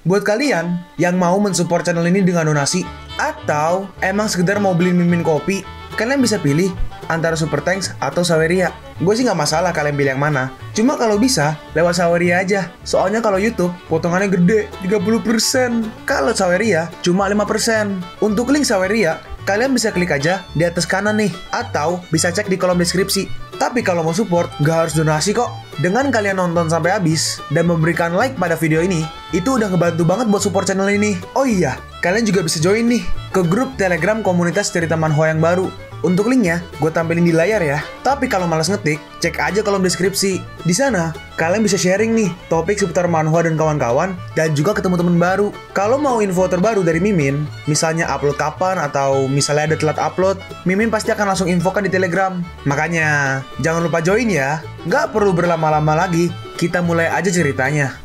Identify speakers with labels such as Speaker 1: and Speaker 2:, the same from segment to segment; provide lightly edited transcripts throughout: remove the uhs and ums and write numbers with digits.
Speaker 1: Buat kalian yang mau mensupport channel ini dengan donasi, atau emang sekedar mau beli mimin kopi, kalian bisa pilih antara Super Thanks atau Saweria. Gue sih nggak masalah kalian pilih yang mana. Cuma kalau bisa, lewat Saweria aja. Soalnya kalau YouTube, potongannya gede, 30%. Kalau Saweria, cuma 5%. Untuk link Saweria, kalian bisa klik aja di atas kanan nih. Atau bisa cek di kolom deskripsi. Tapi kalau mau support, nggak harus donasi kok. Dengan kalian nonton sampai habis dan memberikan like pada video ini, itu udah ngebantu banget buat support channel ini. Oh iya, kalian juga bisa join nih ke grup Telegram komunitas cerita manhwa yang baru. Untuk linknya, gue tampilin di layar ya. Tapi kalau malas ngetik, cek aja kolom deskripsi. Di sana, kalian bisa sharing nih topik seputar manhwa dan kawan-kawan, dan juga ketemu teman baru. Kalau mau info terbaru dari Mimin, misalnya upload kapan atau misalnya ada telat upload, Mimin pasti akan langsung infokan di Telegram. Makanya, jangan lupa join ya. Nggak perlu berlama-lama lagi, kita mulai aja ceritanya.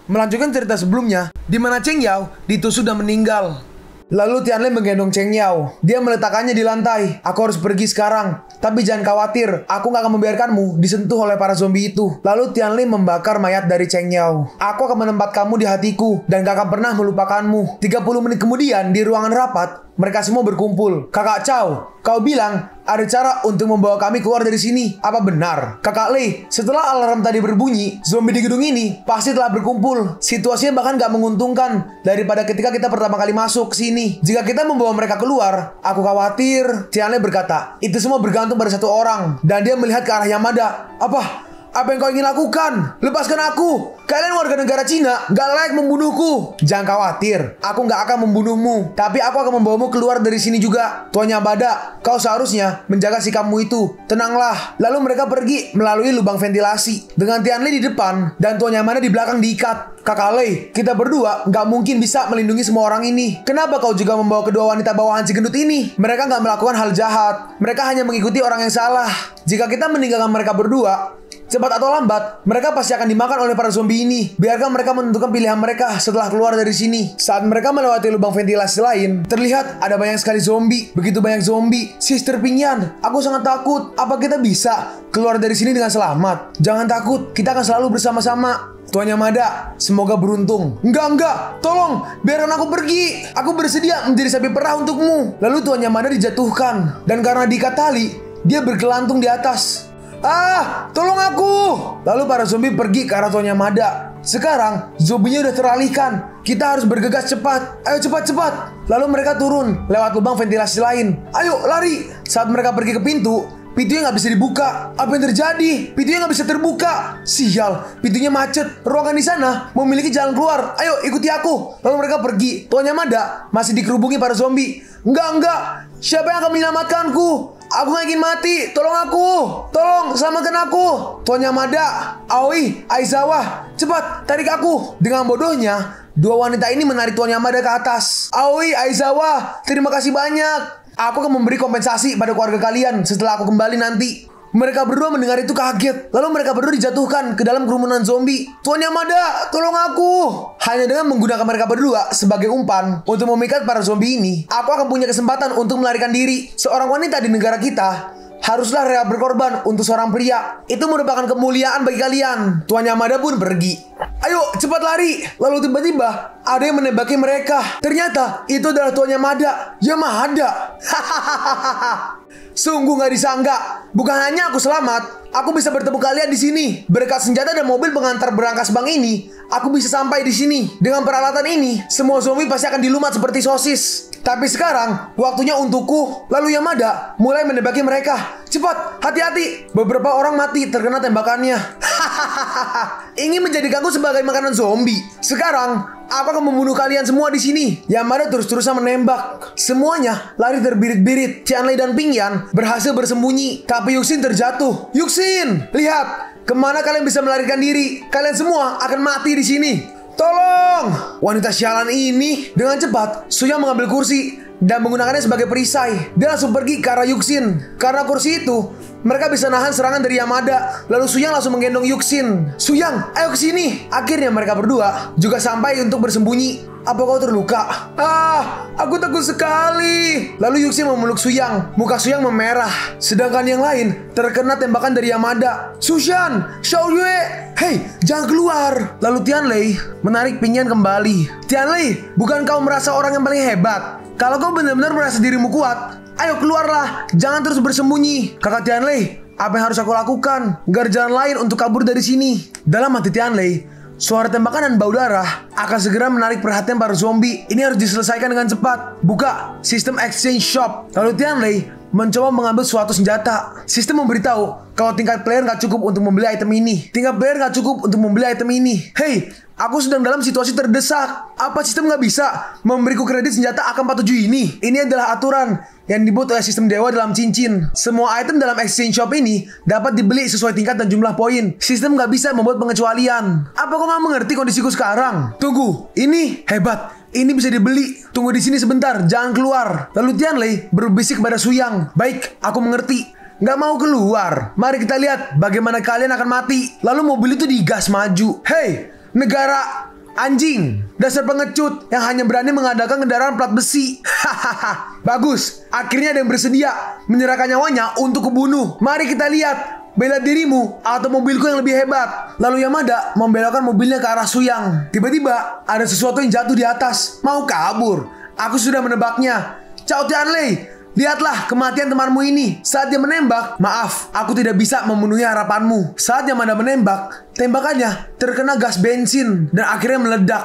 Speaker 1: Melanjutkan cerita sebelumnya, di mana Cheng Yao ditusuk dan meninggal. Lalu Tianlin menggendong Cheng Yao. Dia meletakkannya di lantai. Aku harus pergi sekarang. Tapi jangan khawatir, aku gak akan membiarkanmu disentuh oleh para zombie itu. Lalu Tianlin membakar mayat dari Cheng Yao. Aku akan menempatkanmu di hatiku dan gak akan pernah melupakanmu. 30 menit kemudian di ruangan rapat, mereka semua berkumpul. Kakak Chow, kau bilang ada cara untuk membawa kami keluar dari sini. Apa benar? Kakak Lei, setelah alarm tadi berbunyi, zombie di gedung ini pasti telah berkumpul. Situasinya bahkan gak menguntungkan daripada ketika kita pertama kali masuk ke sini. Jika kita membawa mereka keluar, aku khawatir. Tianlin berkata, itu semua bergantung pada satu orang. Dan dia melihat ke arah Yamada. Apa yang kau ingin lakukan? Lepaskan aku! Kalian warga negara Cina gak layak membunuhku. Jangan khawatir, aku gak akan membunuhmu. Tapi aku akan membawamu keluar dari sini juga. Tuan Yamada, kau seharusnya menjaga sikapmu itu. Tenanglah. Lalu mereka pergi melalui lubang ventilasi, dengan Tianlin di depan dan Tuan Yamada di belakang diikat. Kakak Lei, kita berdua gak mungkin bisa melindungi semua orang ini. Kenapa kau juga membawa kedua wanita bawahan si gendut ini? Mereka gak melakukan hal jahat. Mereka hanya mengikuti orang yang salah. Jika kita meninggalkan mereka berdua, cepat atau lambat, mereka pasti akan dimakan oleh para zombie ini. Biarkan mereka menentukan pilihan mereka setelah keluar dari sini. Saat mereka melewati lubang ventilasi lain, terlihat ada banyak sekali zombie. Begitu banyak zombie. Sister Pingyan, aku sangat takut. Apa kita bisa keluar dari sini dengan selamat? Jangan takut, kita akan selalu bersama-sama. Tuan Yamada, semoga beruntung. Enggak, tolong, biarkan aku pergi. Aku bersedia menjadi sapi perah untukmu. Lalu Tuan Yamada dijatuhkan. Dan karena diikat tali, dia bergelantung di atas. Tolong aku! Lalu para zombie pergi ke arah Tuan Yamada. Sekarang, zombinya udah teralihkan. Kita harus bergegas cepat. Ayo cepat. Lalu mereka turun lewat lubang ventilasi lain. Ayo, lari! Saat mereka pergi ke pintunya nggak bisa dibuka. Apa yang terjadi? Pintunya nggak bisa terbuka. Sial, pintunya macet. Ruangan di sana memiliki jalan keluar. Ayo, ikuti aku. Lalu mereka pergi. Tuan Yamada masih dikerubungi para zombie. Enggak. Siapa yang akan menyelamatkanku? Aku gak ingin mati, tolong aku. Tolong, selamatkan aku. Tuan Yamada, Aoi, Aizawa, cepat, tarik aku. Dengan bodohnya, dua wanita ini menarik Tuan Yamada ke atas. Aoi, Aizawa, terima kasih banyak. Aku akan memberi kompensasi pada keluarga kalian setelah aku kembali nanti. Mereka berdua mendengar itu kaget. Lalu mereka berdua dijatuhkan ke dalam kerumunan zombie. Tuan Yamada, tolong aku. Hanya dengan menggunakan mereka berdua sebagai umpan untuk memikat para zombie ini, aku akan punya kesempatan untuk melarikan diri. Seorang wanita di negara kita haruslah rela berkorban untuk seorang pria. Itu merupakan kemuliaan bagi kalian. Tuan Yamada pun pergi. Ayo, cepat lari. Lalu tiba-tiba ada yang menembaki mereka. Ternyata itu adalah Tuan Yamada. Hahaha. Sungguh gak disangka. Bukan hanya aku selamat, aku bisa bertemu kalian di sini. Berkat senjata dan mobil pengantar berangkas bank ini, aku bisa sampai di sini. Dengan peralatan ini, semua zombie pasti akan dilumat seperti sosis. Tapi sekarang, waktunya untukku. Lalu Yamada mulai menembaki mereka. Cepat, hati-hati. Beberapa orang mati terkena tembakannya. Ingin menjadikanku sebagai makanan zombie. Sekarang, aku akan membunuh kalian semua di sini. Yamada terus-terusan menembak. Semuanya lari terbirit-birit. Tianlin dan Pingyan berhasil bersembunyi. Tapi Yuxin terjatuh. Yuxin, lihat. Kemana kalian bisa melarikan diri? Kalian semua akan mati di sini. Tolong! Wanita sialan ini dengan cepat Suyang mengambil kursi dan menggunakannya sebagai perisai. Dia langsung pergi ke arah Yuxin. Karena kursi itu, mereka bisa nahan serangan dari Yamada. Lalu Suyang langsung menggendong Yuxin. Suyang, ayo ke sini. Akhirnya mereka berdua juga sampai untuk bersembunyi. apa kau terluka? Aku takut sekali. Lalu Yuxin memeluk Suyang. Muka Suyang memerah. Sedangkan yang lain terkena tembakan dari Yamada. Sushan, Xiaoyue, hei, jangan keluar. Lalu Tianlei menarik Pingyan kembali. Tianlei, bukan kau merasa orang yang paling hebat? Kalau kau benar-benar merasa dirimu kuat, ayo keluarlah, jangan terus bersembunyi. Kakak Tianlei, apa yang harus aku lakukan? Gak ada jalan lain untuk kabur dari sini. Dalam hati Tianlei, suara tembakan dan bau darah akan segera menarik perhatian para zombie. Ini harus diselesaikan dengan cepat. Buka sistem exchange shop. Lalu Tianlei mencoba mengambil suatu senjata. Sistem memberitahu kalau tingkat player gak cukup untuk membeli item ini. Tingkat player gak cukup untuk membeli item ini. Hei, aku sedang dalam situasi terdesak. Apa sistem gak bisa memberiku kredit senjata AK-47 ini? Ini adalah aturan yang dibuat oleh sistem dewa dalam cincin. Semua item dalam exchange shop ini dapat dibeli sesuai tingkat dan jumlah poin. Sistem gak bisa membuat pengecualian. Apa kau gak mengerti kondisiku sekarang? Tunggu, ini hebat. Ini bisa dibeli. Tunggu di sini sebentar, jangan keluar. Lalu Tianlei berbisik kepada Suyang. Baik, aku mengerti. Gak mau keluar. Mari kita lihat bagaimana kalian akan mati. Lalu mobil itu digas maju. Hei, negara anjing, dasar pengecut yang hanya berani mengadakan kendaraan plat besi. Hahaha, bagus. Akhirnya ada yang bersedia menyerahkan nyawanya untuk kubunuh. Mari kita lihat, bela dirimu atau mobilku yang lebih hebat. Lalu Yamada membelokkan mobilnya ke arah Suyang. Tiba-tiba ada sesuatu yang jatuh di atas. Mau kabur. Aku sudah menebaknya. Cao Tianlei, lihatlah kematian temanmu ini. Saat dia menembak, maaf, aku tidak bisa memenuhi harapanmu. Saat Yamada menembak, tembakannya terkena gas bensin dan akhirnya meledak.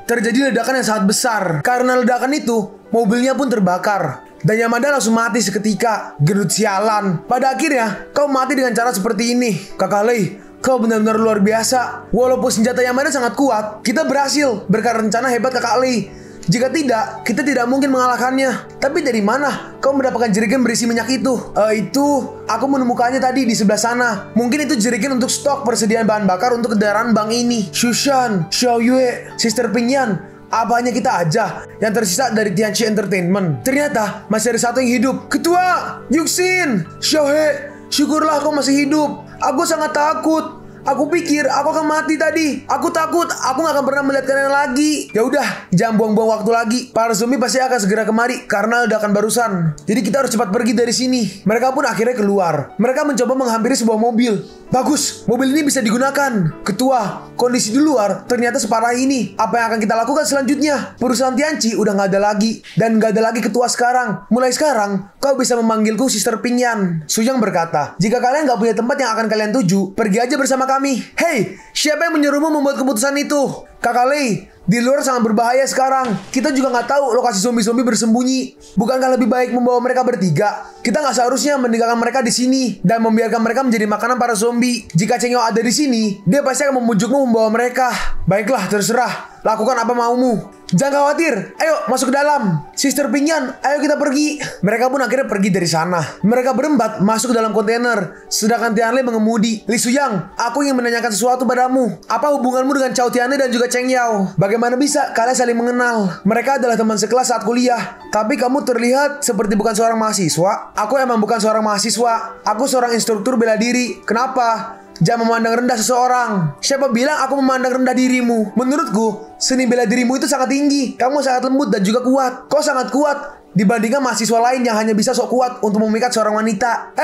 Speaker 1: Terjadi ledakan yang sangat besar. Karena ledakan itu, mobilnya pun terbakar. Dan Yamada langsung mati seketika. Gendut sialan. Pada akhirnya, kau mati dengan cara seperti ini. Kakak Lei, kau benar-benar luar biasa. Walaupun senjata Yamada sangat kuat, kita berhasil berkat rencana hebat Kakak Lei. Jika tidak, kita tidak mungkin mengalahkannya. Tapi dari mana kau mendapatkan jerigen berisi minyak itu? Itu aku menemukannya tadi di sebelah sana. Mungkin itu jerigen untuk stok persediaan bahan bakar untuk kendaraan bank ini. Sushan, Xiaoyue, Sister Pingyan, apa hanya kita aja yang tersisa dari Tianchi Entertainment? Ternyata masih ada satu yang hidup. Ketua, Yuxin, Xiaohe, syukurlah kau masih hidup. Aku sangat takut. Aku pikir aku akan mati tadi. Aku takut aku gak akan pernah melihat kalian lagi. Ya udah, jangan buang-buang waktu lagi. Para zombie pasti akan segera kemari karena ledakan barusan. Jadi kita harus cepat pergi dari sini. Mereka pun akhirnya keluar. Mereka mencoba menghampiri sebuah mobil. Bagus, mobil ini bisa digunakan. Ketua, kondisi di luar ternyata separah ini. Apa yang akan kita lakukan selanjutnya? Perusahaan Tianchi udah gak ada lagi. Dan gak ada lagi ketua sekarang. Mulai sekarang, kau bisa memanggilku Sister Pingyan. Suyang berkata, jika kalian gak punya tempat yang akan kalian tuju, pergi aja bersama kami. Hei, siapa yang menyuruhmu membuat keputusan itu? Kakak Lei, di luar sangat berbahaya sekarang. Kita juga nggak tahu lokasi zombie-zombie bersembunyi. Bukankah lebih baik membawa mereka bertiga? Kita nggak seharusnya meninggalkan mereka di sini dan membiarkan mereka menjadi makanan para zombie. Jika Cheng Yao ada di sini, dia pasti akan membujukmu membawa mereka. Baiklah, terserah. Lakukan apa maumu. Jangan khawatir, ayo masuk ke dalam. Sister Pingyan, ayo kita pergi. Mereka pun akhirnya pergi dari sana. Mereka berempat masuk ke dalam kontainer. Sedangkan Tianlei mengemudi. Li Suyang, aku ingin menanyakan sesuatu padamu. Apa hubunganmu dengan Cao Tianlei dan juga Cheng Yao? Bagaimana bisa kalian saling mengenal? Mereka adalah teman sekelas saat kuliah. Tapi kamu terlihat seperti bukan seorang mahasiswa. Aku emang bukan seorang mahasiswa. Aku seorang instruktur bela diri. Kenapa? Jangan memandang rendah seseorang. Siapa bilang aku memandang rendah dirimu? Menurutku, seni bela dirimu itu sangat tinggi. Kamu sangat lembut dan juga kuat. Kau sangat kuat dibandingkan mahasiswa lain yang hanya bisa sok kuat untuk memikat seorang wanita.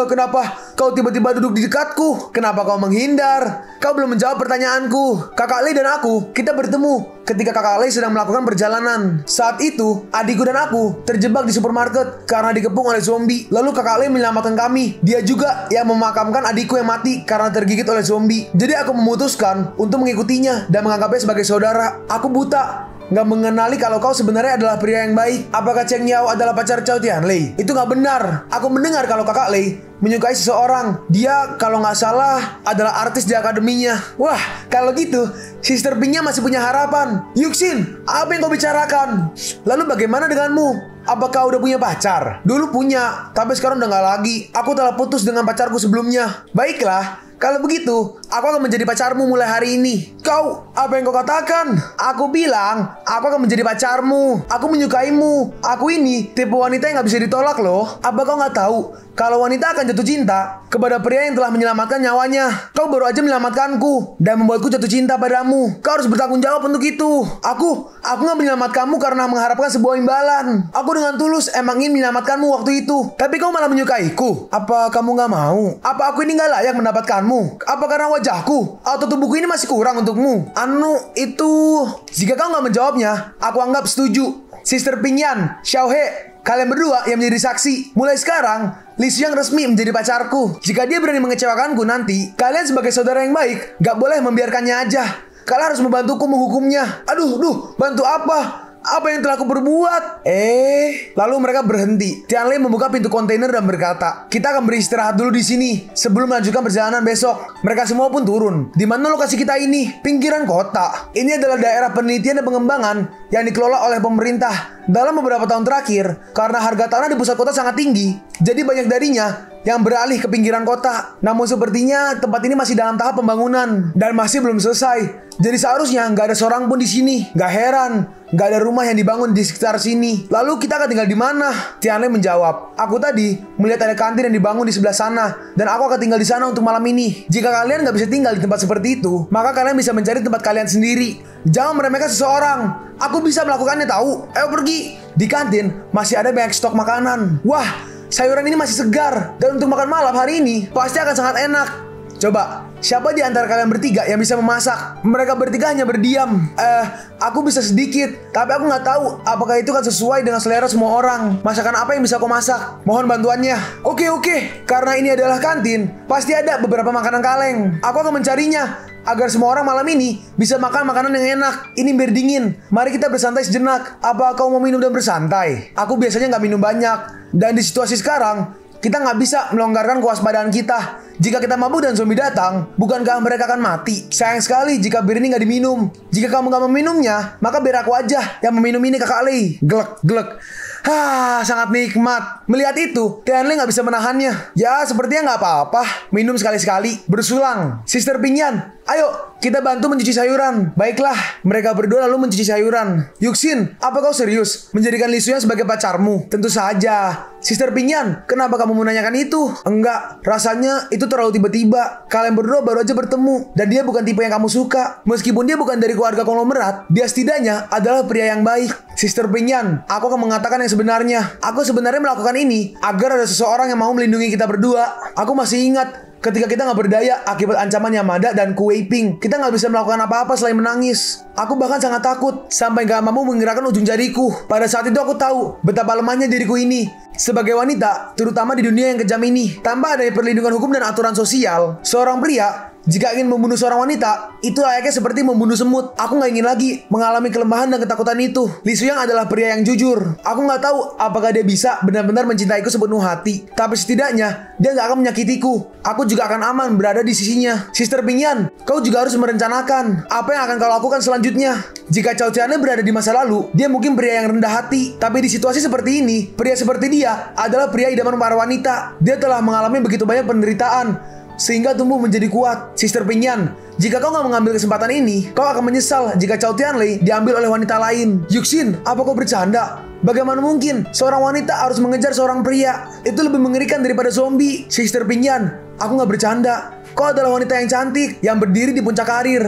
Speaker 1: Kenapa kau tiba-tiba duduk di dekatku? Kenapa kau menghindar? Kau belum menjawab pertanyaanku. Kakak Lei dan aku, kita bertemu ketika Kakak Lei sedang melakukan perjalanan. Saat itu, adikku dan aku terjebak di supermarket karena dikepung oleh zombie. Lalu Kakak Lei menyelamatkan kami. Dia juga yang memakamkan adikku yang mati karena tergigit oleh zombie. Jadi aku memutuskan untuk mengikutinya dan menganggapnya sebagai saudara. Aku buta, nggak mengenali kalau kau sebenarnya adalah pria yang baik. Apakah Cheng Yao adalah pacar Cao Tianlei? Itu nggak benar. Aku mendengar kalau Kakak Lei menyukai seseorang. Dia kalau nggak salah adalah artis di akademinya. Wah, kalau gitu Sister Pingyan masih punya harapan. Yuxin, apa yang kau bicarakan? Lalu bagaimana denganmu? Apakah udah punya pacar? Dulu punya, tapi sekarang udah nggak lagi. Aku telah putus dengan pacarku sebelumnya. Baiklah, Kalau begitu, aku akan menjadi pacarmu mulai hari ini. Kau, apa yang kau katakan? Aku bilang, aku akan menjadi pacarmu. Aku menyukaimu. Aku ini tipe wanita yang gak bisa ditolak loh. Apa kau gak tahu kalau wanita akan jatuh cinta kepada pria yang telah menyelamatkan nyawanya? Kau baru aja menyelamatkanku dan membuatku jatuh cinta padamu. Kau harus bertanggung jawab untuk itu. Aku gak menyelamatkanmu karena mengharapkan sebuah imbalan. Aku dengan tulus emang ingin menyelamatkanmu waktu itu. Tapi kau malah menyukaiku. Apa kamu gak mau? Apa aku ini gak layak mendapatkanmu? Apa karena wajahku atau tubuhku ini masih kurang untukmu? Itu... Jika kau gak menjawabnya, aku anggap setuju. Sister Pingyan, Xiaohe, kalian berdua yang menjadi saksi. Mulai sekarang, Li Xiang resmi menjadi pacarku. Jika dia berani mengecewakanku nanti, kalian sebagai saudara yang baik gak boleh membiarkannya aja. Kalian harus membantuku menghukumnya. Aduh, bantu apa? Apa yang telah aku berbuat? Lalu mereka berhenti. Tianlei membuka pintu kontainer dan berkata, kita akan beristirahat dulu di sini sebelum melanjutkan perjalanan besok. Mereka semua pun turun. Di mana lokasi kita ini? Pinggiran kota. Ini adalah daerah penelitian dan pengembangan yang dikelola oleh pemerintah. Dalam beberapa tahun terakhir, karena harga tanah di pusat kota sangat tinggi, jadi banyak darinya yang beralih ke pinggiran kota. Namun sepertinya tempat ini masih dalam tahap pembangunan dan masih belum selesai. Jadi seharusnya nggak ada seorang pun di sini. Nggak heran, nggak ada rumah yang dibangun di sekitar sini. Lalu kita akan tinggal di mana? Tianlei menjawab, aku tadi melihat ada kantin yang dibangun di sebelah sana dan aku akan tinggal di sana untuk malam ini. Jika kalian nggak bisa tinggal di tempat seperti itu, maka kalian bisa mencari tempat kalian sendiri. Jangan meremehkan seseorang. Aku bisa melakukannya tahu. Ayo pergi. Di kantin masih ada banyak stok makanan. Wah, sayuran ini masih segar dan untuk makan malam hari ini pasti akan sangat enak. Coba, siapa di antara kalian bertiga yang bisa memasak? Mereka bertiga hanya berdiam. Aku bisa sedikit, tapi aku nggak tahu apakah itu kan sesuai dengan selera semua orang. Masakan apa yang bisa kau masak? Mohon bantuannya. Oke. Karena ini adalah kantin, pasti ada beberapa makanan kaleng. Aku akan mencarinya agar semua orang malam ini bisa makan makanan yang enak. Ini biar dingin. Mari kita bersantai sejenak. Apa kau mau minum dan bersantai? Aku biasanya nggak minum banyak. Dan di situasi sekarang, kita nggak bisa melonggarkan kewaspadaan kita. Jika kita mabuk dan zombie datang, bukankah mereka akan mati? Sayang sekali jika bir ini nggak diminum. Jika kamu nggak meminumnya, maka biar aku aja yang meminum ini, Kakak Lei. Glek. Sangat nikmat. Melihat itu, Tianlei nggak bisa menahannya. Ya, sepertinya nggak apa-apa. Minum sekali-sekali. Bersulang. Sister Pingyan, ayo kita bantu mencuci sayuran. Baiklah, mereka berdua lalu mencuci sayuran. Yuxin, apa kau serius menjadikan Li Xiang sebagai pacarmu? Tentu saja. Sister Pingyan, kenapa kamu menanyakan itu? Enggak, rasanya itu terlalu tiba-tiba. Kalian berdua baru aja bertemu dan dia bukan tipe yang kamu suka. Meskipun dia bukan dari keluarga konglomerat, dia setidaknya adalah pria yang baik. Sister Pingyan, aku akan mengatakan yang sebenarnya. Aku sebenarnya melakukan ini agar ada seseorang yang mau melindungi kita berdua. Aku masih ingat ketika kita nggak berdaya akibat ancaman Yamada dan Kuei Ping. Kita nggak bisa melakukan apa-apa selain menangis. Aku bahkan sangat takut sampai nggak mampu menggerakkan ujung jariku. Pada saat itu aku tahu betapa lemahnya diriku ini. Sebagai wanita, terutama di dunia yang kejam ini, tanpa adanya perlindungan hukum dan aturan sosial, seorang pria jika ingin membunuh seorang wanita, itu layaknya seperti membunuh semut. Aku nggak ingin lagi mengalami kelemahan dan ketakutan itu. Li Xiang adalah pria yang jujur. Aku nggak tahu apakah dia bisa benar-benar mencintaiku sepenuh hati. Tapi setidaknya, dia nggak akan menyakitiku. Aku juga akan aman berada di sisinya. Sister Pingyan, kau juga harus merencanakan apa yang akan kau lakukan selanjutnya. Jika Cao Tianlei berada di masa lalu, dia mungkin pria yang rendah hati. Tapi di situasi seperti ini, pria seperti dia adalah pria idaman para wanita. Dia telah mengalami begitu banyak penderitaan sehingga tumbuh menjadi kuat. Sister Pingyan, jika kau nggak mengambil kesempatan ini, kau akan menyesal jika Cao Tianlei diambil oleh wanita lain. Yuxin, apa kau bercanda? Bagaimana mungkin seorang wanita harus mengejar seorang pria? Itu lebih mengerikan daripada zombie. Sister Pingyan, aku nggak bercanda. Kau adalah wanita yang cantik, yang berdiri di puncak karir.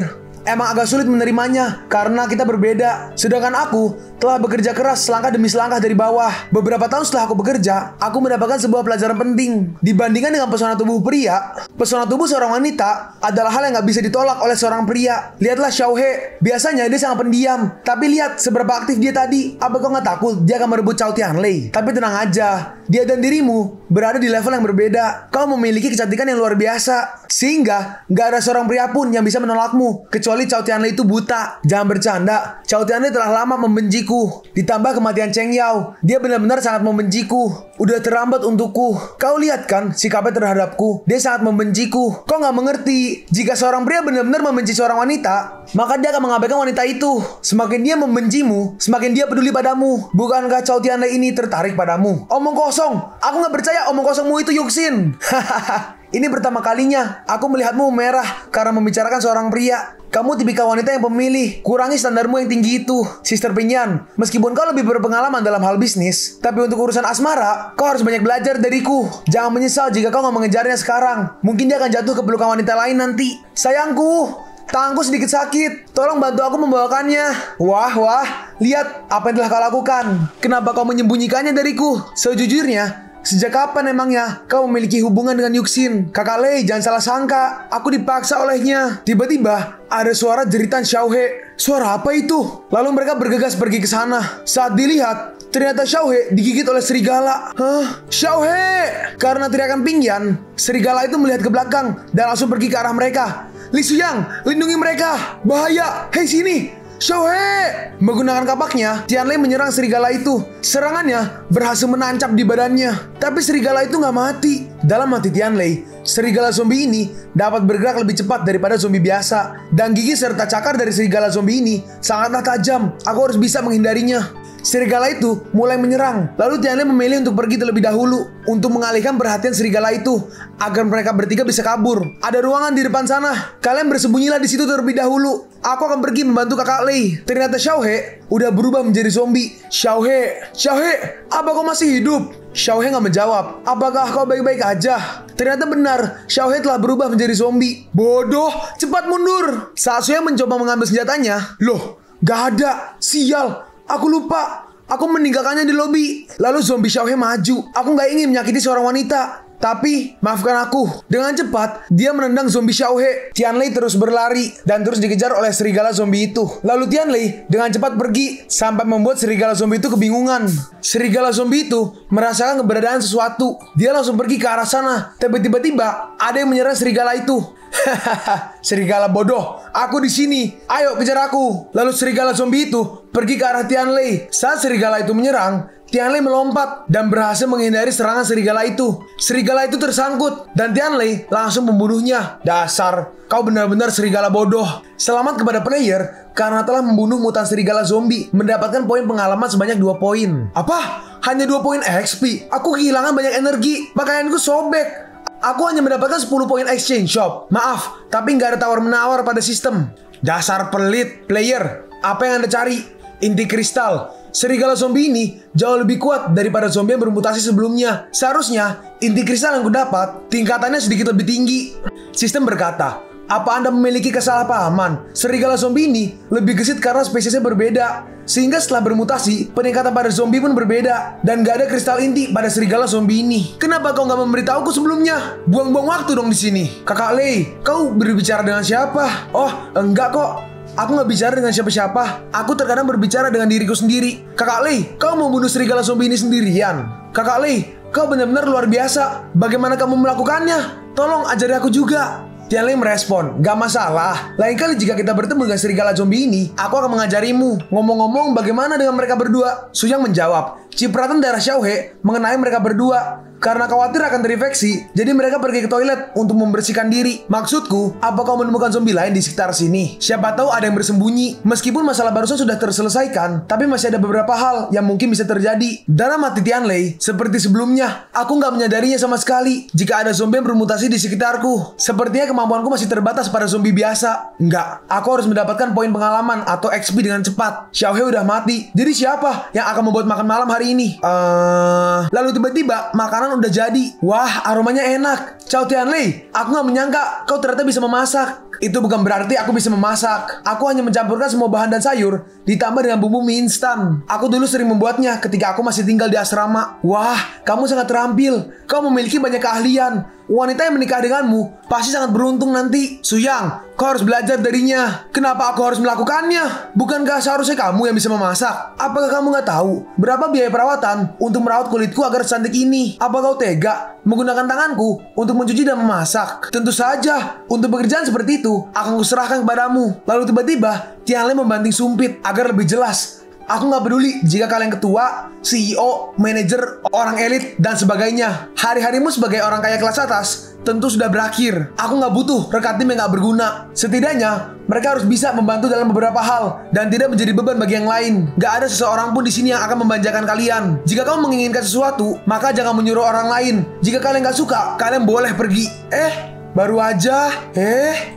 Speaker 1: Emang agak sulit menerimanya karena kita berbeda. Sedangkan aku telah bekerja keras selangkah demi selangkah dari bawah. Beberapa tahun setelah aku bekerja, aku mendapatkan sebuah pelajaran penting. Dibandingkan dengan pesona tubuh pria, pesona tubuh seorang wanita adalah hal yang gak bisa ditolak oleh seorang pria. Lihatlah Xiaohe, biasanya dia sangat pendiam. Tapi lihat seberapa aktif dia tadi. Apa kau gak takut dia akan merebut Cao Tianlei? Tapi tenang aja, dia dan dirimu berada di level yang berbeda. Kau memiliki kecantikan yang luar biasa, sehingga gak ada seorang pria pun yang bisa menolakmu. Kecuali Cao Tianlei itu buta. Jangan bercanda, Cao Tianlei telah lama membenciku. Ditambah kematian Cheng Yao, dia benar-benar sangat membenciku. Udah terlambat untukku. Kau lihat kan sikapnya terhadapku. Dia sangat membenciku. Kau gak mengerti, jika seorang pria benar-benar membenci seorang wanita, maka dia akan mengabaikan wanita itu. Semakin dia membencimu, semakin dia peduli padamu. Bukankah Cao Tianlei ini tertarik padamu? Omong kosong. Aku gak percaya omong kosongmu itu, Yuxin. Hahaha. Ini pertama kalinya aku melihatmu memerah karena membicarakan seorang pria. Kamu tipikal wanita yang pemilih. Kurangi standarmu yang tinggi itu, Sister Pinyan. Meskipun kau lebih berpengalaman dalam hal bisnis, tapi untuk urusan asmara, kau harus banyak belajar dariku. Jangan menyesal jika kau gak mengejarnya sekarang. Mungkin dia akan jatuh ke pelukan wanita lain nanti. Sayangku, tanganku sedikit sakit. Tolong bantu aku membawakannya. Wah, lihat apa yang telah kau lakukan. Kenapa kau menyembunyikannya dariku? Sejujurnya, sejak kapan emangnya kau memiliki hubungan dengan Yuxin? Kakak Lei, jangan salah sangka. Aku dipaksa olehnya. Tiba-tiba ada suara jeritan Xiaohe. Suara apa itu? Lalu mereka bergegas pergi ke sana. Saat dilihat, ternyata Xiaohe digigit oleh serigala. Hah? Xiaohe! Karena teriakan Pingyan, serigala itu melihat ke belakang dan langsung pergi ke arah mereka. Li Suyang, lindungi mereka. Bahaya. Hei, sini. Xiaohe! Menggunakan kapaknya, Tianlei menyerang serigala itu. Serangannya berhasil menancap di badannya. Tapi serigala itu nggak mati. Dalam hati Tianlei, serigala zombie ini dapat bergerak lebih cepat daripada zombie biasa. Dan gigi serta cakar dari serigala zombie ini sangatlah tajam. Aku harus bisa menghindarinya. Serigala itu mulai menyerang. Lalu Tianlei memilih untuk pergi terlebih dahulu untuk mengalihkan perhatian serigala itu agar mereka bertiga bisa kabur. Ada ruangan di depan sana. Kalian bersembunyilah di situ terlebih dahulu. Aku akan pergi membantu kakak Lei. Ternyata Xiaohe udah berubah menjadi zombie. Xiaohe, apa kau masih hidup? Xiaohe nggak menjawab. Apakah kau baik-baik aja? Ternyata benar, Xiaohe telah berubah menjadi zombie. Bodoh, cepat mundur. Saat Suyang mencoba mengambil senjatanya, loh, gak ada. Sial. Aku lupa, aku meninggalkannya di lobi. Lalu zombie Xiaohe maju. Aku gak ingin menyakiti seorang wanita. Tapi, maafkan aku. Dengan cepat, dia menendang zombie Xiaohe. Tianlei terus berlari dan terus dikejar oleh serigala zombie itu. Lalu Tianlei dengan cepat pergi sampai membuat serigala zombie itu kebingungan. Serigala zombie itu merasakan keberadaan sesuatu. Dia langsung pergi ke arah sana. Tapi tiba-tiba ada yang menyerang serigala itu. Hahaha, serigala bodoh, aku di sini. Ayo kejar aku. Lalu serigala zombie itu pergi ke arah Tianlei. Saat serigala itu menyerang, Tianlei melompat dan berhasil menghindari serangan serigala itu. Serigala itu tersangkut dan Tianlei langsung membunuhnya. Dasar, kau benar-benar serigala bodoh. Selamat kepada player karena telah membunuh mutan serigala zombie, mendapatkan poin pengalaman sebanyak 2 poin. Apa? Hanya 2 poin XP? Aku kehilangan banyak energi. Pakaianku sobek. Aku hanya mendapatkan 10 poin exchange shop. Maaf, tapi nggak ada tawar-menawar pada sistem. Dasar pelit, player. Apa yang Anda cari? Inti kristal. Serigala zombie ini jauh lebih kuat daripada zombie yang bermutasi sebelumnya. Seharusnya, inti kristal yang kudapat tingkatannya sedikit lebih tinggi. Sistem berkata, apa Anda memiliki kesalahpahaman? Serigala zombie ini lebih gesit karena spesiesnya berbeda. Sehingga setelah bermutasi, peningkatan pada zombie pun berbeda. Dan gak ada kristal inti pada serigala zombie ini. Kenapa kau gak memberitahuku sebelumnya? Buang-buang waktu dong di sini. Kakak Lei, kau berbicara dengan siapa? Oh, enggak kok. Aku gak bicara dengan siapa-siapa. Aku terkadang berbicara dengan diriku sendiri. Kakak Lei, kau membunuh serigala zombie ini sendirian. Kakak Lei, kau benar-benar luar biasa. Bagaimana kamu melakukannya? Tolong ajari aku juga. Tianlei merespon, gak masalah. Lain kali jika kita bertemu dengan serigala zombie ini, aku akan mengajarimu. Ngomong-ngomong, bagaimana dengan mereka berdua? Suyang menjawab, cipratan darah Xiaohe mengenai mereka berdua. Karena khawatir akan terinfeksi, jadi mereka pergi ke toilet untuk membersihkan diri. Maksudku, apa kau menemukan zombie lain di sekitar sini? Siapa tahu ada yang bersembunyi. Meskipun masalah barusan sudah terselesaikan, tapi masih ada beberapa hal yang mungkin bisa terjadi. Dalam hati Tianlei, seperti sebelumnya, aku nggak menyadarinya sama sekali jika ada zombie yang bermutasi di sekitarku. Sepertinya kemampuanku masih terbatas pada zombie biasa. Enggak, aku harus mendapatkan poin pengalaman atau XP dengan cepat. Xiaohe udah mati, jadi siapa yang akan membuat makan malam hari ini? Lalu tiba-tiba makanan udah jadi. Wah, aromanya enak. Ciao Tianlei, aku gak menyangka kau ternyata bisa memasak. Itu bukan berarti aku bisa memasak. Aku hanya mencampurkan semua bahan dan sayur ditambah dengan bumbu mie instan. Aku dulu sering membuatnya ketika aku masih tinggal di asrama. Wah, kamu sangat terampil. Kau memiliki banyak keahlian. Wanita yang menikah denganmu pasti sangat beruntung nanti. Suyang, kau harus belajar darinya. Kenapa aku harus melakukannya? Bukankah seharusnya kamu yang bisa memasak? Apakah kamu gak tahu berapa biaya perawatan untuk merawat kulitku agar cantik ini? Apa kau tega menggunakan tanganku untuk mencuci dan memasak? Tentu saja, untuk pekerjaan seperti itu akan kuserahkan kepadamu. Lalu tiba-tiba Tianlei membanting sumpit agar lebih jelas. Aku gak peduli jika kalian ketua, CEO, manajer, orang elit, dan sebagainya. Hari-harimu sebagai orang kaya kelas atas tentu sudah berakhir. Aku gak butuh rekan tim yang gak berguna. Setidaknya, Mereka harus bisa membantu dalam beberapa hal dan tidak menjadi beban bagi yang lain. Gak ada seseorang pun di sini yang akan memanjakan kalian. Jika kamu menginginkan sesuatu, maka jangan menyuruh orang lain. Jika kalian gak suka, kalian boleh pergi. Baru aja.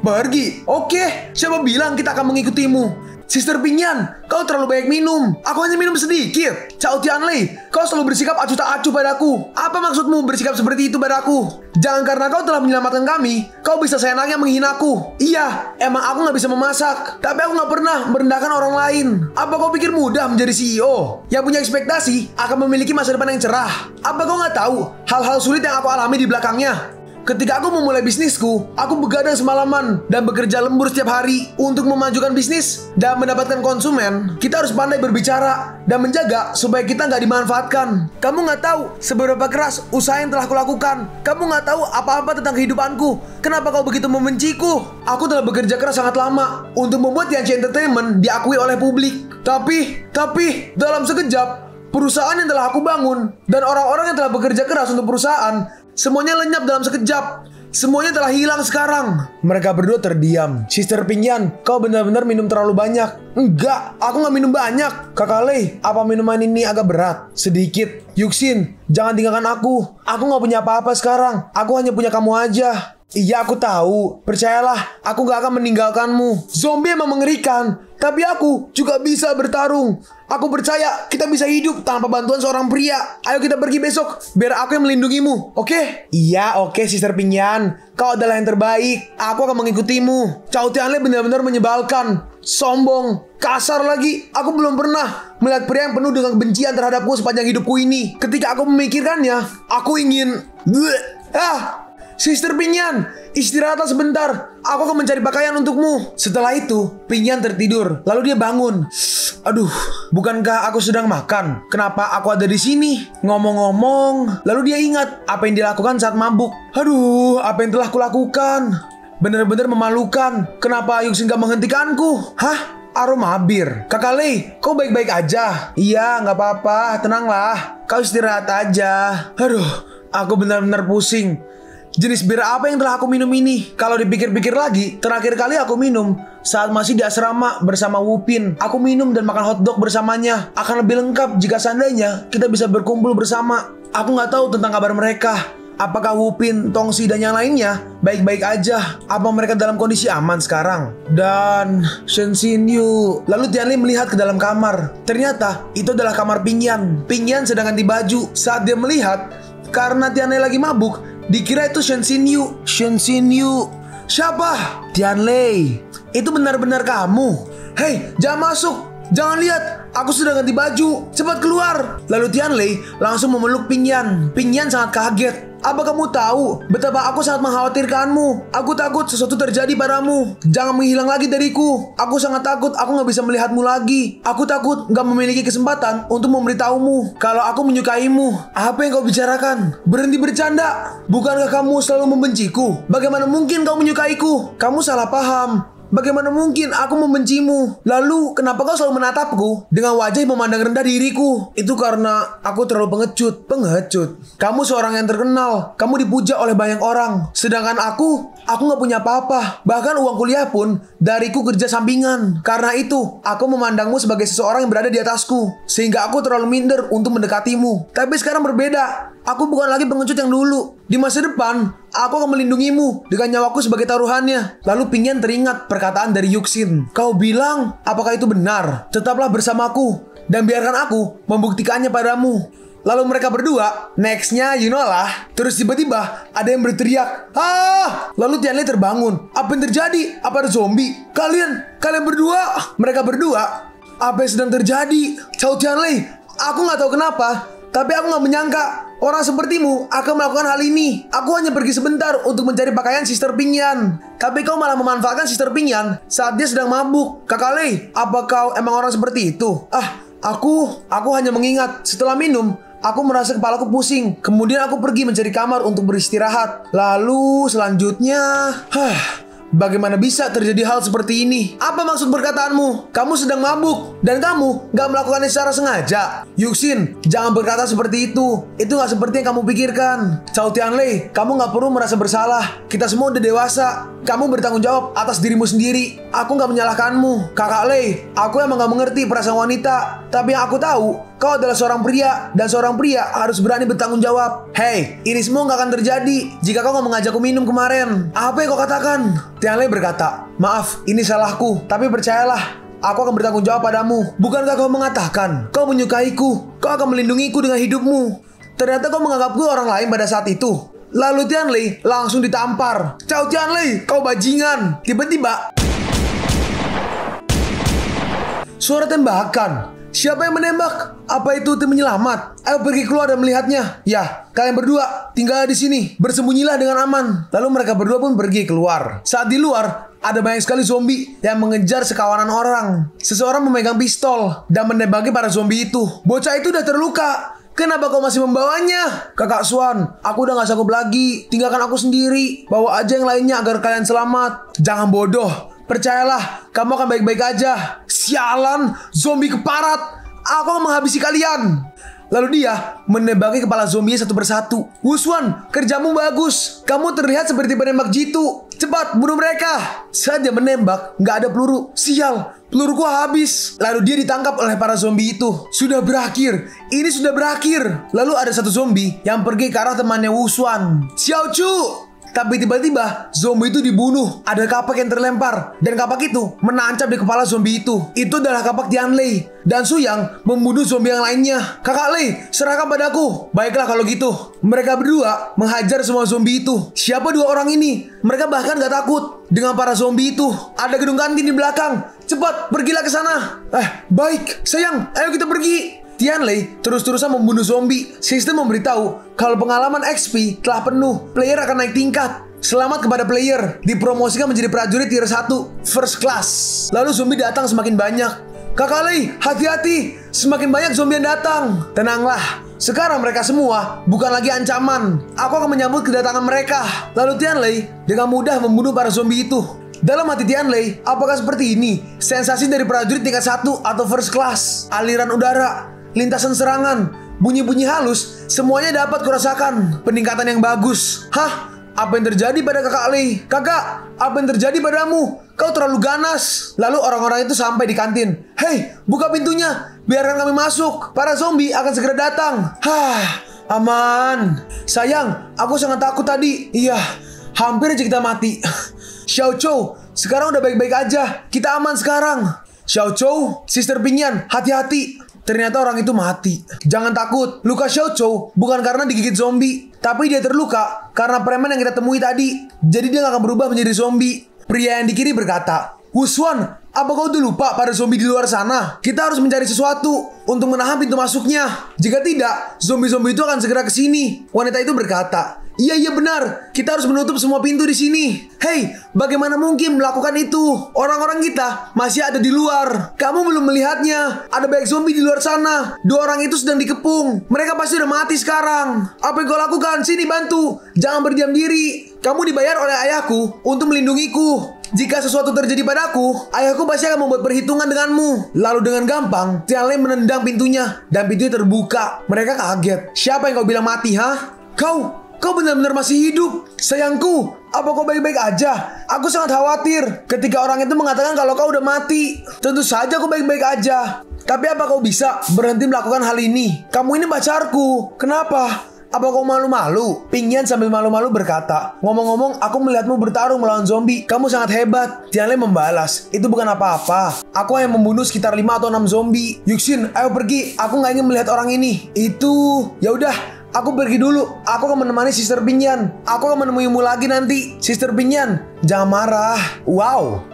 Speaker 1: Pergi. Oke, siapa bilang kita akan mengikutimu? Sister Pingyan, kau terlalu banyak minum. Aku hanya minum sedikit. Cao Tianlei, kau selalu bersikap acuh tak acuh padaku. Apa maksudmu bersikap seperti itu padaku? Jangan karena kau telah menyelamatkan kami, kau bisa seenaknya menghinaku. Iya, emang aku gak bisa memasak, tapi aku gak pernah merendahkan orang lain. Apa kau pikir mudah menjadi CEO? Yang punya ekspektasi akan memiliki masa depan yang cerah. Apa kau gak tahu hal-hal sulit yang aku alami di belakangnya? Ketika aku memulai bisnisku, aku begadang semalaman dan bekerja lembur setiap hari untuk memajukan bisnis dan mendapatkan konsumen. Kita harus pandai berbicara dan menjaga supaya kita nggak dimanfaatkan. Kamu nggak tahu seberapa keras usaha yang telah kulakukan. Kamu nggak tahu apa-apa tentang kehidupanku. Kenapa kau begitu membenciku? Aku telah bekerja keras sangat lama untuk membuat Yanchi Entertainment diakui oleh publik. Tapi dalam sekejap, perusahaan yang telah aku bangun dan orang-orang yang telah bekerja keras untuk perusahaan semuanya lenyap dalam sekejap. Semuanya telah hilang sekarang. Mereka berdua terdiam. Sister Pingyan, kau benar-benar minum terlalu banyak. Enggak, aku nggak minum banyak. Kakak Lei, apa minuman ini agak berat? Sedikit. Yuxin, jangan tinggalkan aku. Aku nggak punya apa-apa sekarang. Aku hanya punya kamu aja. Iya, aku tahu. Percayalah, aku gak akan meninggalkanmu. Zombie emang mengerikan, tapi aku juga bisa bertarung. Aku percaya kita bisa hidup tanpa bantuan seorang pria. Ayo kita pergi besok, biar aku yang melindungimu, oke? Iya, oke, Sister Pingyan. Kau adalah yang terbaik. Aku akan mengikutimu. Cao Tianlei benar-benar menyebalkan. Sombong, kasar lagi. Aku belum pernah melihat pria yang penuh dengan kebencian terhadapku sepanjang hidupku ini. Ketika aku memikirkannya, aku ingin... Sister Pingyan, istirahatlah sebentar. Aku akan mencari pakaian untukmu. Setelah itu, Pingyan tertidur. Lalu dia bangun. Aduh, bukankah aku sedang makan? Kenapa aku ada di sini? Ngomong-ngomong, lalu dia ingat apa yang dilakukan saat mabuk. Aduh, apa yang telah kulakukan? Benar-benar memalukan. Kenapa Yuxin gak menghentikanku? Hah? Aroma bir. Kakak Lei, kau baik-baik aja? Iya, gak apa-apa. Tenanglah. Kau istirahat aja. Aduh, aku benar-benar pusing. Jenis bir apa yang telah aku minum ini? Kalau dipikir-pikir lagi, terakhir kali aku minum saat masih di asrama bersama Wupin. Aku minum dan makan hotdog bersamanya. Akan lebih lengkap jika seandainya kita bisa berkumpul bersama. Aku nggak tahu tentang kabar mereka. Apakah Wupin, Tongsi, dan yang lainnya baik-baik aja? Apa mereka dalam kondisi aman sekarang? Dan Shen Xinyu. Lalu Tianlei melihat ke dalam kamar. Ternyata itu adalah kamar Pingyan. Pingyan sedang ganti baju. Saat dia melihat, karena Tianlei lagi mabuk, dikira itu Shen Xinyu. Shen Xinyu. Siapa? Tianlei. Itu benar-benar kamu. Hei, jangan masuk. Jangan lihat. Aku sudah ganti baju. Cepat keluar. Lalu Tianlei langsung memeluk Pingyan. Pingyan sangat kaget. Apa kamu tahu betapa aku sangat mengkhawatirkanmu? Aku takut sesuatu terjadi padamu. Jangan menghilang lagi dariku. Aku sangat takut aku gak bisa melihatmu lagi. Aku takut gak memiliki kesempatan untuk memberitahumu kalau aku menyukaimu. Apa yang kau bicarakan? Berhenti bercanda. Bukankah kamu selalu membenciku? Bagaimana mungkin kau menyukaiku? Kamu salah paham. Bagaimana mungkin aku membencimu? Lalu kenapa kau selalu menatapku dengan wajah yang memandang rendah diriku? Itu karena aku terlalu pengecut. Pengecut? Kamu seorang yang terkenal. Kamu dipuja oleh banyak orang. Sedangkan aku gak punya apa-apa. Bahkan uang kuliah pun dariku kerja sampingan. Karena itu, aku memandangmu sebagai seseorang yang berada di atasku. Sehingga aku terlalu minder untuk mendekatimu. Tapi sekarang berbeda. Aku bukan lagi pengecut yang dulu. Di masa depan, aku akan melindungimu dengan nyawaku sebagai taruhannya. Lalu Pingyan teringat perkataan dari Yuxin. Kau bilang, apakah itu benar? Tetaplah bersamaku dan biarkan aku membuktikannya padamu. Lalu mereka berdua, nextnya you know lah. Terus tiba-tiba ada yang berteriak, "Ah!" Lalu Tianlei terbangun. Apa yang terjadi? Apa ada zombie? Kalian berdua. Mereka berdua. Apa yang sedang terjadi? Cao Tianlei, aku gak tahu kenapa, tapi aku gak menyangka orang sepertimu akan melakukan hal ini. Aku hanya pergi sebentar untuk mencari pakaian Sister Pingyan. Tapi kau malah memanfaatkan Sister Pingyan saat dia sedang mabuk. Kakak Lei, apa kau emang orang seperti itu? Aku hanya mengingat setelah minum, aku merasa kepalaku pusing. Kemudian aku pergi mencari kamar untuk beristirahat. Lalu selanjutnya, Bagaimana bisa terjadi hal seperti ini? Apa maksud perkataanmu? Kamu sedang mabuk dan kamu gak melakukannya secara sengaja. Yuxin, jangan berkata seperti itu. Itu gak seperti yang kamu pikirkan. Cao Tianlei, kamu gak perlu merasa bersalah. Kita semua udah dewasa. Kamu bertanggung jawab atas dirimu sendiri. Aku gak menyalahkanmu. Kakak Lei, aku emang gak mengerti perasaan wanita. Tapi yang aku tahu, kau adalah seorang pria, dan seorang pria harus berani bertanggung jawab. Hei, ini semua gak akan terjadi jika kau gak mengajakku minum kemarin. Apa yang kau katakan? Tianlei berkata, maaf, ini salahku. Tapi percayalah, aku akan bertanggung jawab padamu. Bukankah kau mengatakan kau menyukaiku? Kau akan melindungiku dengan hidupmu. Ternyata kau menganggapku orang lain pada saat itu. Lalu Tianlei langsung ditampar. Cao Tianlei, kau bajingan. Tiba-tiba suara tembakan. Siapa yang menembak? Apa itu tim penyelamat? Ayo pergi keluar dan melihatnya. Ya, kalian berdua tinggal di sini. Bersembunyilah dengan aman. Lalu mereka berdua pun pergi keluar. Saat di luar, ada banyak sekali zombie yang mengejar sekawanan orang. Seseorang memegang pistol dan menembaki para zombie itu. Bocah itu udah terluka. Kenapa kau masih membawanya? Kakak Swan, aku udah gak sanggup lagi. Tinggalkan aku sendiri. Bawa aja yang lainnya agar kalian selamat. Jangan bodoh. Percayalah, kamu akan baik-baik aja. Sialan, zombie keparat. Aku akan menghabisi kalian. Lalu dia menembaki kepala zombie satu persatu. Wuswan, kerjamu bagus. Kamu terlihat seperti penembak jitu. Cepat, bunuh mereka. Saat dia menembak, nggak ada peluru. Sial, peluruku habis. Lalu dia ditangkap oleh para zombie itu. Sudah berakhir. Ini sudah berakhir. Lalu ada satu zombie yang pergi ke arah temannya Wuswan. Xiao Chu. Tapi tiba-tiba zombie itu dibunuh. Ada kapak yang terlempar. Dan kapak itu menancap di kepala zombie itu. Itu adalah kapak Tianlei. Dan Su Yang membunuh zombie yang lainnya. Kakak Lei, serahkan padaku. Baiklah kalau gitu. Mereka berdua menghajar semua zombie itu. Siapa dua orang ini? Mereka bahkan gak takut dengan para zombie itu. Ada gedung kantin di belakang. Cepat, pergilah ke sana. Baik. Sayang, ayo kita pergi. Tianlei terus-terusan membunuh zombie. Sistem memberitahu kalau pengalaman XP telah penuh. Player akan naik tingkat. Selamat kepada player. Dipromosikan menjadi prajurit tier 1 first class. Lalu zombie datang semakin banyak. Kakak Lei, hati-hati. Semakin banyak zombie yang datang. Tenanglah. Sekarang mereka semua bukan lagi ancaman. Aku akan menyambut kedatangan mereka. Lalu Tianlei dengan mudah membunuh para zombie itu. Dalam hati Tianlei, apakah seperti ini sensasi dari prajurit tingkat 1 atau first class? Aliran udara, lintasan serangan, bunyi-bunyi halus, semuanya dapat kurasakan. Peningkatan yang bagus. Hah? Apa yang terjadi pada kakak Lei? Kakak, apa yang terjadi padamu? Kau terlalu ganas. Lalu orang-orang itu sampai di kantin. Hei, buka pintunya. Biarkan kami masuk. Para zombie akan segera datang. Aman. Sayang, aku sangat takut tadi. Iya, hampir aja kita mati. Xiao Chou, sekarang udah baik-baik aja. Kita aman sekarang. Xiao Chou, Sister Pinyan, hati-hati. Ternyata orang itu mati. Jangan takut, luka Xiao Chou bukan karena digigit zombie, tapi dia terluka karena preman yang kita temui tadi. Jadi dia gak akan berubah menjadi zombie. Pria yang di kiri berkata, Wuswan, apa kau udah lupa pada zombie di luar sana? Kita harus mencari sesuatu untuk menahan pintu masuknya. Jika tidak, zombie-zombie itu akan segera ke sini. Wanita itu berkata, Iya benar. Kita harus menutup semua pintu di sini. Hei, bagaimana mungkin melakukan itu? Orang-orang kita masih ada di luar. Kamu belum melihatnya. Ada banyak zombie di luar sana. Dua orang itu sedang dikepung. Mereka pasti udah mati sekarang. Apa yang kau lakukan? Sini bantu. Jangan berdiam diri. Kamu dibayar oleh ayahku untuk melindungiku. Jika sesuatu terjadi padaku, ayahku pasti akan membuat perhitungan denganmu. Lalu dengan gampang, Tianlei menendang pintunya dan pintunya terbuka. Mereka kaget. Siapa yang kau bilang mati, ha? Kau benar-benar masih hidup. Sayangku, apa kau baik-baik aja? Aku sangat khawatir ketika orang itu mengatakan kalau kau udah mati. Tentu saja aku baik-baik aja. Tapi apa kau bisa berhenti melakukan hal ini? Kamu ini pacarku. Kenapa? Apa kau malu-malu? Pinyan sambil malu-malu berkata, ngomong-ngomong, aku melihatmu bertarung melawan zombie. Kamu sangat hebat. Tianlei membalas, itu bukan apa-apa. Aku hanya membunuh sekitar 5 atau 6 zombie. Yuxin, ayo pergi. Aku nggak ingin melihat orang ini. Ya udah, aku pergi dulu. Aku akan menemani Sister Pinyan. Aku akan menemuimu lagi nanti. Sister Pinyan, jangan marah. Wow.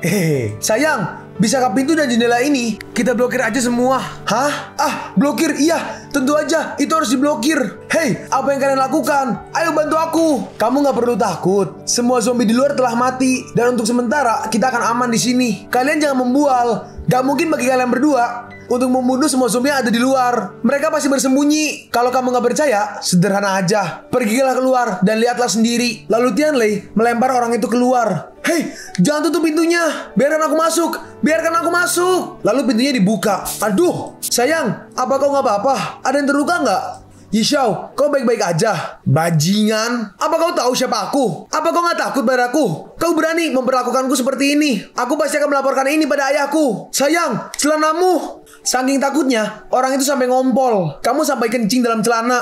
Speaker 1: Sayang, bisakah pintu dan jendela ini kita blokir aja semua? Hah? Blokir? Iya, tentu aja. Itu harus diblokir. Hei, apa yang kalian lakukan? Ayo bantu aku. Kamu gak perlu takut. Semua zombie di luar telah mati. Dan untuk sementara, kita akan aman di sini. Kalian jangan membual. Gak mungkin bagi kalian berdua untuk membunuh semua zombie yang ada di luar. Mereka pasti bersembunyi. Kalau kamu gak percaya, sederhana aja. Pergilah keluar dan lihatlah sendiri. Lalu Tianlei melempar orang itu keluar. Hei, jangan tutup pintunya. Biarkan aku masuk. Biarkan aku masuk. Lalu pintunya dibuka. Aduh, sayang, apa kau nggak apa-apa? Ada yang terluka nggak? Yishao, kau baik-baik aja. Bajingan, apa kau tahu siapa aku? Apa kau nggak takut padaku? Kau berani memperlakukanku seperti ini? Aku pasti akan melaporkan ini pada ayahku. Sayang, celanamu. Saking takutnya, orang itu sampai ngompol. Kamu sampai kencing dalam celana.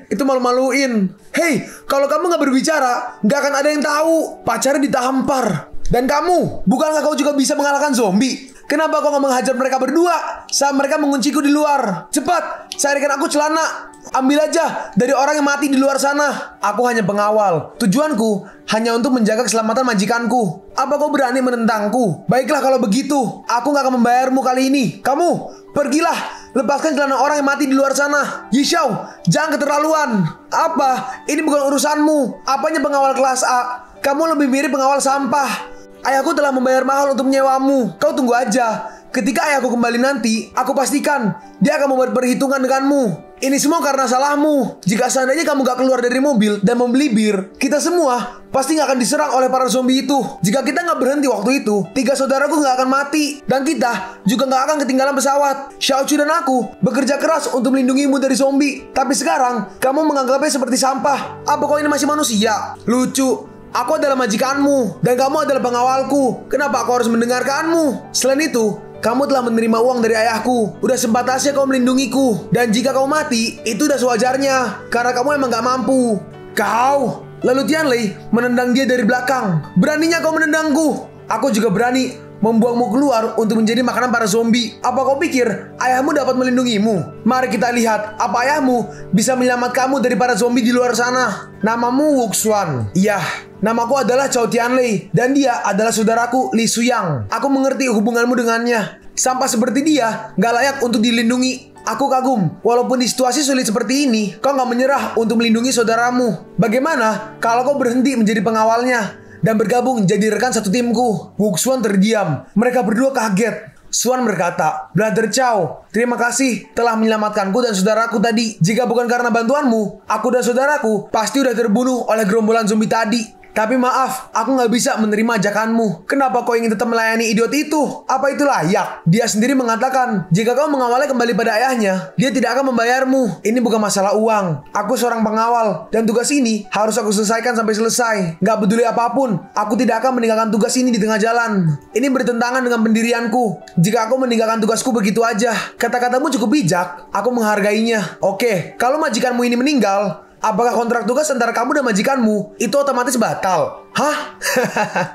Speaker 1: Itu malu-maluin. Hei, kalau kamu nggak berbicara, nggak akan ada yang tahu. Pacarnya ditampar. Dan kamu, bukankah kau juga bisa mengalahkan zombie? Kenapa kau nggak menghajar mereka berdua saat mereka mengunciku di luar? Cepat, carikan aku celana. Ambil aja dari orang yang mati di luar sana. Aku hanya pengawal. Tujuanku hanya untuk menjaga keselamatan majikanku. Apa kau berani menentangku? Baiklah kalau begitu, aku nggak akan membayarmu kali ini. Kamu, pergilah. Lepaskan celana orang yang mati di luar sana. Yishao, jangan keterlaluan. Apa? Ini bukan urusanmu. Apanya pengawal kelas A? Kamu lebih mirip pengawal sampah. Ayahku telah membayar mahal untuk menyewamu. Kau tunggu aja. Ketika ayahku kembali nanti, aku pastikan dia akan membuat perhitungan denganmu. Ini semua karena salahmu. Jika seandainya kamu gak keluar dari mobil dan membeli bir, kita semua pasti gak akan diserang oleh para zombie itu. Jika kita gak berhenti waktu itu, 3 saudaraku gak akan mati. Dan kita juga gak akan ketinggalan pesawat. Xiaochu dan aku bekerja keras untuk melindungimu dari zombie. Tapi sekarang, kamu menganggapnya seperti sampah. Apa kau ini masih manusia? Lucu. Aku adalah majikanmu, dan kamu adalah pengawalku. Kenapa aku harus mendengarkanmu? Selain itu, kamu telah menerima uang dari ayahku. Udah sempatasnya kau melindungiku. Dan jika kau mati, itu udah sewajarnya. Karena kamu emang gak mampu. Kau. Lalu Tianlei menendang dia dari belakang. Beraninya kau menendangku. Aku juga berani membuangmu keluar untuk menjadi makanan para zombie. Apa kau pikir ayahmu dapat melindungimu? Mari kita lihat apa ayahmu bisa menyelamatkan kamu dari para zombie di luar sana. Namamu Wuxuan. Iya, namaku adalah Chao Tianlei dan dia adalah saudaraku Li Suyang. Aku mengerti hubunganmu dengannya. Sampah seperti dia gak layak untuk dilindungi. Aku kagum, walaupun di situasi sulit seperti ini, kau gak menyerah untuk melindungi saudaramu. Bagaimana kalau kau berhenti menjadi pengawalnya dan bergabung jadi rekan satu timku? Wuxuan terdiam. Mereka berdua kaget. Xuan berkata, Brother Chao, terima kasih telah menyelamatkanku dan saudaraku tadi. Jika bukan karena bantuanmu, aku dan saudaraku pasti udah terbunuh oleh gerombolan zombie tadi. Tapi maaf, aku gak bisa menerima ajakanmu. Kenapa kau ingin tetap melayani idiot itu? Apa itu layak? Dia sendiri mengatakan, jika kau mengawalnya kembali pada ayahnya, dia tidak akan membayarmu. Ini bukan masalah uang. Aku seorang pengawal, dan tugas ini harus aku selesaikan sampai selesai. Gak peduli apapun, aku tidak akan meninggalkan tugas ini di tengah jalan. Ini bertentangan dengan pendirianku. Jika aku meninggalkan tugasku begitu aja. Kata-katamu cukup bijak, aku menghargainya. Oke, kalau majikanmu ini meninggal, apakah kontrak tugas antara kamu dan majikanmu itu otomatis batal? Hah?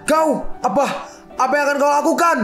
Speaker 1: Kau, apa yang akan kau lakukan?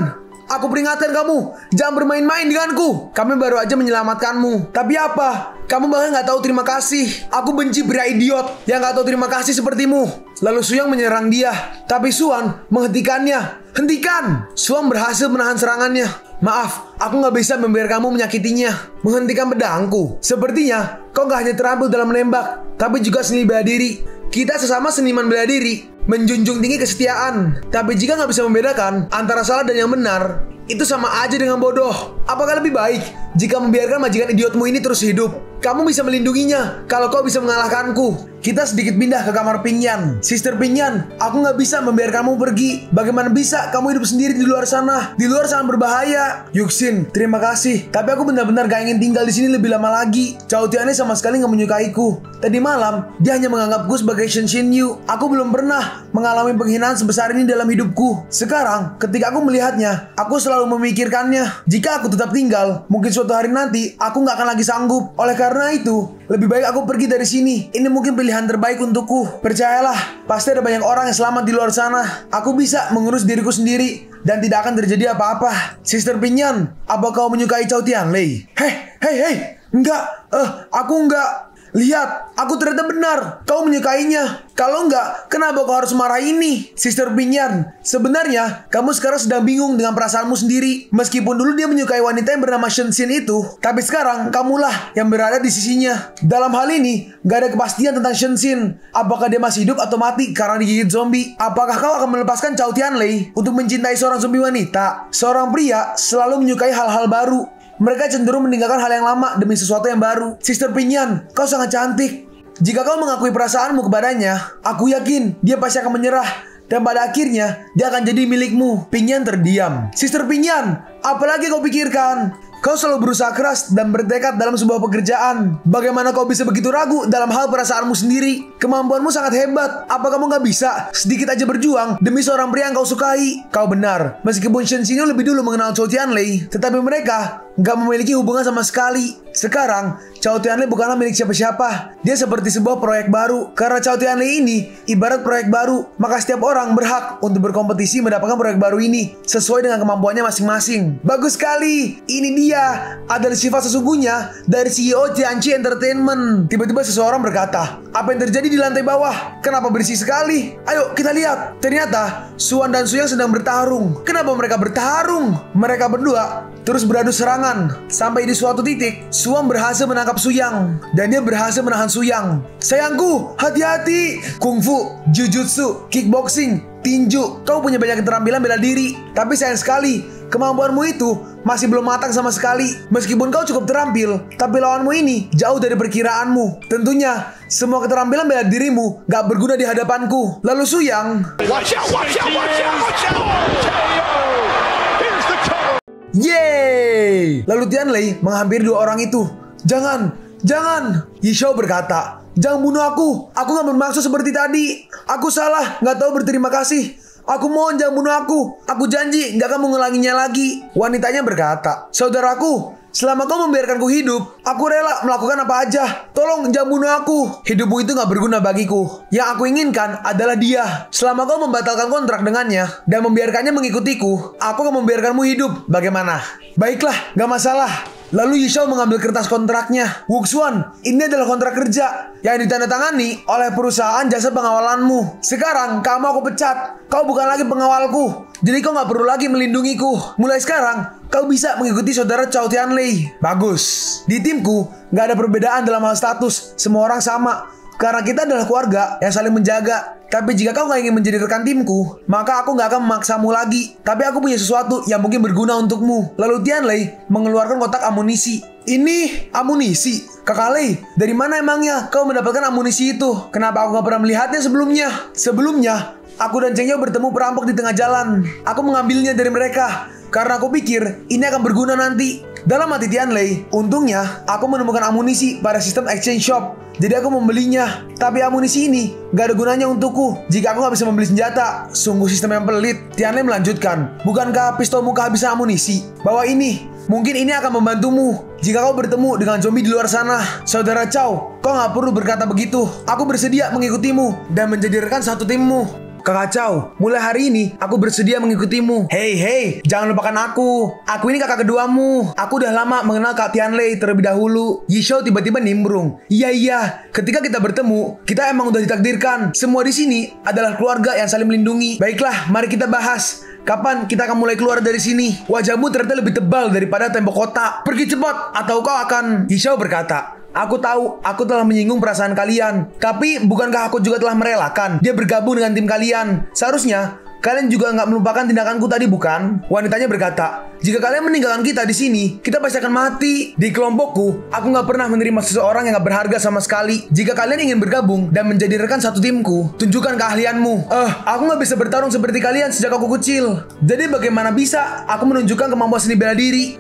Speaker 1: Aku peringatkan kamu, jangan bermain-main denganku. Kami baru aja menyelamatkanmu. Tapi apa? Kamu bahkan gak tahu terima kasih. Aku benci pria idiot yang gak tahu terima kasih sepertimu. Lalu Suyang menyerang dia. Tapi Xuan menghentikannya. Hentikan! Xuan berhasil menahan serangannya. Maaf, aku gak bisa membiarkan kamu menyakitinya. Menghentikan pedangku. Sepertinya kau gak hanya terampil dalam menembak, tapi juga seni bela diri. Kita sesama seniman bela diri, menjunjung tinggi kesetiaan. Tapi jika gak bisa membedakan antara salah dan yang benar, itu sama aja dengan bodoh. Apakah lebih baik jika membiarkan majikan idiotmu ini terus hidup? Kamu bisa melindunginya kalau kau bisa mengalahkanku. Kita sedikit pindah ke kamar Pingyan. Sister Pingyan, aku gak bisa membiarkanmu pergi. Bagaimana bisa kamu hidup sendiri di luar sana? Di luar sangat berbahaya. Yuxin, terima kasih. Tapi aku benar-benar gak ingin tinggal di sini lebih lama lagi. Chao Tianlei sama sekali gak menyukaiku. Tadi malam, dia hanya menganggapku sebagai Shen Xinyu. Aku belum pernah mengalami penghinaan sebesar ini dalam hidupku. Sekarang, ketika aku melihatnya, aku selalu memikirkannya. Jika aku tetap tinggal, mungkin suatu hari nanti aku gak akan lagi sanggup. Oleh karena itu, lebih baik aku pergi dari sini. Ini mungkin pilihan terbaik untukku. Percayalah, pasti ada banyak orang yang selamat di luar sana. Aku bisa mengurus diriku sendiri dan tidak akan terjadi apa-apa. Sister Pingyan, apa kau menyukai Chao Tianlei? Hei, enggak. Aku enggak. Lihat, aku ternyata benar. Kau menyukainya. Kalau enggak, kenapa kau harus marah ini? Sister Pingyan, sebenarnya kamu sekarang sedang bingung dengan perasaanmu sendiri. Meskipun dulu dia menyukai wanita yang bernama Shen Xin itu, tapi sekarang kamulah yang berada di sisinya. Dalam hal ini, gak ada kepastian tentang Shen Xin. Apakah dia masih hidup atau mati karena digigit zombie? Apakah kau akan melepaskan Chao Tianlei untuk mencintai seorang zombie wanita? Seorang pria selalu menyukai hal-hal baru. Mereka cenderung meninggalkan hal yang lama demi sesuatu yang baru. Sister Pingyan, kau sangat cantik. Jika kau mengakui perasaanmu kepadanya, aku yakin dia pasti akan menyerah dan pada akhirnya dia akan jadi milikmu. Pingyan terdiam. Sister Pingyan, apalagi kau pikirkan? Kau selalu berusaha keras dan bertekad dalam sebuah pekerjaan. Bagaimana kau bisa begitu ragu dalam hal perasaanmu sendiri? Kemampuanmu sangat hebat. Apa kamu gak bisa sedikit aja berjuang demi seorang pria yang kau sukai? Kau benar. Meskipun Shen Xinyu lebih dulu mengenal Zhou Tianlei, tetapi mereka gak memiliki hubungan sama sekali. Sekarang, Zhou Tianlei bukanlah milik siapa-siapa. Dia seperti sebuah proyek baru. Karena Zhou Tianlei ini ibarat proyek baru, maka setiap orang berhak untuk berkompetisi mendapatkan proyek baru ini sesuai dengan kemampuannya masing-masing. Bagus sekali. Ini dia adalah sifat sesungguhnya dari CEO Tianqi Entertainment. Tiba-tiba seseorang berkata, apa yang terjadi di lantai bawah? Kenapa berisik sekali? Ayo kita lihat. Ternyata Suan dan Suyang sedang bertarung. Kenapa mereka bertarung? Mereka berdua terus beradu serangan. Sampai di suatu titik, Suan berhasil menangkap Suyang dan dia berhasil menahan Suyang. Sayangku, hati-hati. Kungfu, jujutsu, kickboxing, tinju, kau punya banyak keterampilan bela diri. Tapi sayang sekali, kemampuanmu itu masih belum matang sama sekali. Meskipun kau cukup terampil, tapi lawanmu ini jauh dari perkiraanmu. Tentunya, semua keterampilan bela dirimu gak berguna di hadapanku. Lalu Suyang, yeay! Lalu Tianlei menghampiri dua orang itu. Jangan! Yishao berkata, jangan bunuh aku gak bermaksud seperti tadi. Aku salah, gak tahu berterima kasih. Aku mohon jangan bunuh aku janji gak akan mengulanginya lagi. Wanitanya berkata, saudaraku, selama kau membiarkanku hidup, aku rela melakukan apa aja. Tolong jangan bunuh aku. Hidupmu itu gak berguna bagiku. Yang aku inginkan adalah dia. Selama kau membatalkan kontrak dengannya dan membiarkannya mengikutiku, aku akan membiarkanmu hidup. Bagaimana? Baiklah, gak masalah. Lalu Yishao mengambil kertas kontraknya. Wuxuan, ini adalah kontrak kerja yang ditandatangani oleh perusahaan jasa pengawalanmu. Sekarang kamu aku pecat. Kau bukan lagi pengawalku. Jadi kau gak perlu lagi melindungiku. Mulai sekarang, kau bisa mengikuti saudara Zhou Tianlei. Bagus. Di timku, gak ada perbedaan dalam hal status. Semua orang sama. Karena kita adalah keluarga yang saling menjaga. Tapi jika kau gak ingin menjadi rekan timku, maka aku gak akan memaksamu lagi. Tapi aku punya sesuatu yang mungkin berguna untukmu. Lalu Tianlei mengeluarkan kotak amunisi. Ini amunisi? Kakak Lei, dari mana emangnya kau mendapatkan amunisi itu? Kenapa aku gak pernah melihatnya sebelumnya? Sebelumnya, aku dan Cheng Yao bertemu perampok di tengah jalan. Aku mengambilnya dari mereka karena aku pikir ini akan berguna nanti. Dalam hati Tianlei, untungnya aku menemukan amunisi pada sistem exchange shop. Jadi aku membelinya. Tapi amunisi ini gak ada gunanya untukku jika aku gak bisa membeli senjata. Sungguh sistem yang pelit. Tianlei melanjutkan, bukankah pistolmu kehabisan amunisi? Bawa ini. Mungkin ini akan membantumu jika kau bertemu dengan zombie di luar sana. Saudara Chow, kau gak perlu berkata begitu. Aku bersedia mengikutimu dan menjadi rekan satu timmu. Kakak Chow, mulai hari ini aku bersedia mengikutimu. Hei, jangan lupakan aku. Aku ini kakak keduamu. Aku udah lama mengenal Kak Tianlei terlebih dahulu. Yishao tiba-tiba nimbrung. Iya, ketika kita bertemu, kita emang udah ditakdirkan. Semua di sini adalah keluarga yang saling melindungi. Baiklah, mari kita bahas. Kapan kita akan mulai keluar dari sini? Wajahmu ternyata lebih tebal daripada tembok kota. Pergi cepat, atau kau akan... Yishao berkata, aku tahu, aku telah menyinggung perasaan kalian. Tapi, bukankah aku juga telah merelakan dia bergabung dengan tim kalian? Seharusnya, kalian juga nggak melupakan tindakanku tadi, bukan? Wanitanya berkata, jika kalian meninggalkan kita di sini, kita pasti akan mati. Di kelompokku, aku nggak pernah menerima seseorang yang nggak berharga sama sekali. Jika kalian ingin bergabung dan menjadi rekan satu timku, tunjukkan keahlianmu. Aku nggak bisa bertarung seperti kalian sejak aku kecil. Jadi bagaimana bisa aku menunjukkan kemampuan seni bela diri?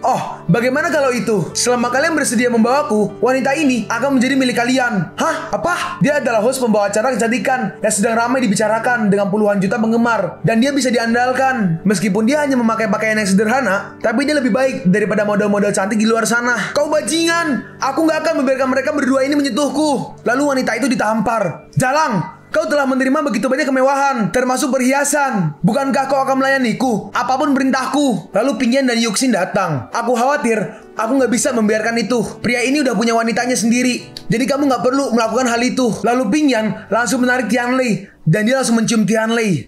Speaker 1: Bagaimana kalau itu? Selama kalian bersedia membawaku, wanita ini akan menjadi milik kalian. Hah? Apa? Dia adalah host pembawa acara kecantikan yang sedang ramai dibicarakan dengan puluhan juta penggemar. Dan dia bisa diandalkan. Meskipun dia hanya memakai pakaian yang sederhana, tapi dia lebih baik daripada model-model cantik di luar sana. Kau bajingan! Aku gak akan membiarkan mereka berdua ini menyentuhku. Lalu wanita itu ditampar. Jalang! Kau telah menerima begitu banyak kemewahan, termasuk perhiasan. Bukankah kau akan melayaniku apapun perintahku? Lalu Pingyan dan Yuxin datang. Aku khawatir aku nggak bisa membiarkan itu. Pria ini udah punya wanitanya sendiri. Jadi kamu nggak perlu melakukan hal itu. Lalu Pingyan langsung menarik Tianlei dan dia langsung mencium Tianlei.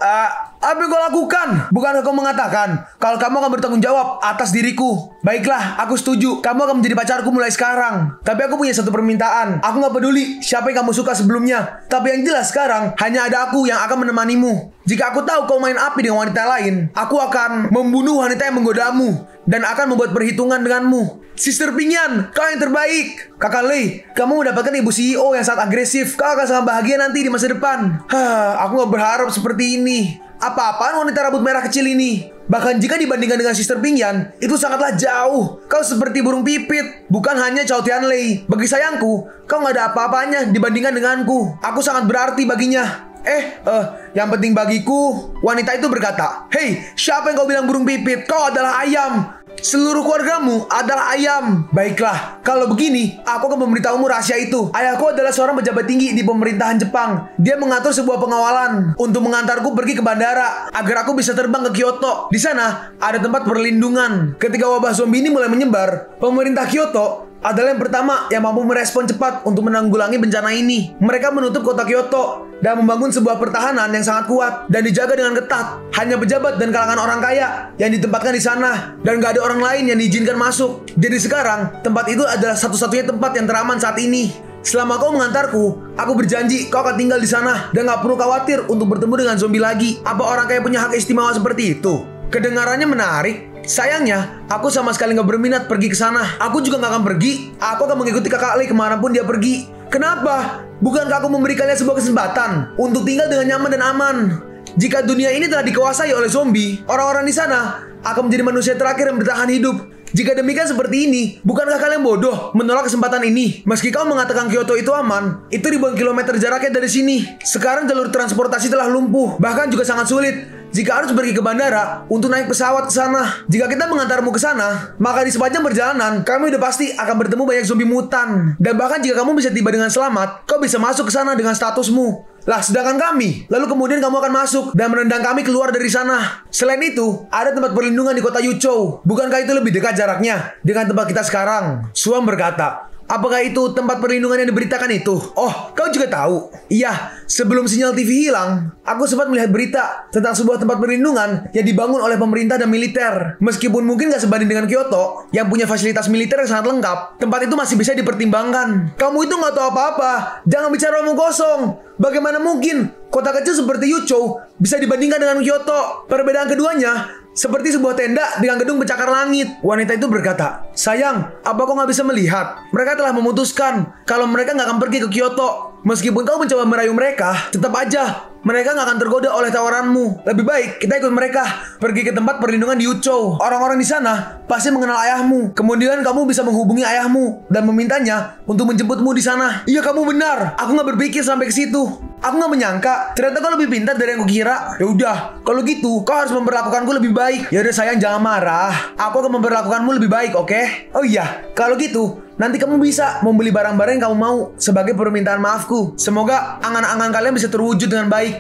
Speaker 1: Apa yang kau lakukan? Bukankah kau mengatakan kalau kamu akan bertanggung jawab atas diriku? Baiklah, aku setuju. Kamu akan menjadi pacarku mulai sekarang. Tapi aku punya satu permintaan. Aku nggak peduli siapa yang kamu suka sebelumnya. Tapi yang jelas sekarang hanya ada aku yang akan menemanimu. Jika aku tahu kau main api dengan wanita lain, aku akan membunuh wanita yang menggodamu dan akan membuat perhitungan denganmu. Sister Pingyan, kau yang terbaik. Kakak Lei, kamu mendapatkan ibu CEO yang sangat agresif. Kau akan sangat bahagia nanti di masa depan. Aku gak berharap seperti ini. Apa-apaan wanita rambut merah kecil ini? Bahkan jika dibandingkan dengan Sister Pingyan, itu sangatlah jauh. Kau seperti burung pipit, bukan hanya Chow Tianlei. Bagi sayangku, kau nggak ada apa-apanya dibandingkan denganku. Aku sangat berarti baginya. Yang penting bagiku, wanita itu berkata, "Hei, siapa yang kau bilang burung pipit? Kau adalah ayam. Seluruh keluargamu adalah ayam." Baiklah, kalau begini, aku akan memberitahumu rahasia itu. Ayahku adalah seorang pejabat tinggi di pemerintahan Jepang. Dia mengatur sebuah pengawalan untuk mengantarku pergi ke bandara agar aku bisa terbang ke Kyoto. Di sana ada tempat perlindungan. Ketika wabah zombie ini mulai menyebar, pemerintah Kyoto adalah yang pertama yang mampu merespon cepat untuk menanggulangi bencana ini. Mereka menutup kota Kyoto dan membangun sebuah pertahanan yang sangat kuat dan dijaga dengan ketat. Hanya pejabat dan kalangan orang kaya yang ditempatkan di sana dan gak ada orang lain yang diizinkan masuk. Jadi sekarang tempat itu adalah satu-satunya tempat yang teraman saat ini. Selama kau mengantarku, aku berjanji kau akan tinggal di sana dan gak perlu khawatir untuk bertemu dengan zombie lagi. Apa orang kaya punya hak istimewa seperti itu? Kedengarannya menarik. Sayangnya, aku sama sekali gak berminat pergi ke sana. Aku juga gak akan pergi. Aku akan mengikuti kakak Lei kemanapun dia pergi. Kenapa? Bukankah aku memberi kalian sebuah kesempatan untuk tinggal dengan nyaman dan aman? Jika dunia ini telah dikuasai oleh zombie, orang-orang di sana akan menjadi manusia terakhir yang bertahan hidup. Jika demikian seperti ini, bukankah kalian bodoh menolak kesempatan ini? Meski kau mengatakan Kyoto itu aman, itu ribuan kilometer jaraknya dari sini. Sekarang jalur transportasi telah lumpuh, bahkan juga sangat sulit jika harus pergi ke bandara untuk naik pesawat ke sana. Jika kita mengantarmu ke sana, maka di sepanjang perjalanan, kami udah pasti akan bertemu banyak zombie mutan. Dan bahkan jika kamu bisa tiba dengan selamat, kau bisa masuk ke sana dengan statusmu. Lah, sedangkan kami, lalu kemudian kamu akan masuk dan menendang kami keluar dari sana. Selain itu, ada tempat perlindungan di kota Yuchou. Bukankah itu lebih dekat jaraknya dengan tempat kita sekarang? Suam berkata, apakah itu tempat perlindungan yang diberitakan itu? Oh, kau juga tahu? Iya, sebelum sinyal TV hilang, aku sempat melihat berita tentang sebuah tempat perlindungan yang dibangun oleh pemerintah dan militer. Meskipun mungkin gak sebanding dengan Kyoto, yang punya fasilitas militer yang sangat lengkap, tempat itu masih bisa dipertimbangkan. Kamu itu gak tahu apa-apa. Jangan bicara omong kosong. Bagaimana mungkin kota kecil seperti Yuchou bisa dibandingkan dengan Kyoto? Perbedaan keduanya seperti sebuah tenda dengan gedung pencakar langit. Wanita itu berkata, sayang, apa kau gak bisa melihat? Mereka telah memutuskan kalau mereka gak akan pergi ke Kyoto. Meskipun kau mencoba merayu mereka, tetap aja mereka gak akan tergoda oleh tawaranmu. Lebih baik kita ikut mereka pergi ke tempat perlindungan di Yuchou. Orang-orang di sana pasti mengenal ayahmu. Kemudian kamu bisa menghubungi ayahmu dan memintanya untuk menjemputmu di sana. Iya, kamu benar. Aku gak berpikir sampai ke situ. Aku gak menyangka ternyata kau lebih pintar dari yang kukira. Ya udah, kalau gitu kau harus memperlakukanku lebih baik. Ya udah sayang, jangan marah. Aku akan memperlakukanmu lebih baik, oke? Oh iya, kalau gitu nanti kamu bisa membeli barang-barang yang kamu mau sebagai permintaan maafku. Semoga angan-angan kalian bisa terwujud dengan baik.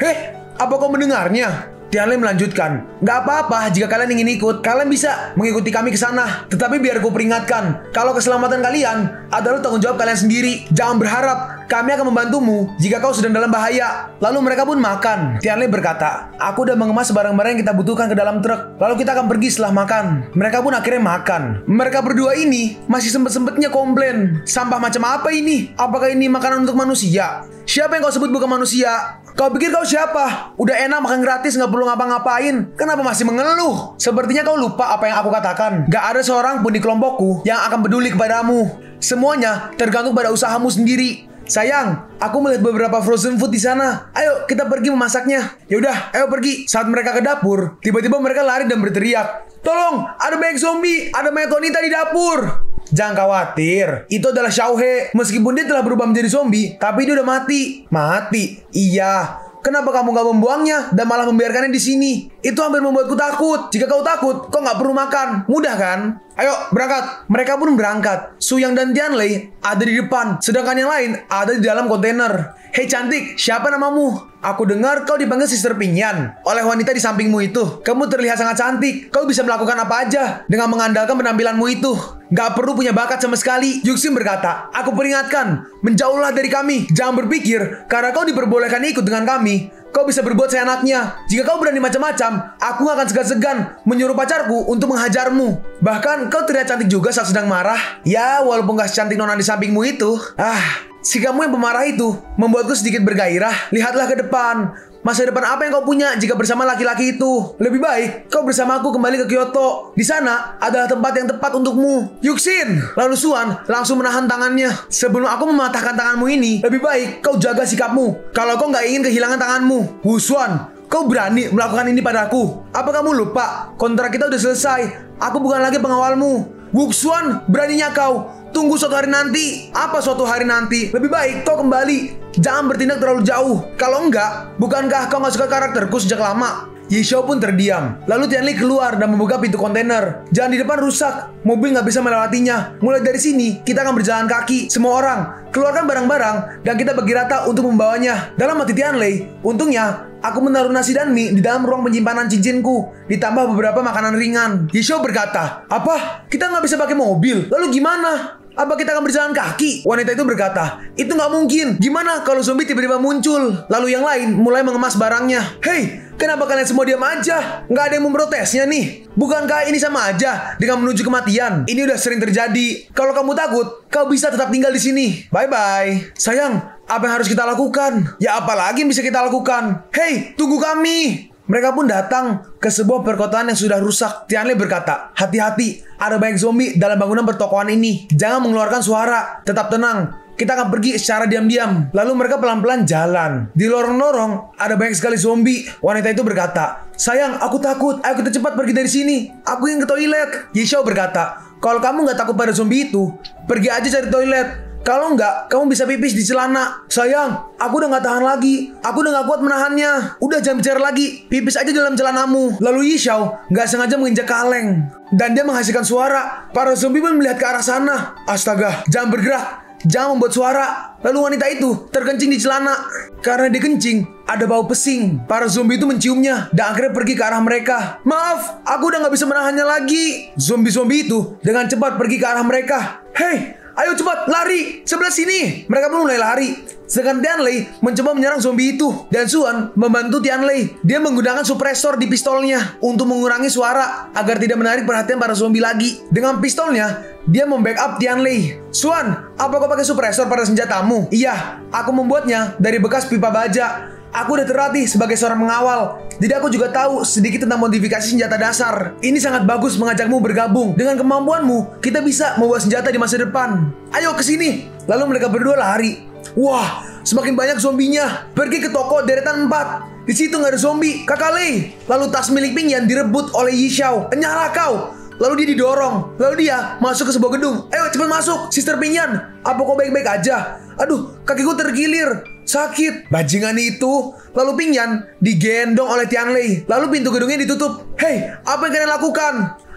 Speaker 1: Apa kau mendengarnya? Tianlei melanjutkan, gak apa-apa jika kalian ingin ikut, kalian bisa mengikuti kami ke sana. Tetapi biar ku peringatkan, kalau keselamatan kalian adalah tanggung jawab kalian sendiri. Jangan berharap kami akan membantumu jika kau sedang dalam bahaya. Lalu mereka pun makan. Tianlei berkata, aku udah mengemas barang-barang yang kita butuhkan ke dalam truk. Lalu kita akan pergi setelah makan. Mereka pun akhirnya makan. Mereka berdua ini masih sempet-sempetnya komplain. Sampah macam apa ini? Apakah ini makanan untuk manusia? Siapa yang kau sebut bukan manusia? Kau pikir kau siapa? Udah enak makan gratis, gak perlu ngapa-ngapain. Kenapa masih mengeluh? Sepertinya kau lupa apa yang aku katakan. Gak ada seorang pun di kelompokku yang akan peduli kepadamu. Semuanya tergantung pada usahamu sendiri. Sayang, aku melihat beberapa frozen food di sana. Ayo kita pergi memasaknya. Yaudah, ayo pergi. Saat mereka ke dapur, tiba-tiba mereka lari dan berteriak, tolong, ada banyak zombie, ada banyak wanita di dapur. Jangan khawatir, itu adalah Xiaohe. Meskipun dia telah berubah menjadi zombie, tapi dia udah mati. Mati? Iya. Kenapa kamu gak membuangnya dan malah membiarkannya di sini? Itu hampir membuatku takut. Jika kau takut, kau gak perlu makan. Mudah kan? Ayo, berangkat. Mereka pun berangkat. Suyang dan Tianlei ada di depan, sedangkan yang lain ada di dalam kontainer. Hei cantik, siapa namamu? Aku dengar kau dipanggil Sister Pingyan oleh wanita di sampingmu itu. Kamu terlihat sangat cantik. Kau bisa melakukan apa aja dengan mengandalkan penampilanmu itu. Gak perlu punya bakat sama sekali. Yuxin berkata, aku peringatkan, menjauhlah dari kami. Jangan berpikir karena kau diperbolehkan ikut dengan kami, kau bisa berbuat seenaknya. Jika kau berani macam-macam, aku gak akan segan-segan menyuruh pacarku untuk menghajarmu. Bahkan kau terlihat cantik juga saat sedang marah. Ya, walaupun gak secantik nona di sampingmu itu. Sikapmu yang pemarah itu membuatku sedikit bergairah. Lihatlah ke depan. Masa depan apa yang kau punya jika bersama laki-laki itu? Lebih baik kau bersamaku kembali ke Kyoto. Di sana adalah tempat yang tepat untukmu. Yuxin! Lalu Suan langsung menahan tangannya. Sebelum aku mematahkan tanganmu ini, lebih baik kau jaga sikapmu. Kalau kau nggak ingin kehilangan tanganmu. Wu Suan, Kau berani melakukan ini padaku? Apa kamu lupa? Kontrak kita udah selesai. Aku bukan lagi pengawalmu. Wuxuan, beraninya kau. Tunggu suatu hari nanti. Apa suatu hari nanti? Lebih baik kau kembali. Jangan bertindak terlalu jauh. Kalau enggak, bukankah kau gak suka karakterku sejak lama? Yishao pun terdiam. Lalu Tianli keluar dan membuka pintu kontainer. Jalan di depan rusak. Mobil nggak bisa melewatinya. Mulai dari sini, kita akan berjalan kaki. Semua orang, keluarkan barang-barang dan kita bagi rata untuk membawanya. Dalam hati Tianli, untungnya aku menaruh nasi dan mie di dalam ruang penyimpanan cincinku, ditambah beberapa makanan ringan. Yishao berkata, apa? Kita nggak bisa pakai mobil? Lalu gimana? Apa kita akan berjalan kaki? Wanita itu berkata, itu nggak mungkin. Gimana kalau zombie tiba-tiba muncul? Lalu yang lain mulai mengemas barangnya. Hei, kenapa kalian semua diam aja? Nggak ada yang memprotesnya nih. Bukankah ini sama aja dengan menuju kematian? Ini udah sering terjadi. Kalau kamu takut, kau bisa tetap tinggal di sini. Bye-bye. Sayang, apa yang harus kita lakukan? Ya apalagi yang bisa kita lakukan? Hei, tunggu kami. Mereka pun datang ke sebuah perkotaan yang sudah rusak. Tianli berkata, hati-hati, ada banyak zombie dalam bangunan pertokoan ini. Jangan mengeluarkan suara, tetap tenang. Kita akan pergi secara diam-diam. Lalu mereka pelan-pelan jalan. Di lorong-lorong ada banyak sekali zombie. Wanita itu berkata, sayang, aku takut. Ayo kita cepat pergi dari sini. Aku ingin ke toilet. Yishao berkata, kalau kamu nggak takut pada zombie itu, pergi aja cari toilet. Kalau enggak, kamu bisa pipis di celana. Sayang, aku udah gak tahan lagi. Aku udah gak kuat menahannya. Udah jangan bicara lagi. Pipis aja dalam celanamu. Lalu Yishao gak sengaja menginjak kaleng. Dan dia menghasilkan suara. Para zombie pun melihat ke arah sana. Astaga, jangan bergerak. Jangan membuat suara. Lalu wanita itu terkencing di celana. Karena dia kencing, ada bau pesing. Para zombie itu menciumnya dan akhirnya pergi ke arah mereka. Maaf, aku udah gak bisa menahannya lagi. Zombie-zombie itu dengan cepat pergi ke arah mereka. Hei, ayo cepat, lari, sebelah sini. Mereka pun mulai lari. Sedangkan Tianli mencoba menyerang zombie itu. Dan Xuan membantu Tianli. Dia menggunakan suppressor di pistolnya untuk mengurangi suara agar tidak menarik perhatian para zombie lagi. Dengan pistolnya, dia membackup Tianli. Xuan, apa kau pakai suppressor pada senjatamu? Iya, aku membuatnya dari bekas pipa baja. Aku udah terlatih sebagai seorang mengawal. Jadi aku juga tahu sedikit tentang modifikasi senjata dasar. Ini sangat bagus mengajakmu bergabung. Dengan kemampuanmu, kita bisa membawa senjata di masa depan. Ayo ke sini. Lalu mereka berdua lari. Wah, semakin banyak zombinya. Pergi ke toko deretan 4. Di situ nggak ada zombie. Kakak Lei. Lalu tas milik Ping yang direbut oleh Yishao. Nyala kau. Lalu dia didorong. Lalu dia masuk ke sebuah gedung. Ayo cepat masuk, Sister Pinyan. Apa kau baik-baik aja? Aduh, kakiku tergilir. Sakit. Bajingan itu. Lalu Pingyan digendong oleh Tianli. Lalu pintu gedungnya ditutup. Hei, apa yang kalian lakukan?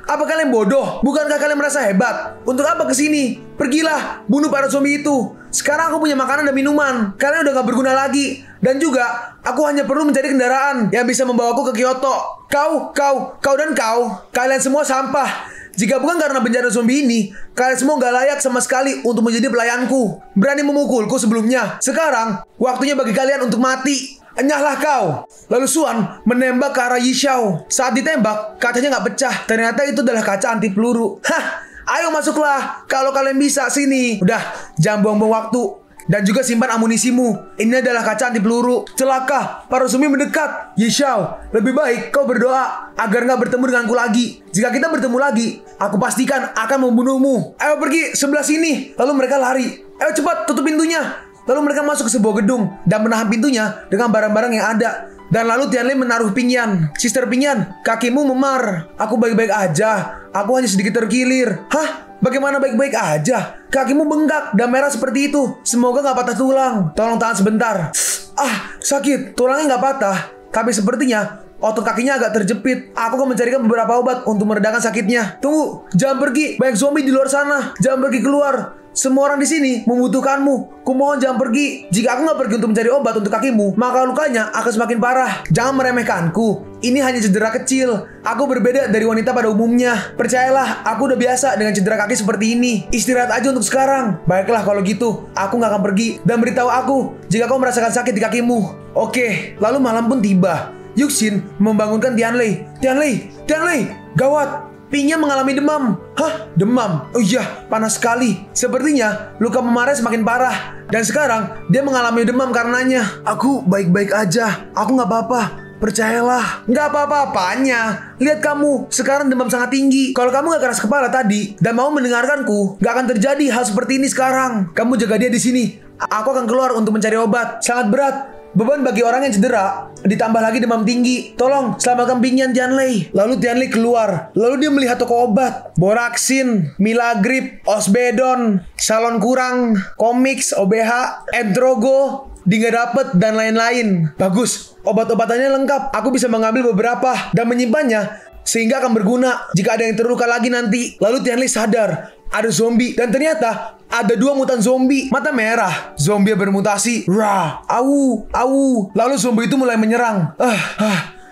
Speaker 1: Apa kalian bodoh? Bukankah kalian merasa hebat? Untuk apa kesini? Pergilah, bunuh para zombie itu. Sekarang aku punya makanan dan minuman. Kalian udah gak berguna lagi. Dan juga, aku hanya perlu mencari kendaraan yang bisa membawaku ke Kyoto. Kau dan kau. Kalian semua sampah. Jika bukan karena bencana zombie ini, kalian semua gak layak sama sekali untuk menjadi pelayanku. Berani memukulku sebelumnya. Sekarang, waktunya bagi kalian untuk mati. Enyahlah kau. Lalu Xuan menembak ke arah Yishao. Saat ditembak, kacanya gak pecah. Ternyata itu adalah kaca anti peluru. Hah, ayo masuklah. Kalau kalian bisa, sini. Udah, jangan buang-buang waktu. Dan juga simpan amunisimu. Ini adalah kaca anti peluru. Celaka, para zombie mendekat. Yishao, lebih baik kau berdoa agar gak bertemu denganku lagi. Jika kita bertemu lagi, aku pastikan akan membunuhmu. Ayo pergi sebelah sini. Lalu mereka lari. Ayo cepat, tutup pintunya. Lalu mereka masuk ke sebuah gedung dan menahan pintunya dengan barang-barang yang ada. Dan lalu Tianli menaruh Pingyan. Sister Pingyan, kakimu memar. Aku baik-baik aja. Aku hanya sedikit terkilir. Hah? Bagaimana baik-baik aja? Kakimu bengkak dan merah seperti itu. Semoga gak patah tulang. Tolong tahan sebentar. Ah, sakit. Tulangnya gak patah. Tapi sepertinya otot kakinya agak terjepit. Aku akan mencarikan beberapa obat untuk meredakan sakitnya. Tunggu, jangan pergi. Banyak zombie di luar sana. Jangan pergi keluar. Semua orang di sini membutuhkanmu. Kumohon jangan pergi. Jika aku nggak pergi untuk mencari obat untuk kakimu, maka lukanya akan semakin parah. Jangan meremehkanku. Ini hanya cedera kecil. Aku berbeda dari wanita pada umumnya. Percayalah, aku udah biasa dengan cedera kaki seperti ini. Istirahat aja untuk sekarang. Baiklah kalau gitu, aku nggak akan pergi. Dan beritahu aku jika kau merasakan sakit di kakimu. Oke. Lalu malam pun tiba. Yuxin membangunkan Tianli. Tianli, gawat. Pingnya mengalami demam. Hah? Demam? Oh iya, panas sekali. Sepertinya luka memarnya semakin parah. Dan sekarang dia mengalami demam karenanya. Aku baik-baik aja. Aku gak apa-apa. Percayalah. Gak apa-apa-apanya. Lihat kamu, sekarang demam sangat tinggi. Kalau kamu gak keras kepala tadi dan mau mendengarkanku, gak akan terjadi hal seperti ini sekarang. Kamu jaga dia di sini. Aku akan keluar untuk mencari obat. Sangat berat. Beban bagi orang yang cedera, ditambah lagi demam tinggi. Tolong selamatkan pinggian Tianlei. Lalu Tianlei keluar. Lalu dia melihat toko obat. Boraxin, Milagrip, Osbedon, Salon Kurang, Komix, OBH, Entrogo, dia nggak dapet, dan lain-lain. Bagus, obat-obatannya lengkap. Aku bisa mengambil beberapa dan menyimpannya sehingga akan berguna jika ada yang terluka lagi nanti. Lalu Tianlei sadar ada zombie, dan ternyata ada 2 mutan zombie mata merah. Zombie bermutasi. Rah, au, au. Lalu zombie itu mulai menyerang.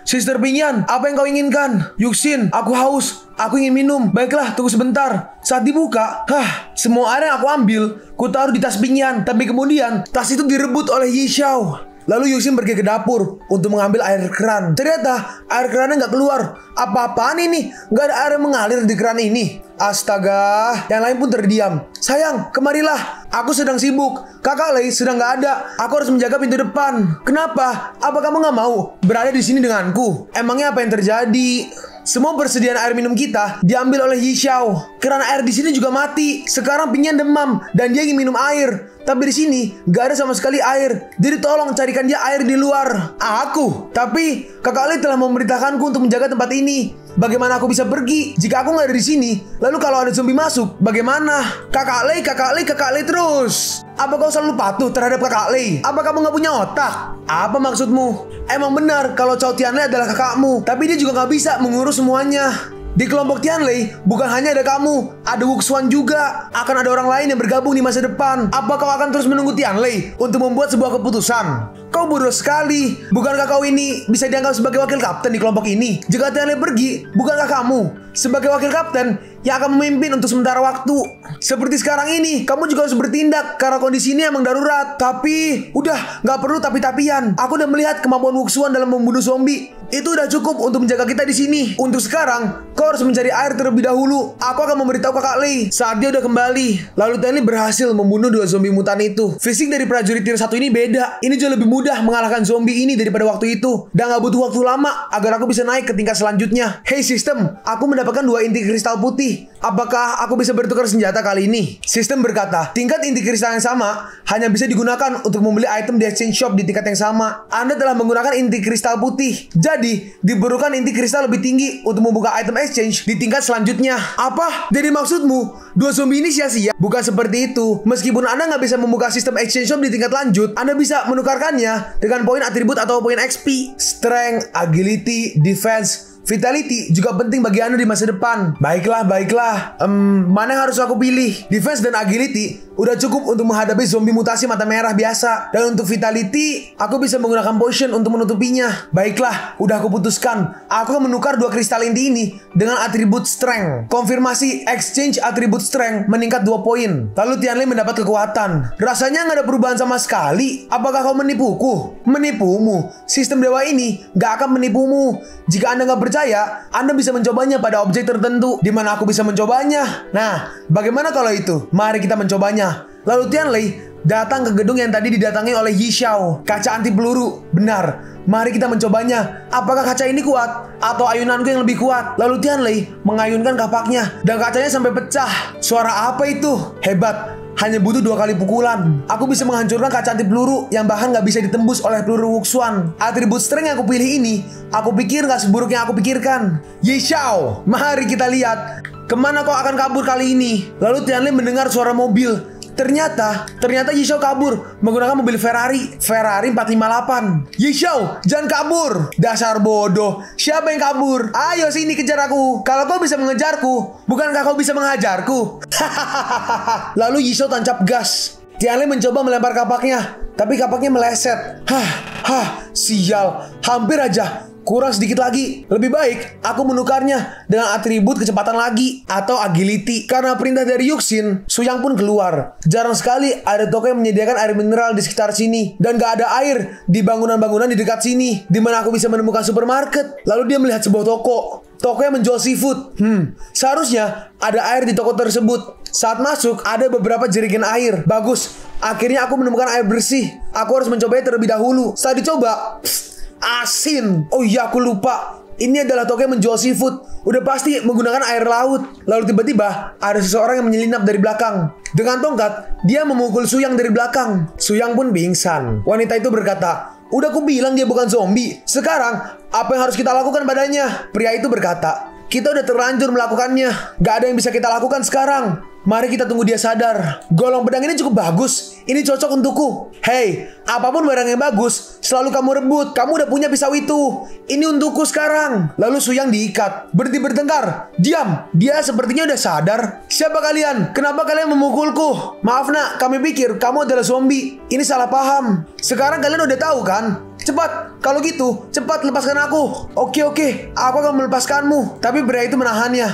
Speaker 1: Sister Pingyan, apa yang kau inginkan? Yuxin, aku haus. Aku ingin minum. Baiklah, tunggu sebentar. Saat dibuka, semua air yang aku ambil, ku taruh di tas Pingyan. Tapi kemudian, tas itu direbut oleh Yi Xiao. Lalu Yuxin pergi ke dapur untuk mengambil air keran. Ternyata air kerannya nggak keluar. Apa-apaan ini? Nggak ada air yang mengalir di keran ini. Astaga, yang lain pun terdiam. Sayang, kemarilah. Aku sedang sibuk. Kakak Lei sedang nggak ada. Aku harus menjaga pintu depan. Kenapa? Apa kamu nggak mau berada di sini denganku? Emangnya apa yang terjadi? Semua persediaan air minum kita diambil oleh Yi Xiao. Keran air di sini juga mati. Sekarang Pingyan demam dan dia ingin minum air. Tapi di sini gak ada sama sekali air. Jadi tolong carikan dia air di luar. Aku. Tapi Kakak Lei telah memerintahkanku untuk menjaga tempat ini. Bagaimana aku bisa pergi jika aku nggak ada di sini? Lalu kalau ada zombie masuk, bagaimana? Kakak Lei, Kakak Lei, Kakak Lei terus. Apa kau selalu patuh terhadap Kakak Lei? Apa kamu nggak punya otak? Apa maksudmu? Emang benar kalau Cao Tianlei adalah kakakmu, tapi dia juga nggak bisa mengurus semuanya. Di kelompok Tianlei, bukan hanya ada kamu, ada Wuxuan juga. Akan ada orang lain yang bergabung di masa depan. Apa kau akan terus menunggu Tianlei untuk membuat sebuah keputusan? Kau bodoh sekali. Bukankah kau ini bisa dianggap sebagai wakil kapten di kelompok ini? Jika Tianlei pergi, bukankah kamu sebagai wakil kapten yang akan memimpin untuk sementara waktu? Seperti sekarang ini, kamu juga harus bertindak karena kondisi ini emang darurat. Tapi, udah, nggak perlu tapi-tapian. Aku udah melihat kemampuan Wuxuan dalam membunuh zombie. Itu udah cukup untuk menjaga kita di sini. Untuk sekarang, kau harus mencari air terlebih dahulu. Aku akan memberitahu Kakak Lei saat dia udah kembali. Lalu Tianlei berhasil membunuh 2 zombie mutan itu. Fisik dari prajurit tier 1 ini beda. Ini jauh lebih mudah mengalahkan zombie ini daripada waktu itu. Dan gak butuh waktu lama agar aku bisa naik ke tingkat selanjutnya. Hey sistem, aku mendapatkan 2 inti kristal putih. Apakah aku bisa bertukar senjata kali ini? Sistem berkata, tingkat inti kristal yang sama hanya bisa digunakan untuk membeli item di exchange shop di tingkat yang sama. Anda telah menggunakan inti kristal putih. Jadi, diperlukan inti kristal lebih tinggi untuk membuka item exchange di tingkat selanjutnya. Apa? Jadi maksudmu, 2 zombie ini sia-sia? Bukan seperti itu. Meskipun Anda nggak bisa membuka sistem exchange shop di tingkat lanjut, Anda bisa menukarkannya dengan poin atribut atau poin XP. Strength, agility, defense, vitality juga penting bagi Anda di masa depan. Baiklah. Mana yang harus aku pilih? Defense dan agility udah cukup untuk menghadapi zombie mutasi mata merah biasa. Dan untuk vitality, aku bisa menggunakan potion untuk menutupinya. Baiklah, udah aku putuskan. Aku akan menukar 2 kristal inti ini dengan atribut strength. Konfirmasi exchange atribut strength meningkat 2 poin. Lalu Tianlei mendapat kekuatan. Rasanya nggak ada perubahan sama sekali. Apakah kau menipuku? Menipumu? Sistem dewa ini nggak akan menipumu. Jika Anda nggak percaya, Anda bisa mencobanya pada objek tertentu. Di mana aku bisa mencobanya? Nah, bagaimana kalau itu? Mari kita mencobanya. Lalu Tianlei datang ke gedung yang tadi didatangi oleh Yi Xiao. Kaca anti peluru. Benar. Mari kita mencobanya. Apakah kaca ini kuat? Atau ayunanku yang lebih kuat? Lalu Tianlei mengayunkan kapaknya. Dan kacanya sampai pecah. Suara apa itu? Hebat. Hanya butuh 2 kali pukulan. Aku bisa menghancurkan kaca anti peluru yang bahkan gak bisa ditembus oleh peluru Wuxuan. Atribut strength yang aku pilih ini, aku pikir gak seburuk yang aku pikirkan. Yi Xiao, mari kita lihat. Kemana kau akan kabur kali ini? Lalu Tianlei mendengar suara mobil. Ternyata Yi Xiao kabur menggunakan mobil Ferrari 458. Yi Xiao, jangan kabur. Dasar bodoh. Siapa yang kabur? Ayo sini kejar aku. Kalau kau bisa mengejarku, bukankah kau bisa menghajarku? Lalu Yi Xiao tancap gas. Tianlei mencoba melempar kapaknya, tapi kapaknya meleset. Sial. Hampir aja. Kurang sedikit lagi. Lebih baik aku menukarnya dengan atribut kecepatan lagi atau agility. Karena perintah dari Yuxin, Su Yang pun keluar. Jarang sekali ada toko yang menyediakan air mineral di sekitar sini. Dan gak ada air di bangunan-bangunan di dekat sini. Dimana aku bisa menemukan supermarket. Lalu dia melihat sebuah toko yang menjual seafood. Seharusnya ada air di toko tersebut. Saat masuk ada beberapa jerigen air. Bagus. Akhirnya aku menemukan air bersih. Aku harus mencobanya terlebih dahulu. Saat dicoba, asin. Oh iya, aku lupa. Ini adalah toko yang menjual seafood. Udah pasti menggunakan air laut. Lalu tiba-tiba ada seseorang yang menyelinap dari belakang. Dengan tongkat, dia memukul Su Yang dari belakang. Su Yang pun pingsan. Wanita itu berkata, Udah aku bilang dia bukan zombie. Sekarang, apa yang harus kita lakukan padanya? Pria itu berkata, kita udah terlanjur melakukannya. Gak ada yang bisa kita lakukan sekarang. Mari kita tunggu dia sadar. Golong pedang ini cukup bagus. Ini cocok untukku. Hey, apapun barang yang bagus, selalu kamu rebut. Kamu udah punya pisau itu. Ini untukku sekarang. Lalu Suyang diikat. Berhenti bertengkar. Diam. Dia sepertinya udah sadar. Siapa kalian? Kenapa kalian memukulku? Maaf nak, kami pikir kamu adalah zombie. Ini salah paham. Sekarang kalian udah tahu kan? Cepat, kalau gitu, cepat lepaskan aku. Oke, aku akan melepaskanmu. Tapi pria itu menahannya.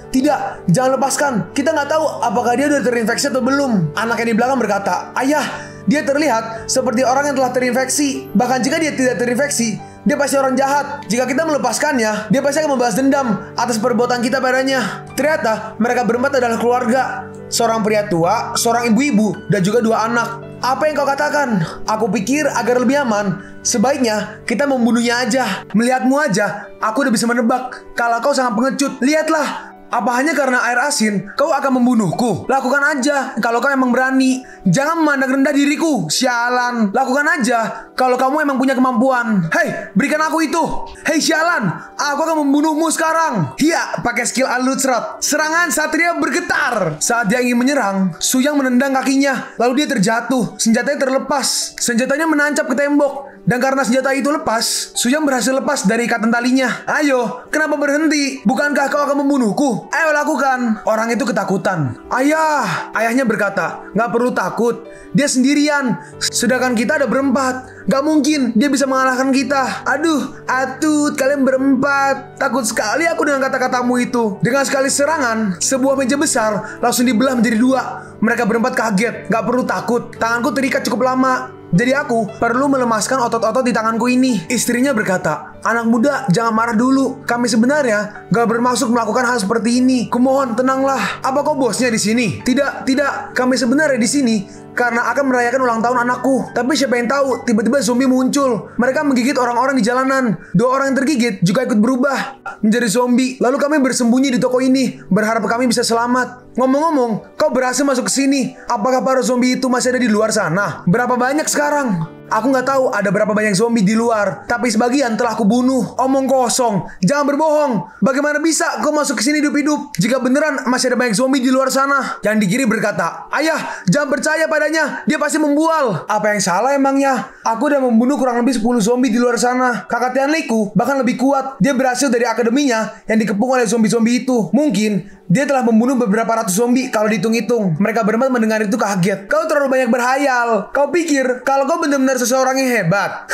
Speaker 1: Tidak, jangan lepaskan. Kita nggak tahu apakah dia udah terinfeksi atau belum. Anak yang di belakang berkata, ayah, dia terlihat seperti orang yang telah terinfeksi. Bahkan jika dia tidak terinfeksi, dia pasti orang jahat. Jika kita melepaskannya, dia pasti akan membalas dendam atas perbuatan kita padanya. Ternyata mereka berempat adalah keluarga. Seorang pria tua, seorang ibu-ibu, dan juga 2 anak. Apa yang kau katakan? Aku pikir agar lebih aman, sebaiknya kita membunuhnya aja. Melihatmu aja, aku udah bisa menebak kalau kau sangat pengecut. Lihatlah. Apa hanya karena air asin kau akan membunuhku? Lakukan aja kalau kau emang berani. Jangan memandang rendah diriku. Sialan. Lakukan aja kalau kamu emang punya kemampuan. Hei, berikan aku itu. Hei sialan, aku akan membunuhmu sekarang. Hiya, pakai skill Alucrot. Serangan satria bergetar. Saat dia ingin menyerang, Suyang menendang kakinya. Lalu dia terjatuh. Senjatanya terlepas. Senjatanya menancap ke tembok. Dan karena senjata itu lepas, Suyang berhasil lepas dari ikatan talinya. Ayo, kenapa berhenti? Bukankah kau akan membunuhku? Ayo lakukan. Orang itu ketakutan. Ayah, ayahnya berkata, gak perlu takut. Dia sendirian. Sedangkan kita ada berempat. Gak mungkin dia bisa mengalahkan kita. Aduh, Atut, kalian berempat. Takut sekali aku dengan kata-katamu itu. Dengan sekali serangan, sebuah meja besar langsung dibelah menjadi 2. Mereka berempat kaget. Gak perlu takut. Tanganku terikat cukup lama. Jadi aku perlu melemaskan otot-otot di tanganku ini. Istrinya berkata, anak muda jangan marah dulu. Kami sebenarnya gak bermaksud melakukan hal seperti ini. Kumohon tenanglah. Apa kau bosnya di sini? Tidak. Kami sebenarnya di sini karena akan merayakan ulang tahun anakku. Tapi siapa yang tahu tiba-tiba zombie muncul. Mereka menggigit orang-orang di jalanan. 2 orang yang tergigit juga ikut berubah menjadi zombie. Lalu kami bersembunyi di toko ini, berharap kami bisa selamat. Ngomong-ngomong, kau berhasil masuk ke sini. Apakah para zombie itu masih ada di luar sana? Berapa banyak sekarang? Aku nggak tahu ada berapa banyak zombie di luar, tapi sebagian telah aku bunuh. Omong kosong, jangan berbohong. Bagaimana bisa kau masuk ke sini hidup-hidup jika beneran masih ada banyak zombie di luar sana? Yang di kiri berkata, ayah, jangan percaya padanya, dia pasti membual. Apa yang salah emangnya? Aku udah membunuh kurang lebih 10 zombie di luar sana. Kakak Tianliku bahkan lebih kuat. Dia berhasil dari akademinya yang dikepung oleh zombie-zombie itu. Mungkin dia telah membunuh beberapa ratus zombie kalau dihitung-hitung. Mereka berempat mendengar itu kaget. Kau terlalu banyak berhayal. Kau pikir kalau kau benar-benar seseorang yang hebat.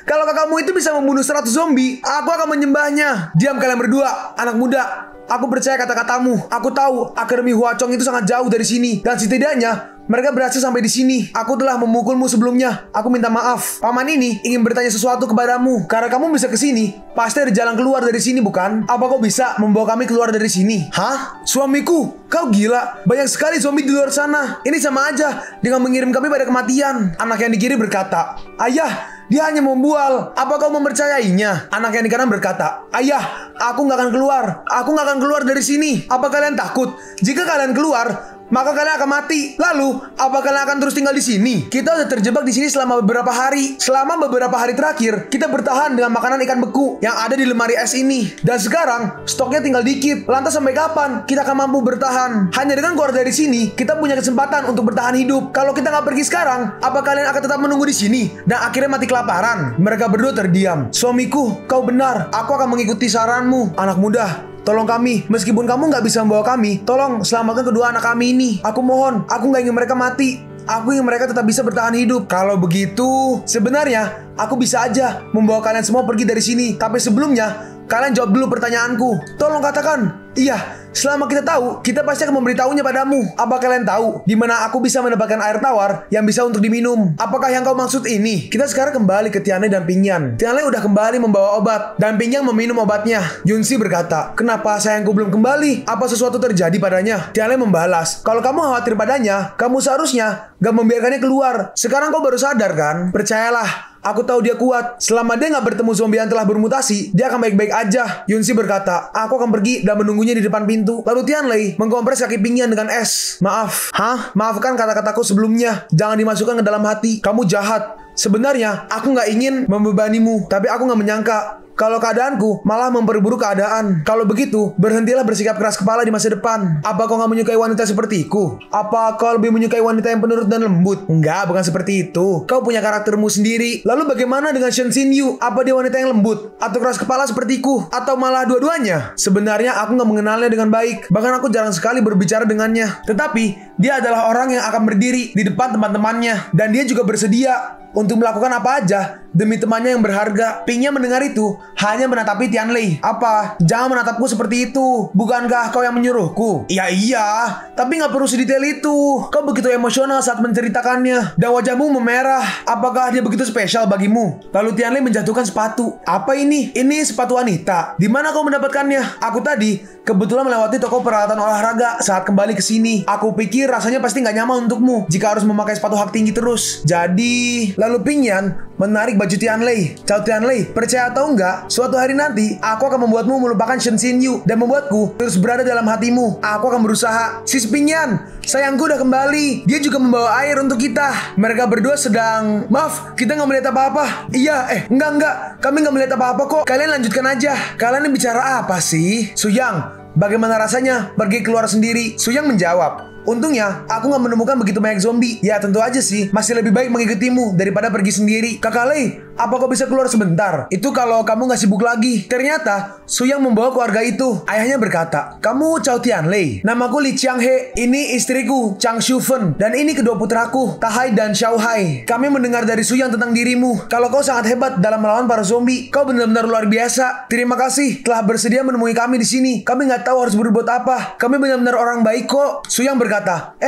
Speaker 1: Kalau kakakmu itu bisa membunuh 100 zombie, aku akan menyembahnya. Diam kalian berdua, anak muda. Aku percaya kata-katamu. Aku tahu Akademi Huachong itu sangat jauh dari sini. Dan setidaknya mereka berhasil sampai di sini. Aku telah memukulmu sebelumnya. Aku minta maaf. Paman ini ingin bertanya sesuatu kepadamu. Karena kamu bisa ke sini, pasti ada jalan keluar dari sini, bukan? Apa kau bisa membawa kami keluar dari sini? Hah? Suamiku, kau gila. Banyak sekali zombie di luar sana. Ini sama aja dengan mengirim kami pada kematian. Anak yang di kiri berkata, ayah, dia hanya membual. Apa kau mempercayainya? Anak yang di kanan berkata, ayah, aku nggak akan keluar. Aku nggak akan keluar dari sini. Apa kalian takut? Jika kalian keluar, maka kalian akan mati. Lalu, apa kalian akan terus tinggal di sini? Kita udah terjebak di sini selama beberapa hari. Selama beberapa hari terakhir, kita bertahan dengan makanan ikan beku yang ada di lemari es ini. Dan sekarang, stoknya tinggal dikit. Lantas sampai kapan kita akan mampu bertahan? Hanya dengan keluar dari sini, kita punya kesempatan untuk bertahan hidup. Kalau kita nggak pergi sekarang, apa kalian akan tetap menunggu di sini dan akhirnya mati kelaparan? Mereka berdua terdiam. Suamiku, kau benar. Aku akan mengikuti saranmu, anak muda. Tolong kami, meskipun kamu nggak bisa membawa kami, tolong selamatkan kedua anak kami ini. Aku mohon, aku nggak ingin mereka mati. Aku ingin mereka tetap bisa bertahan hidup. Kalau begitu, sebenarnya aku bisa aja membawa kalian semua pergi dari sini. Tapi sebelumnya, kalian jawab dulu pertanyaanku. Tolong katakan, iya. Selama kita tahu, kita pasti akan memberitahunya padamu. Apa kalian tahu di mana aku bisa mendapatkan air tawar yang bisa untuk diminum? Apakah yang kau maksud ini? Kita sekarang kembali ke Tianlei dan Pingyang. Tianlei udah kembali membawa obat dan Pingyang meminum obatnya. Yunsi berkata, kenapa sayangku belum kembali? Apa sesuatu terjadi padanya? Tianlei membalas, kalau kamu khawatir padanya, kamu seharusnya gak membiarkannya keluar. Sekarang kau baru sadar kan? Percayalah, aku tahu dia kuat. Selama dia gak bertemu zombie yang telah bermutasi, dia akan baik-baik aja. Yunsi berkata, aku akan pergi dan menunggunya di depan pintu. Lalu Tianlei mengkompres kaki Pingyang dengan es. Maaf. Hah? Maafkan kata-kataku sebelumnya. Jangan dimasukkan ke dalam hati. Kamu jahat. Sebenarnya aku nggak ingin membebanimu, tapi aku nggak menyangka kalau keadaanku malah memperburuk keadaan. Kalau begitu, berhentilah bersikap keras kepala di masa depan. Apa kau nggak menyukai wanita sepertiku? Apa kau lebih menyukai wanita yang penurut dan lembut? Enggak, bukan seperti itu. Kau punya karaktermu sendiri. Lalu bagaimana dengan Shen Xinyu? Apa dia wanita yang lembut? Atau keras kepala sepertiku? Atau malah dua-duanya? Sebenarnya aku nggak mengenalnya dengan baik. Bahkan aku jarang sekali berbicara dengannya. Tetapi, dia adalah orang yang akan berdiri di depan teman-temannya. Dan dia juga bersedia untuk melakukan apa aja demi temannya yang berharga. Pingnya mendengar itu hanya menatapi Tianlei. Apa? Jangan menatapku seperti itu. Bukankah kau yang menyuruhku? Iya, tapi nggak perlu sedetail itu. Kau begitu emosional saat menceritakannya, dan wajahmu memerah. Apakah dia begitu spesial bagimu? Lalu Tianlei menjatuhkan sepatu. Apa ini? Ini sepatu wanita. Di mana kau mendapatkannya? Aku tadi kebetulan melewati toko peralatan olahraga saat kembali ke sini. Aku pikir rasanya pasti nggak nyaman untukmu jika harus memakai sepatu hak tinggi terus. Jadi, lalu Ping Yan menarik baju Tianlei. Ciao Tianlei, percaya atau enggak, suatu hari nanti aku akan membuatmu melupakan Shen Xinyu dan membuatku terus berada dalam hatimu. Aku akan berusaha. Sis Ping Yan, sayangku udah kembali. Dia juga membawa air untuk kita. Mereka berdua sedang... Maaf, kita nggak melihat apa-apa. Iya, enggak. Kami nggak melihat apa-apa kok. Kalian lanjutkan aja. Kalian ini bicara apa sih? Suyang, bagaimana rasanya pergi keluar sendiri? Suyang menjawab, untungnya, aku nggak menemukan begitu banyak zombie. Ya tentu aja sih, masih lebih baik mengikutimu daripada pergi sendiri. Kakak Lei, apa kau bisa keluar sebentar? Itu kalau kamu nggak sibuk lagi. Ternyata, Suyang membawa keluarga itu. Ayahnya berkata, kamu Cao Tianlei. Namaku Li Qianghe. Ini istriku, Chang Shufen. Dan ini kedua putraku, Tahai dan Xiaohai. Kami mendengar dari Suyang tentang dirimu. Kalau kau sangat hebat dalam melawan para zombie, kau benar-benar luar biasa. Terima kasih telah bersedia menemui kami di sini. Kami nggak tahu harus berbuat apa. Kami benar-benar orang baik kok. Suyang berkata,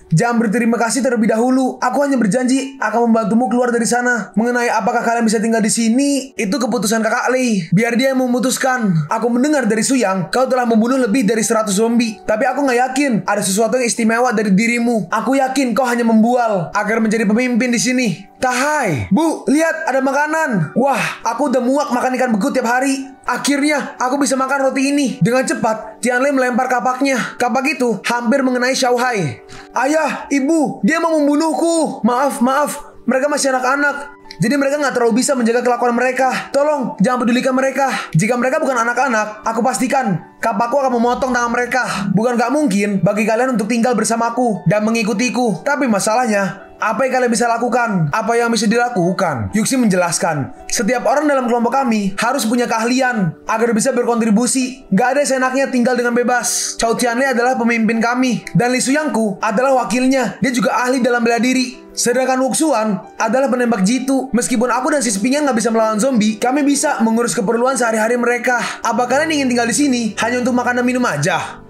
Speaker 1: jangan berterima kasih terlebih dahulu. Aku hanya berjanji akan membantumu keluar dari sana. Mengenai apakah kalian bisa tinggal di sini, itu keputusan kakak Lei. Biar dia yang memutuskan. Aku mendengar dari Suyang, kau telah membunuh lebih dari 100 zombie. Tapi aku nggak yakin ada sesuatu yang istimewa dari dirimu. Aku yakin kau hanya membual agar menjadi pemimpin di sini. Tahai, Bu, lihat ada makanan. Wah, aku udah muak makan ikan beku tiap hari. Akhirnya, aku bisa makan roti ini. Dengan cepat, Tianlei melempar kapaknya. Kapak itu hampir mengenai Xiaohai. Ayah, ibu, dia mau membunuhku. Maaf. Mereka masih anak-anak. Jadi mereka nggak terlalu bisa menjaga kelakuan mereka. Tolong, jangan pedulikan mereka. Jika mereka bukan anak-anak, aku pastikan kapakku akan memotong tangan mereka. Bukan nggak mungkin bagi kalian untuk tinggal bersamaku dan mengikutiku. Tapi masalahnya, apa yang kalian bisa lakukan? Apa yang bisa dilakukan? Yuxi menjelaskan, setiap orang dalam kelompok kami harus punya keahlian agar bisa berkontribusi. Gak ada seenaknya tinggal dengan bebas. Cao Tianlei adalah pemimpin kami, dan Li Suyangku adalah wakilnya. Dia juga ahli dalam bela diri. Sedangkan Wuxuan adalah penembak jitu. Meskipun aku dan Sis Ping Yan nggak bisa melawan zombie, kami bisa mengurus keperluan sehari-hari mereka. Apa kalian ingin tinggal di sini hanya untuk makan dan minum aja?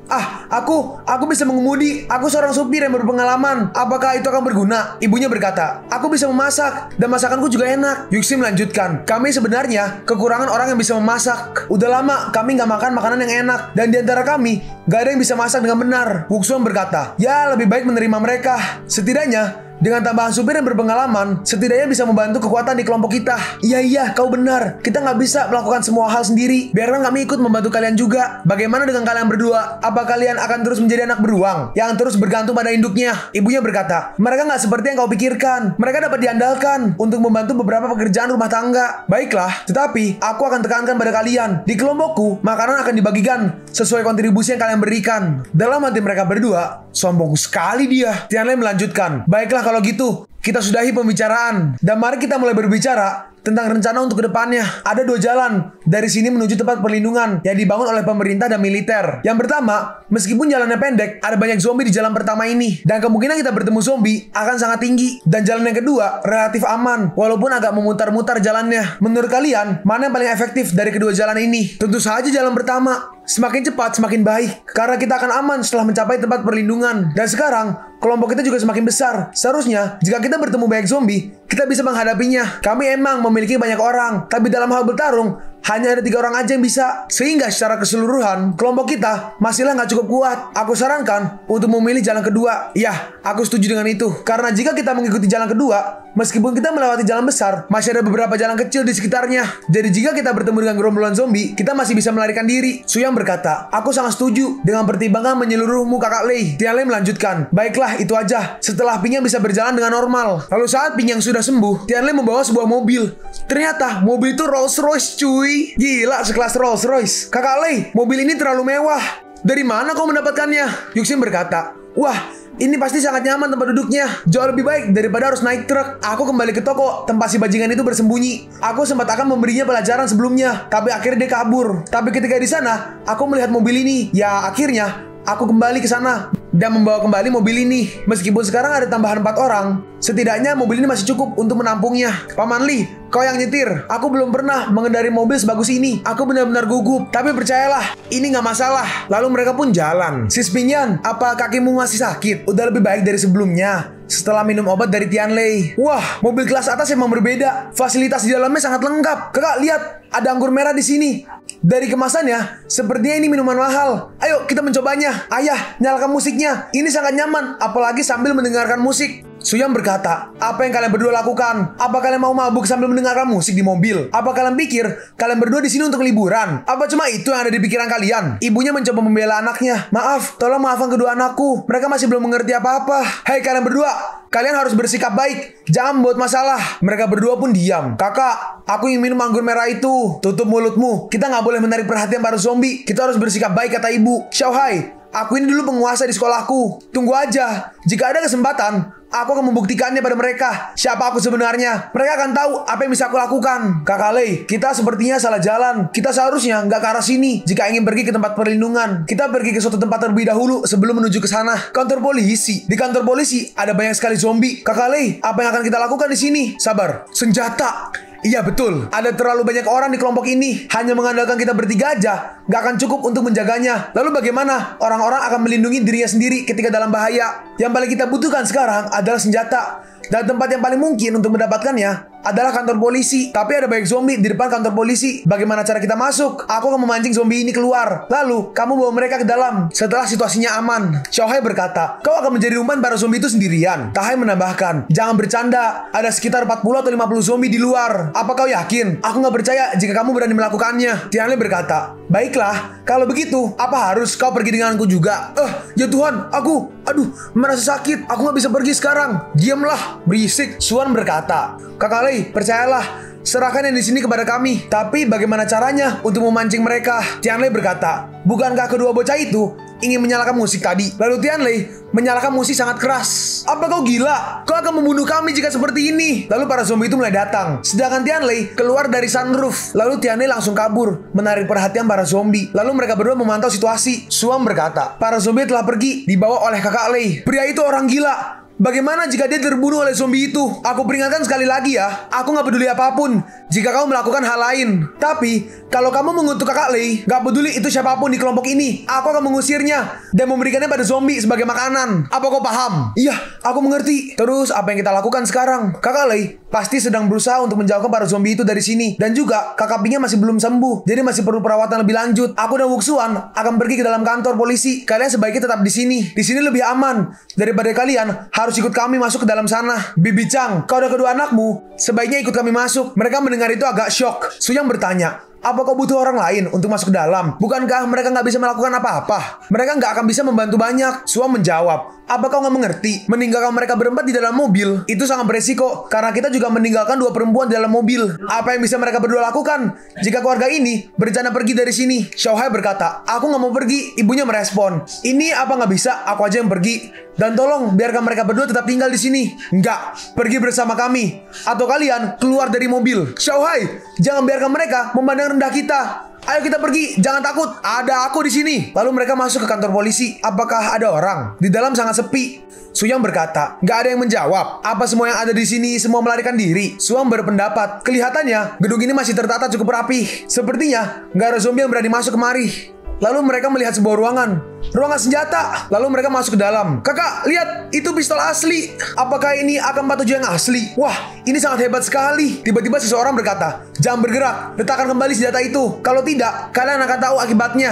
Speaker 1: Aku bisa mengemudi. Aku seorang supir yang berpengalaman. Apakah itu akan berguna? Ibunya berkata, aku bisa memasak dan masakanku juga enak. Yuxi melanjutkan, kami sebenarnya kekurangan orang yang bisa memasak. Udah lama kami nggak makan makanan yang enak, dan di antara kami gak ada yang bisa masak dengan benar. Wuxuan berkata, ya lebih baik menerima mereka. Setidaknya dengan tambahan supir yang berpengalaman, setidaknya bisa membantu kekuatan di kelompok kita. Iya, kau benar. Kita nggak bisa melakukan semua hal sendiri. Biarkan kami ikut membantu kalian juga. Bagaimana dengan kalian berdua? Apa kalian akan terus menjadi anak beruang yang terus bergantung pada induknya? Ibunya berkata, mereka nggak seperti yang kau pikirkan. Mereka dapat diandalkan untuk membantu beberapa pekerjaan rumah tangga. Baiklah, tetapi aku akan tekankan pada kalian. Di kelompokku, makanan akan dibagikan sesuai kontribusi yang kalian berikan. Dalam hati mereka berdua, sombong sekali dia. Tianlei melanjutkan, baiklah kalau gitu, kita sudahi pembicaraan. Dan mari kita mulai berbicara tentang rencana untuk kedepannya. Ada 2 jalan dari sini menuju tempat perlindungan yang dibangun oleh pemerintah dan militer. Yang pertama, meskipun jalannya pendek, ada banyak zombie di jalan pertama ini. Dan kemungkinan kita bertemu zombie akan sangat tinggi. Dan jalan yang kedua, relatif aman, walaupun agak memutar-mutar jalannya. Menurut kalian, mana yang paling efektif dari kedua jalan ini? Tentu saja jalan pertama. Semakin cepat, semakin baik. Karena kita akan aman setelah mencapai tempat perlindungan. Dan sekarang, kelompok kita juga semakin besar. Seharusnya, jika kita bertemu banyak zombie, kita bisa menghadapinya. Kami emang memiliki banyak orang, tapi dalam hal bertarung, hanya ada 3 orang aja yang bisa. Sehingga secara keseluruhan, kelompok kita masihlah nggak cukup kuat. Aku sarankan untuk memilih jalan kedua. Ya, aku setuju dengan itu. Karena jika kita mengikuti jalan kedua, Meskipun kita melewati jalan besar, masih ada beberapa jalan kecil di sekitarnya. Jadi jika kita bertemu dengan gerombolan zombie, kita masih bisa melarikan diri. Suyang berkata, aku sangat setuju dengan pertimbangan menyeluruhmu Kakak Lei. Tianlei melanjutkan, baiklah itu aja. Setelah Ping Yang bisa berjalan dengan normal. Lalu saat Ping Yang sudah sembuh, Tianlei membawa sebuah mobil. Ternyata mobil itu Rolls Royce cuy. Gila sekelas Rolls Royce. Kakak Lei, mobil ini terlalu mewah. Dari mana kau mendapatkannya? Yuxin berkata, wah, ini pasti sangat nyaman tempat duduknya. Jauh lebih baik daripada harus naik truk. Aku kembali ke toko tempat si bajingan itu bersembunyi. Aku sempat akan memberinya pelajaran sebelumnya, tapi akhirnya dia kabur. Tapi ketika di sana, aku melihat mobil ini. Ya, akhirnya aku kembali ke sana dan membawa kembali mobil ini. Meskipun sekarang ada tambahan 4 orang, setidaknya mobil ini masih cukup untuk menampungnya. Paman Li, kau yang nyetir. Aku belum pernah mengendarai mobil sebagus ini. Aku benar-benar gugup. Tapi percayalah, ini nggak masalah. Lalu mereka pun jalan. Sis Ping Yan, apa kakimu masih sakit? Udah lebih baik dari sebelumnya setelah minum obat dari Tianlei. Wah, mobil kelas atas emang berbeda. Fasilitas di dalamnya sangat lengkap. Kakak, lihat, ada anggur merah di sini. Dari kemasannya, sepertinya ini minuman mahal. Ayo, kita mencobanya. Ayah, nyalakan musiknya. Ini sangat nyaman, apalagi sambil mendengarkan musik. Suyang berkata, apa yang kalian berdua lakukan? Apa kalian mau mabuk sambil mendengarkan musik di mobil? Apa kalian pikir kalian berdua di sini untuk liburan? Apa cuma itu yang ada di pikiran kalian? Ibunya mencoba membela anaknya. Maaf, tolong maafkan kedua anakku. Mereka masih belum mengerti apa-apa. Hei kalian berdua, kalian harus bersikap baik. Jangan membuat masalah. Mereka berdua pun diam. Kakak, aku ingin minum anggur merah itu. Tutup mulutmu. Kita nggak boleh menarik perhatian para zombie. Kita harus bersikap baik, kata ibu. Xiaohai, aku ini dulu penguasa di sekolahku. Tunggu aja. Jika ada kesempatan, aku akan membuktikannya pada mereka. Siapa aku sebenarnya. Mereka akan tahu apa yang bisa aku lakukan. Kakak Lei, kita sepertinya salah jalan. Kita seharusnya nggak ke arah sini. Jika ingin pergi ke tempat perlindungan, kita pergi ke suatu tempat terlebih dahulu sebelum menuju ke sana. Kantor polisi. Di kantor polisi ada banyak sekali zombie. Kakak Lei, apa yang akan kita lakukan di sini? Sabar. Senjata. Iya betul, ada terlalu banyak orang di kelompok ini. Hanya mengandalkan kita bertiga aja nggak akan cukup untuk menjaganya. Lalu bagaimana? Orang-orang akan melindungi dirinya sendiri ketika dalam bahaya. Yang paling kita butuhkan sekarang adalah senjata. Dan tempat yang paling mungkin untuk mendapatkannya adalah kantor polisi. Tapi ada banyak zombie di depan kantor polisi. Bagaimana cara kita masuk? Aku akan memancing zombie ini keluar. Lalu, kamu bawa mereka ke dalam setelah situasinya aman. Xiaohai berkata, kau akan menjadi umpan para zombie itu sendirian. Tahai menambahkan, jangan bercanda. Ada sekitar 40 atau 50 zombie di luar. Apa kau yakin? Aku nggak percaya jika kamu berani melakukannya. Tianlei berkata, baiklah, kalau begitu, apa harus kau pergi denganku juga? Ya Tuhan, aduh, merasa sakit. Aku nggak bisa pergi sekarang. Diamlah, berisik. Suan berkata, Kakak Lei, percayalah, serahkan yang di sini kepada kami. Tapi bagaimana caranya untuk memancing mereka? Tianlei berkata, bukankah kedua bocah itu ingin menyalakan musik tadi? Lalu Tianlei menyalakan musik sangat keras. Apa kau gila? Kau akan membunuh kami jika seperti ini. Lalu para zombie itu mulai datang. Sedangkan Tianlei keluar dari sunroof. Lalu Tianlei langsung kabur, menarik perhatian para zombie. Lalu mereka berdua memantau situasi. Suam berkata, para zombie telah pergi, dibawa oleh Kakak Lei. Pria itu orang gila. Bagaimana jika dia terbunuh oleh zombie itu? Aku peringatkan sekali lagi ya, aku nggak peduli apapun jika kamu melakukan hal lain. Tapi, kalau kamu mengutuk Kakak Lei, nggak peduli itu siapapun di kelompok ini, aku akan mengusirnya dan memberikannya pada zombie sebagai makanan. Apa kau paham? Iya, aku mengerti. Terus, apa yang kita lakukan sekarang? Kakak Lei pasti sedang berusaha untuk menjauhkan para zombie itu dari sini. Dan juga, Kakak Pingnya masih belum sembuh, jadi masih perlu perawatan lebih lanjut. Aku dan Wuxuan akan pergi ke dalam kantor polisi. Kalian sebaiknya tetap di sini. Di sini lebih aman daripada kalian harus ikut kami masuk ke dalam sana. Bibi Chang, kau dan kedua anakmu sebaiknya ikut kami masuk. Mereka mendengar itu agak shock. Suyang bertanya, apa kau butuh orang lain untuk masuk ke dalam? Bukankah mereka nggak bisa melakukan apa-apa? Mereka nggak akan bisa membantu banyak. Suam menjawab, apa kau nggak mengerti? Meninggalkan mereka berempat di dalam mobil itu sangat beresiko, karena kita juga meninggalkan 2 perempuan di dalam mobil. Apa yang bisa mereka berdua lakukan jika keluarga ini berencana pergi dari sini? Xiaohai berkata, aku nggak mau pergi. Ibunya merespon, ini apa nggak bisa? Aku aja yang pergi. Dan tolong biarkan mereka berdua tetap tinggal di sini. Enggak, pergi bersama kami, atau kalian keluar dari mobil. Xiaohai, jangan biarkan mereka memandang rendah kita. Ayo kita pergi, jangan takut. Ada aku di sini. Lalu mereka masuk ke kantor polisi. Apakah ada orang? Di dalam sangat sepi. Suyang berkata, nggak ada yang menjawab. Apa semua yang ada di sini semua melarikan diri? Suam berpendapat, kelihatannya gedung ini masih tertata cukup rapi. Sepertinya nggak ada zombie yang berani masuk kemari. Lalu mereka melihat sebuah ruangan. ruangan senjata. Lalu mereka masuk ke dalam. Kakak, lihat, itu pistol asli. Apakah ini AK-47 yang asli? Wah, ini sangat hebat sekali. Tiba-tiba seseorang berkata, jangan bergerak, letakkan kembali senjata itu. Kalau tidak, kalian akan tahu akibatnya.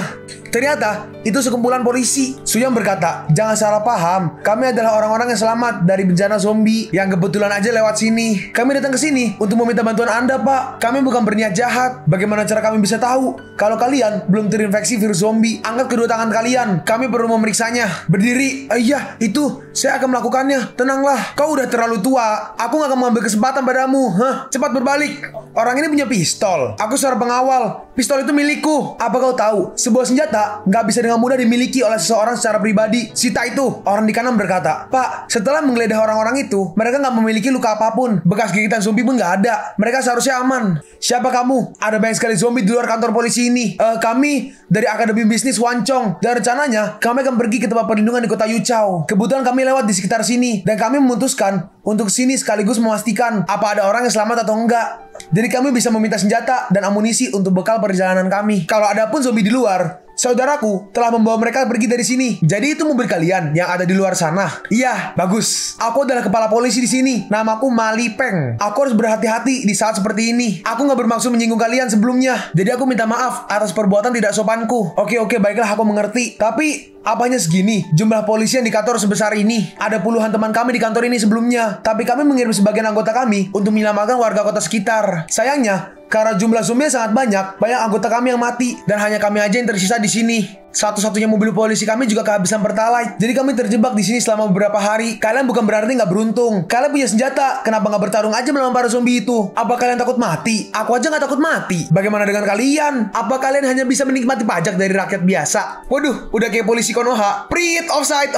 Speaker 1: Ternyata itu sekumpulan polisi. Suyang berkata, jangan salah paham, kami adalah orang-orang yang selamat dari bencana zombie yang kebetulan aja lewat sini. Kami datang ke sini untuk meminta bantuan Anda, Pak. Kami bukan berniat jahat. Bagaimana cara kami bisa tahu kalau kalian belum terinfeksi virus zombie? Angkat kedua tangan kalian, kami perlu memeriksanya. Berdiri. Iya, itu saya akan melakukannya. Tenanglah, kau udah terlalu tua. Aku gak akan mengambil kesempatan padamu. Cepat berbalik. Orang ini punya pistol. Aku seorang pengawal. Pistol itu milikku. Apa kau tahu, sebuah senjata nggak bisa dengan mudah dimiliki oleh seseorang secara pribadi. Sita itu, orang di kanan berkata, Pak, setelah menggeledah orang-orang itu, mereka nggak memiliki luka apapun. Bekas gigitan zombie pun nggak ada. Mereka seharusnya aman. Siapa kamu? Ada banyak sekali zombie di luar kantor polisi ini. Kami dari Akademi Bisnis Wancong. Dan rencananya, kami akan pergi ke tempat perlindungan di kota Yuchao. Kebetulan kami lewat di sekitar sini. Dan kami memutuskan untuk sini sekaligus memastikan apa ada orang yang selamat atau enggak. Jadi kami bisa meminta senjata dan amunisi untuk bekal perjalanan kami. Kalau ada pun zombie di luar, saudaraku telah membawa mereka pergi dari sini. Jadi itu mobil kalian yang ada di luar sana. Iya, bagus. Aku adalah kepala polisi di sini. Namaku Mali Peng. Aku harus berhati-hati di saat seperti ini. Aku nggak bermaksud menyinggung kalian sebelumnya. Jadi aku minta maaf atas perbuatan tidak sopanku. Oke, baiklah, aku mengerti. Tapi apanya segini? Jumlah polisi yang di kantor sebesar ini. Ada puluhan teman kami di kantor ini sebelumnya. Tapi kami mengirim sebagian anggota kami untuk menyelamatkan warga kota sekitar. Sayangnya, karena jumlah zombie sangat banyak anggota kami yang mati. Dan hanya kami aja yang tersisa di sini. Satu-satunya mobil polisi kami juga kehabisan pertalite. Jadi kami terjebak di sini selama beberapa hari. Kalian bukan berarti nggak beruntung. Kalian punya senjata. Kenapa nggak bertarung aja melawan para zombie itu? Apa kalian takut mati? Aku aja nggak takut mati. Bagaimana dengan kalian? Apa kalian hanya bisa menikmati pajak dari rakyat biasa? Waduh, udah kayak polisi Konoha. Prit, offside.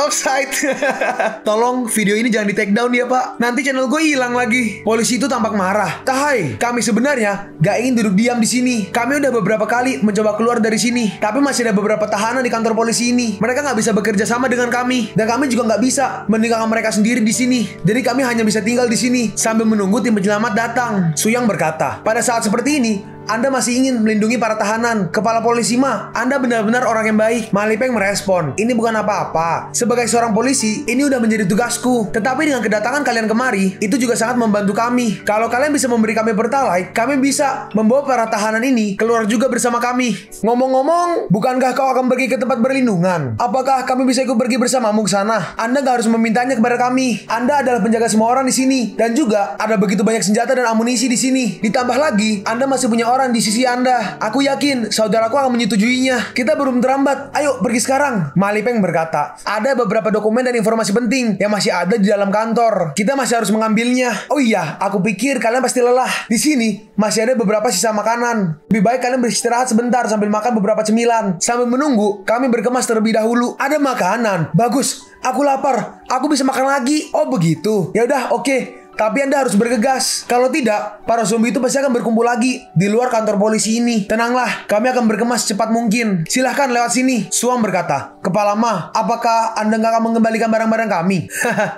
Speaker 1: Tolong video ini jangan di take down ya, Pak. Nanti channel gue hilang lagi. Polisi itu tampak marah. Tahai, kami sebenarnya gak ingin duduk diam di sini. Kami udah beberapa kali mencoba keluar dari sini. Tapi masih ada beberapa tahanan di kantor polisi ini. Mereka nggak bisa bekerja sama dengan kami. Dan kami juga nggak bisa meninggalkan mereka sendiri di sini. Jadi kami hanya bisa tinggal di sini sambil menunggu tim penyelamat datang. Suyang berkata, pada saat seperti ini, Anda masih ingin melindungi para tahanan. Kepala polisi mah, Anda benar-benar orang yang baik. Malipeng merespon, ini bukan apa-apa. Sebagai seorang polisi, ini udah menjadi tugasku. Tetapi dengan kedatangan kalian kemari, itu juga sangat membantu kami. Kalau kalian bisa memberi kami pertalite, kami bisa membawa para tahanan ini keluar juga bersama kami. Ngomong-ngomong, bukankah kau akan pergi ke tempat berlindungan? Apakah kami bisa ikut pergi bersamamu ke sana? Anda gak harus memintanya kepada kami. Anda adalah penjaga semua orang di sini. Dan juga ada begitu banyak senjata dan amunisi di sini. Ditambah lagi, Anda masih punya orang di sisi Anda. Aku yakin saudaraku akan menyetujuinya. Kita belum terlambat. Ayo pergi sekarang. Malipeng berkata, ada beberapa dokumen dan informasi penting yang masih ada di dalam kantor. Kita masih harus mengambilnya. Oh iya, aku pikir kalian pasti lelah. Di sini masih ada beberapa sisa makanan. Lebih baik kalian beristirahat sebentar sambil makan beberapa cemilan. Sambil menunggu, kami berkemas terlebih dahulu. Ada makanan. Bagus. Aku lapar. Aku bisa makan lagi. Oh begitu. Ya udah, oke. Tapi Anda harus bergegas. Kalau tidak, para zombie itu pasti akan berkumpul lagi di luar kantor polisi ini. Tenanglah, kami akan berkemas secepat mungkin. Silahkan lewat sini. Suam berkata, Kepala Ma, apakah Anda nggak akan mengembalikan barang-barang kami?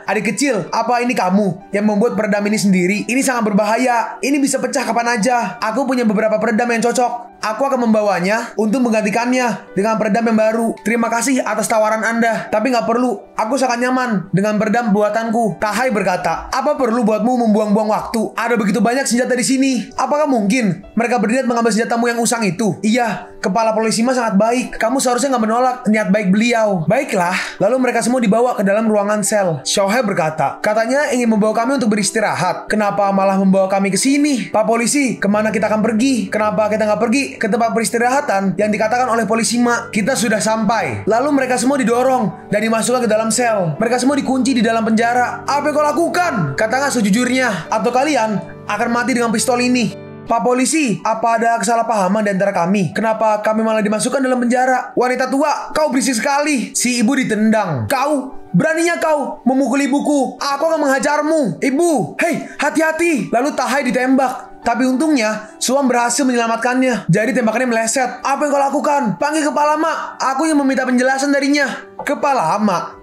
Speaker 1: Adik kecil, apa ini kamu yang membuat peredam ini sendiri? Ini sangat berbahaya. Ini bisa pecah kapan aja. Aku punya beberapa peredam yang cocok. Aku akan membawanya untuk menggantikannya dengan peredam yang baru. Terima kasih atas tawaran Anda. Tapi nggak perlu. Aku sangat nyaman dengan peredam buatanku. Tahai berkata, apa perlu buatmu membuang-buang waktu? Ada begitu banyak senjata di sini. Apakah mungkin mereka berniat mengambil senjatamu yang usang itu? Iya, kepala polisi mah sangat baik. Kamu seharusnya nggak menolak niat baik beliau. Baiklah. Lalu mereka semua dibawa ke dalam ruangan sel. Shohei berkata, katanya ingin membawa kami untuk beristirahat. Kenapa malah membawa kami ke sini? Pak polisi, kemana kita akan pergi? Kenapa kita nggak pergi ke tempat peristirahatan yang dikatakan oleh polisi Ma? Kita sudah sampai. Lalu mereka semua didorong dan dimasukkan ke dalam sel. Mereka semua dikunci di dalam penjara. Apa yang kau lakukan? Katakan sejujurnya, atau kalian akan mati dengan pistol ini. Pak polisi, apa ada kesalahpahaman di antara kami? Kenapa kami malah dimasukkan dalam penjara? Wanita tua, kau berisik sekali. Si ibu ditendang. Kau, beraninya kau memukul ibuku. Aku akan menghajarmu. Ibu, hei, hati-hati. Lalu Tahai ditembak. Tapi untungnya, Suam berhasil menyelamatkannya. Jadi tembakannya meleset. Apa yang kau lakukan? Panggil Kepala Ma. Aku yang meminta penjelasan darinya. Kepala Ma.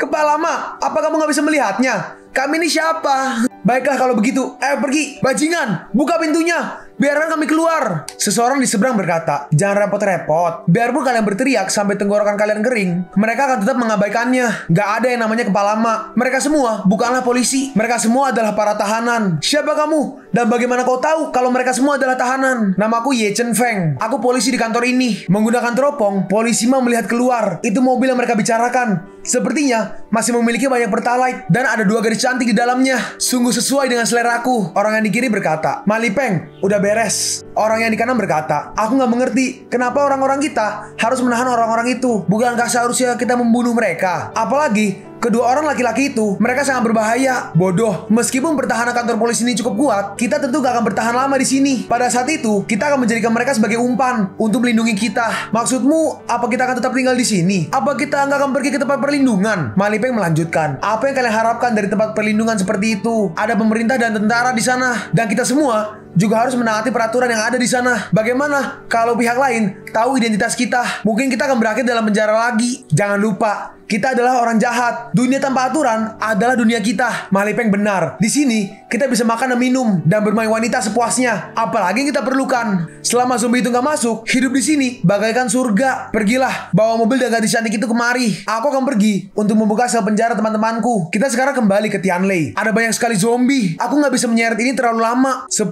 Speaker 1: Kepala Ma, apa kamu nggak bisa melihatnya? Kami ini siapa? Baiklah kalau begitu, pergi. Bajingan, buka pintunya. Biarkan kami keluar. Seseorang di seberang berkata, jangan repot-repot. Biarpun kalian berteriak sampai tenggorokan kalian kering, mereka akan tetap mengabaikannya. Gak ada yang namanya kepala mak. Mereka semua bukanlah polisi. Mereka semua adalah para tahanan. Siapa kamu? Dan bagaimana kau tahu kalau mereka semua adalah tahanan? Namaku Ye Chen Feng. Aku polisi di kantor ini. Menggunakan teropong, polisi mau melihat keluar. Itu mobil yang mereka bicarakan. Sepertinya masih memiliki banyak pertalite dan ada 2 gadis cantik di dalamnya. Sungguh sesuai dengan seleraku. Orang yang di kiri berkata, Mali Peng, udah beres. Orang yang di kanan berkata, aku nggak mengerti kenapa orang-orang kita harus menahan orang-orang itu. Bukankah seharusnya kita membunuh mereka? Apalagi kedua orang laki-laki itu, mereka sangat berbahaya. Bodoh, meskipun pertahanan kantor polisi ini cukup kuat, kita tentu gak akan bertahan lama di sini. Pada saat itu, kita akan menjadikan mereka sebagai umpan untuk melindungi kita. Maksudmu, apa kita akan tetap tinggal di sini? Apa kita nggak akan pergi ke tempat perlindungan? Mali Peng melanjutkan, apa yang kalian harapkan dari tempat perlindungan seperti itu? Ada pemerintah dan tentara di sana, dan kita semua juga harus menaati peraturan yang ada di sana. Bagaimana kalau pihak lain tahu identitas kita? Mungkin kita akan berakhir dalam penjara lagi. Jangan lupa, kita adalah orang jahat. Dunia tanpa aturan adalah dunia kita. Mali Peng benar. Di sini kita bisa makan dan minum dan bermain wanita sepuasnya. Apalagi yang kita perlukan. Selama zombie itu nggak masuk, hidup di sini bagaikan surga. Pergilah, bawa mobil dan gadis cantik itu kemari. Aku akan pergi untuk membuka sel penjara teman-temanku. Kita sekarang kembali ke Tianlei. Ada banyak sekali zombie. Aku nggak bisa menyeret ini terlalu lama. 10,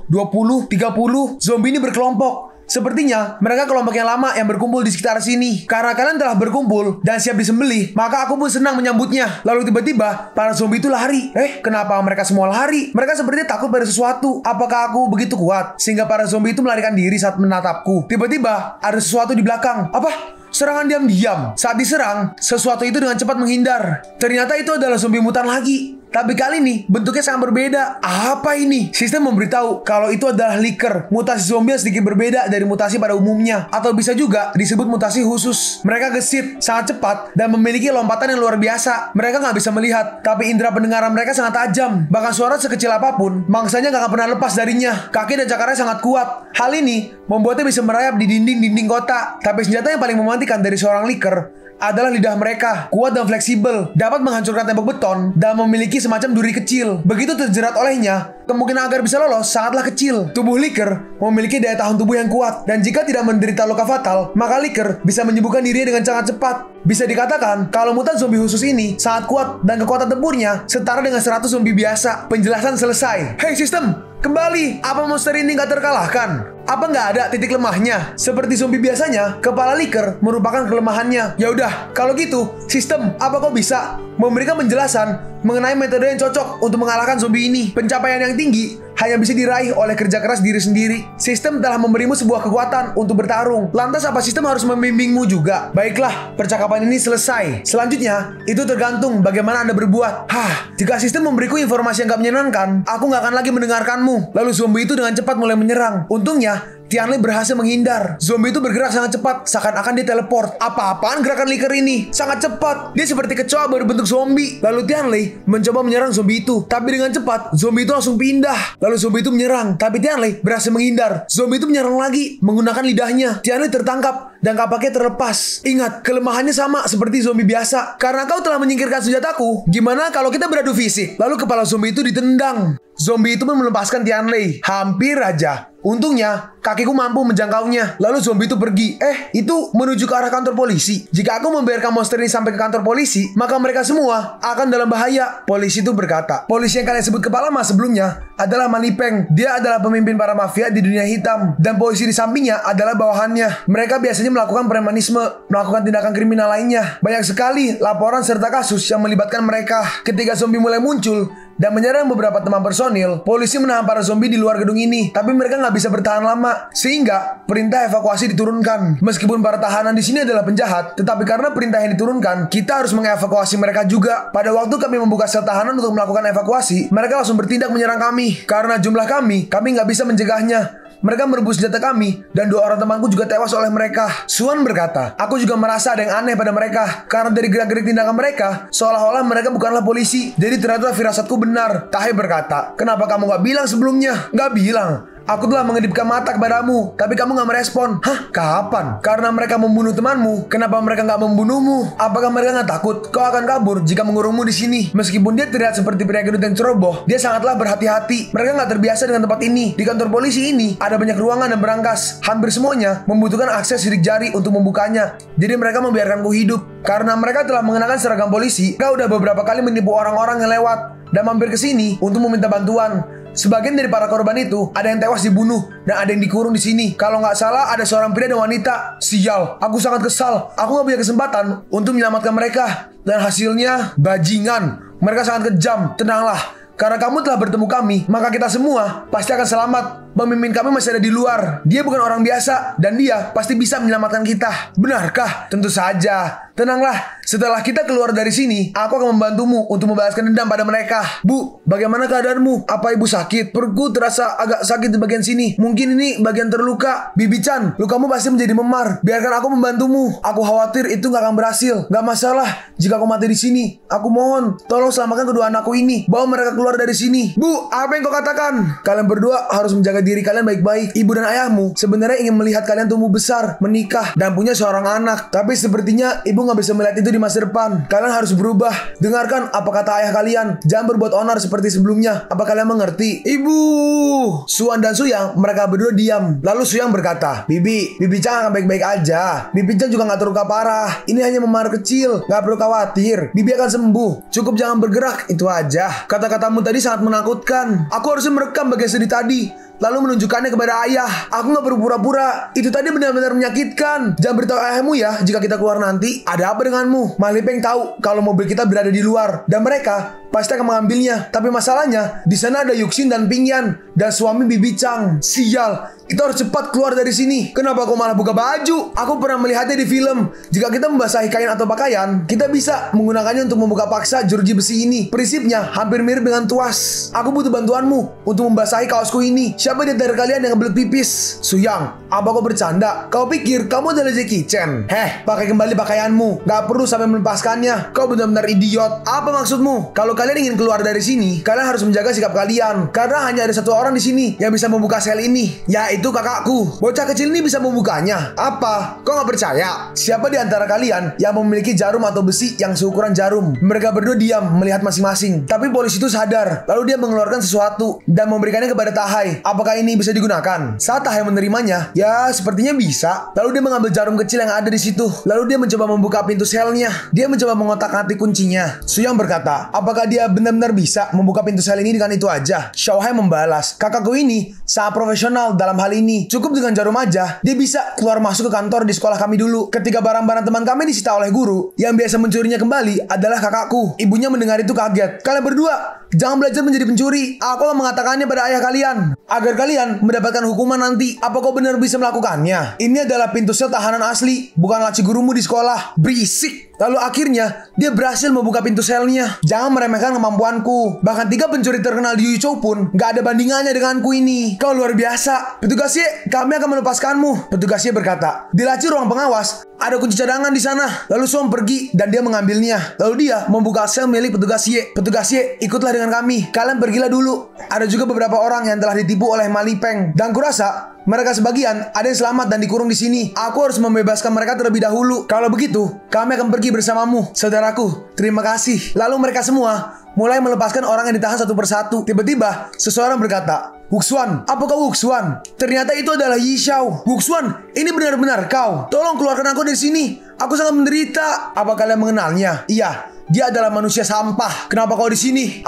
Speaker 1: 20, 30 zombie ini berkelompok. Sepertinya mereka kelompok yang lama yang berkumpul di sekitar sini. Karena kalian telah berkumpul dan siap disembelih, maka aku pun senang menyambutnya. Lalu tiba-tiba para zombie itu lari. Kenapa mereka semua lari? Mereka sepertinya takut pada sesuatu. Apakah aku begitu kuat sehingga para zombie itu melarikan diri saat menatapku? Tiba-tiba ada sesuatu di belakang. Apa? Serangan diam-diam. Saat diserang, sesuatu itu dengan cepat menghindar. Ternyata itu adalah zombie mutan lagi. Tapi kali ini bentuknya sangat berbeda. Apa ini? Sistem memberitahu kalau itu adalah liker. Mutasi zombie yang sedikit berbeda dari mutasi pada umumnya, atau bisa juga disebut mutasi khusus. Mereka gesit, sangat cepat, dan memiliki lompatan yang luar biasa. Mereka nggak bisa melihat, tapi indera pendengaran mereka sangat tajam. Bahkan suara sekecil apapun, mangsanya nggak akan pernah lepas darinya. Kaki dan cakarnya sangat kuat. Hal ini membuatnya bisa merayap di dinding-dinding kota. Tapi senjata yang paling mematikan dari seorang liker adalah lidah mereka, kuat dan fleksibel, dapat menghancurkan tembok beton, dan memiliki semacam duri kecil. Begitu terjerat olehnya, kemungkinan agar bisa lolos sangatlah kecil. Tubuh liker memiliki daya tahan tubuh yang kuat, dan jika tidak menderita luka fatal, maka liker bisa menyembuhkan dirinya dengan sangat cepat. Bisa dikatakan kalau mutan zombie khusus ini sangat kuat dan kekuatan tempurnya setara dengan 100 zombie biasa. Penjelasan selesai. Hei sistem, kembali. Apa monster ini nggak terkalahkan? Apa nggak ada titik lemahnya? Seperti zombie biasanya, kepala liker merupakan kelemahannya. Ya udah, kalau gitu, sistem, apa kau bisa memberikan penjelasan mengenai metode yang cocok untuk mengalahkan zombie ini? Pencapaian yang tinggi hanya bisa diraih oleh kerja keras diri sendiri. Sistem telah memberimu sebuah kekuatan untuk bertarung. Lantas apa sistem harus membimbingmu juga? Baiklah, percakapan ini selesai. Selanjutnya, itu tergantung bagaimana Anda berbuat. Jika sistem memberiku informasi yang gak menyenangkan, aku gak akan lagi mendengarkanmu. Lalu zombie itu dengan cepat mulai menyerang. Untungnya, Tianlei berhasil menghindar. Zombie itu bergerak sangat cepat, seakan-akan dia teleport. Apa-apaan gerakan liker ini? Sangat cepat. Dia seperti kecoa berbentuk zombie. Lalu Tianlei mencoba menyerang zombie itu. Tapi dengan cepat, zombie itu langsung pindah. Lalu zombie itu menyerang. Tapi Tianlei berhasil menghindar. Zombie itu menyerang lagi menggunakan lidahnya. Tianlei tertangkap dan kapaknya terlepas. Ingat, kelemahannya sama seperti zombie biasa. Karena kau telah menyingkirkan senjataku, gimana kalau kita beradu fisik? Lalu kepala zombie itu ditendang. Zombie itu pun melepaskan Tianlei. Hampir aja. Untungnya, kakiku mampu menjangkaunya. Lalu zombie itu pergi. Itu menuju ke arah kantor polisi. Jika aku membiarkan monster ini sampai ke kantor polisi, maka mereka semua akan dalam bahaya. Polisi itu berkata. Polisi yang kalian sebut kepala mas sebelumnya adalah Mali Peng. Dia adalah pemimpin para mafia di dunia hitam. Dan polisi di sampingnya adalah bawahannya. Mereka biasanya melakukan premanisme, melakukan tindakan kriminal lainnya. Banyak sekali laporan serta kasus yang melibatkan mereka. Ketika zombie mulai muncul dan menyerang beberapa teman personil, polisi menahan para zombie di luar gedung ini. Tapi mereka nggak bisa bertahan lama, sehingga perintah evakuasi diturunkan. Meskipun para tahanan di sini adalah penjahat, tetapi karena perintah yang diturunkan, kita harus mengevakuasi mereka juga. Pada waktu kami membuka sel tahanan untuk melakukan evakuasi, mereka langsung bertindak menyerang kami. Karena jumlah kami nggak bisa mencegahnya. Mereka merebut senjata kami, dan 2 orang temanku juga tewas oleh mereka. Suan berkata, aku juga merasa ada yang aneh pada mereka. Karena dari gerak-gerik tindakan mereka, seolah-olah mereka bukanlah polisi. Jadi ternyata firasatku benar. Tahe berkata, kenapa kamu gak bilang sebelumnya? Gak bilang. Aku telah mengedipkan mata kepadamu, tapi kamu gak merespon. Hah? Kapan? Karena mereka membunuh temanmu. Kenapa mereka gak membunuhmu? Apakah mereka gak takut kau akan kabur jika mengurungmu di sini? Meskipun dia terlihat seperti pria gendut yang ceroboh, dia sangatlah berhati-hati. Mereka gak terbiasa dengan tempat ini. Di kantor polisi ini ada banyak ruangan dan berangkas. Hampir semuanya membutuhkan akses sidik jari untuk membukanya. Jadi mereka membiarkanku hidup. Karena mereka telah mengenakan seragam polisi, mereka udah beberapa kali menipu orang-orang yang lewat dan mampir ke sini untuk meminta bantuan. Sebagian dari para korban itu ada yang tewas dibunuh dan ada yang dikurung di sini. Kalau nggak salah ada seorang pria dan wanita. Sial, aku sangat kesal. Aku nggak punya kesempatan untuk menyelamatkan mereka. Dan hasilnya bajingan. Mereka sangat kejam. Tenanglah. Karena kamu telah bertemu kami, maka kita semua pasti akan selamat. Pemimpin kami masih ada di luar. Dia bukan orang biasa dan dia pasti bisa menyelamatkan kita. Benarkah? Tentu saja. Tenanglah, setelah kita keluar dari sini, aku akan membantumu untuk membalaskan dendam pada mereka. Bu, bagaimana keadaanmu? Apa ibu sakit? Perutku terasa agak sakit di bagian sini. Mungkin ini bagian terluka. Bibi-chan, lukamu pasti menjadi memar. Biarkan aku membantumu. Aku khawatir itu gak akan berhasil. Gak masalah jika aku mati di sini. Aku mohon, tolong selamatkan kedua anakku ini. Bawa mereka keluar dari sini. Bu, apa yang kau katakan? Kalian berdua harus menjaga diri kalian baik-baik. Ibu dan ayahmu sebenarnya ingin melihat kalian tumbuh besar, menikah, dan punya seorang anak. Tapi sepertinya ibu gak bisa melihat itu di masa depan. Kalian harus berubah. Dengarkan apa kata ayah kalian. Jangan berbuat onar seperti sebelumnya. Apa kalian mengerti? Ibu! Suan dan Suyang, mereka berdua diam. Lalu Suyang berkata, Bibi Chan akan baik-baik aja. Bibi Chan juga gak terluka parah. Ini hanya memar kecil. Gak perlu khawatir. Bibi akan sembuh. Cukup jangan bergerak. Itu aja. Kata-katamu tadi sangat menakutkan. Aku harusnya merekam bagian sedih tadi lalu menunjukkannya kepada ayah. Aku gak perlu pura-pura. Itu tadi benar-benar menyakitkan. Jangan beritahu ayahmu ya jika kita keluar nanti. Ada apa denganmu? Ma Lipeng tahu kalau mobil kita berada di luar dan mereka pasti akan mengambilnya. Tapi masalahnya di sana ada Yuxin dan Pingyan dan suami Bibi Chang. Sial, kita harus cepat keluar dari sini. Kenapa kau malah buka baju? Aku pernah melihatnya di film. Jika kita membasahi kain atau pakaian, kita bisa menggunakannya untuk membuka paksa jeruji besi ini. Prinsipnya hampir mirip dengan tuas. Aku butuh bantuanmu untuk membasahi kaosku ini. Siapa di antara kalian yang kebelet pipis? Suyang, apa kau bercanda? Kau pikir kamu adalah Jackie Chan? Pakai kembali pakaianmu. Gak perlu sampai melepaskannya. Kau benar-benar idiot. Apa maksudmu? Kalau kalian ingin keluar dari sini, kalian harus menjaga sikap kalian. Karena hanya ada satu orang di sini yang bisa membuka sel ini, yaitu kakakku. Bocah kecil ini bisa membukanya. Apa? Kau gak percaya? Siapa di antara kalian yang memiliki jarum atau besi yang seukuran jarum? Mereka berdua diam melihat masing-masing. Tapi polisi itu sadar. Lalu dia mengeluarkan sesuatu dan memberikannya kepada Tahai. Apakah ini bisa digunakan? Saat Tahai menerimanya, ya sepertinya bisa. Lalu dia mengambil jarum kecil yang ada di situ. Lalu dia mencoba membuka pintu selnya. Dia mencoba mengotak-atik kuncinya. Suyang berkata, apakah dia benar-benar bisa membuka pintu sel ini dengan itu aja? Xiaohai membalas, kakakku ini sangat profesional dalam hal ini. Cukup dengan jarum aja, dia bisa keluar masuk ke kantor di sekolah kami dulu. Ketika barang-barang teman kami disita oleh guru, yang biasa mencurinya kembali adalah kakakku. Ibunya mendengar itu kaget. Kalian berdua jangan belajar menjadi pencuri. Aku akan mengatakannya pada ayah kalian agar kalian mendapatkan hukuman nanti. Apa kau benar bisa melakukannya? Ini adalah pintu sel tahanan asli, bukan laci gurumu di sekolah. Berisik. Lalu akhirnya dia berhasil membuka pintu selnya. Jangan meremehkan kemampuanku. Bahkan 3 pencuri terkenal di Yuzhou pun gak ada bandingannya denganku ini. Kau luar biasa. Petugas Ye, kami akan melepaskanmu. Petugas Ye berkata, di laci ruang pengawas ada kunci cadangan di sana. Lalu Suam pergi dan dia mengambilnya. Lalu dia membuka sel milik petugas Ye. Petugas Ye, ikutlah dengan kami. Kalian pergilah dulu. Ada juga beberapa orang yang telah ditipu oleh Ma Lipeng. Dan kurasa mereka sebagian ada yang selamat dan dikurung di sini. Aku harus membebaskan mereka terlebih dahulu. Kalau begitu, kami akan pergi bersamamu, saudaraku. Terima kasih. Lalu mereka semua mulai melepaskan orang yang ditahan satu persatu. Tiba-tiba, seseorang berkata, Wuxuan, apa kau Wuxuan? Ternyata itu adalah Yishao. Wuxuan, ini benar-benar kau. Tolong keluarkan aku dari sini. Aku sangat menderita. Apa kalian mengenalnya? Iya, dia adalah manusia sampah. Kenapa kau di sini?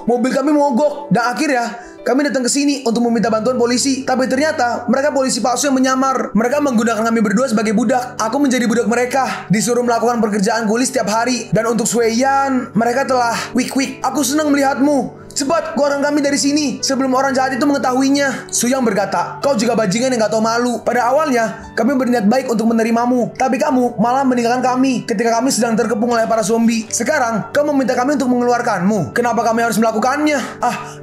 Speaker 1: Mobil kami mogok. Dan akhirnya kami datang ke sini untuk meminta bantuan polisi. Tapi ternyata mereka polisi palsu yang menyamar. Mereka menggunakan kami berdua sebagai budak. Aku menjadi budak mereka. Disuruh melakukan pekerjaan kuli setiap hari. Dan untuk Sueyan, mereka telah wik-wik. Aku senang melihatmu. Cepat keluarkan kami dari sini sebelum orang jahat itu mengetahuinya. Suyang berkata, kau juga bajingan yang gak tahu malu. Pada awalnya kami berniat baik untuk menerimamu, tapi kamu malah meninggalkan kami ketika kami sedang terkepung oleh para zombie. Sekarang kau meminta kami untuk mengeluarkanmu. Kenapa kami harus melakukannya?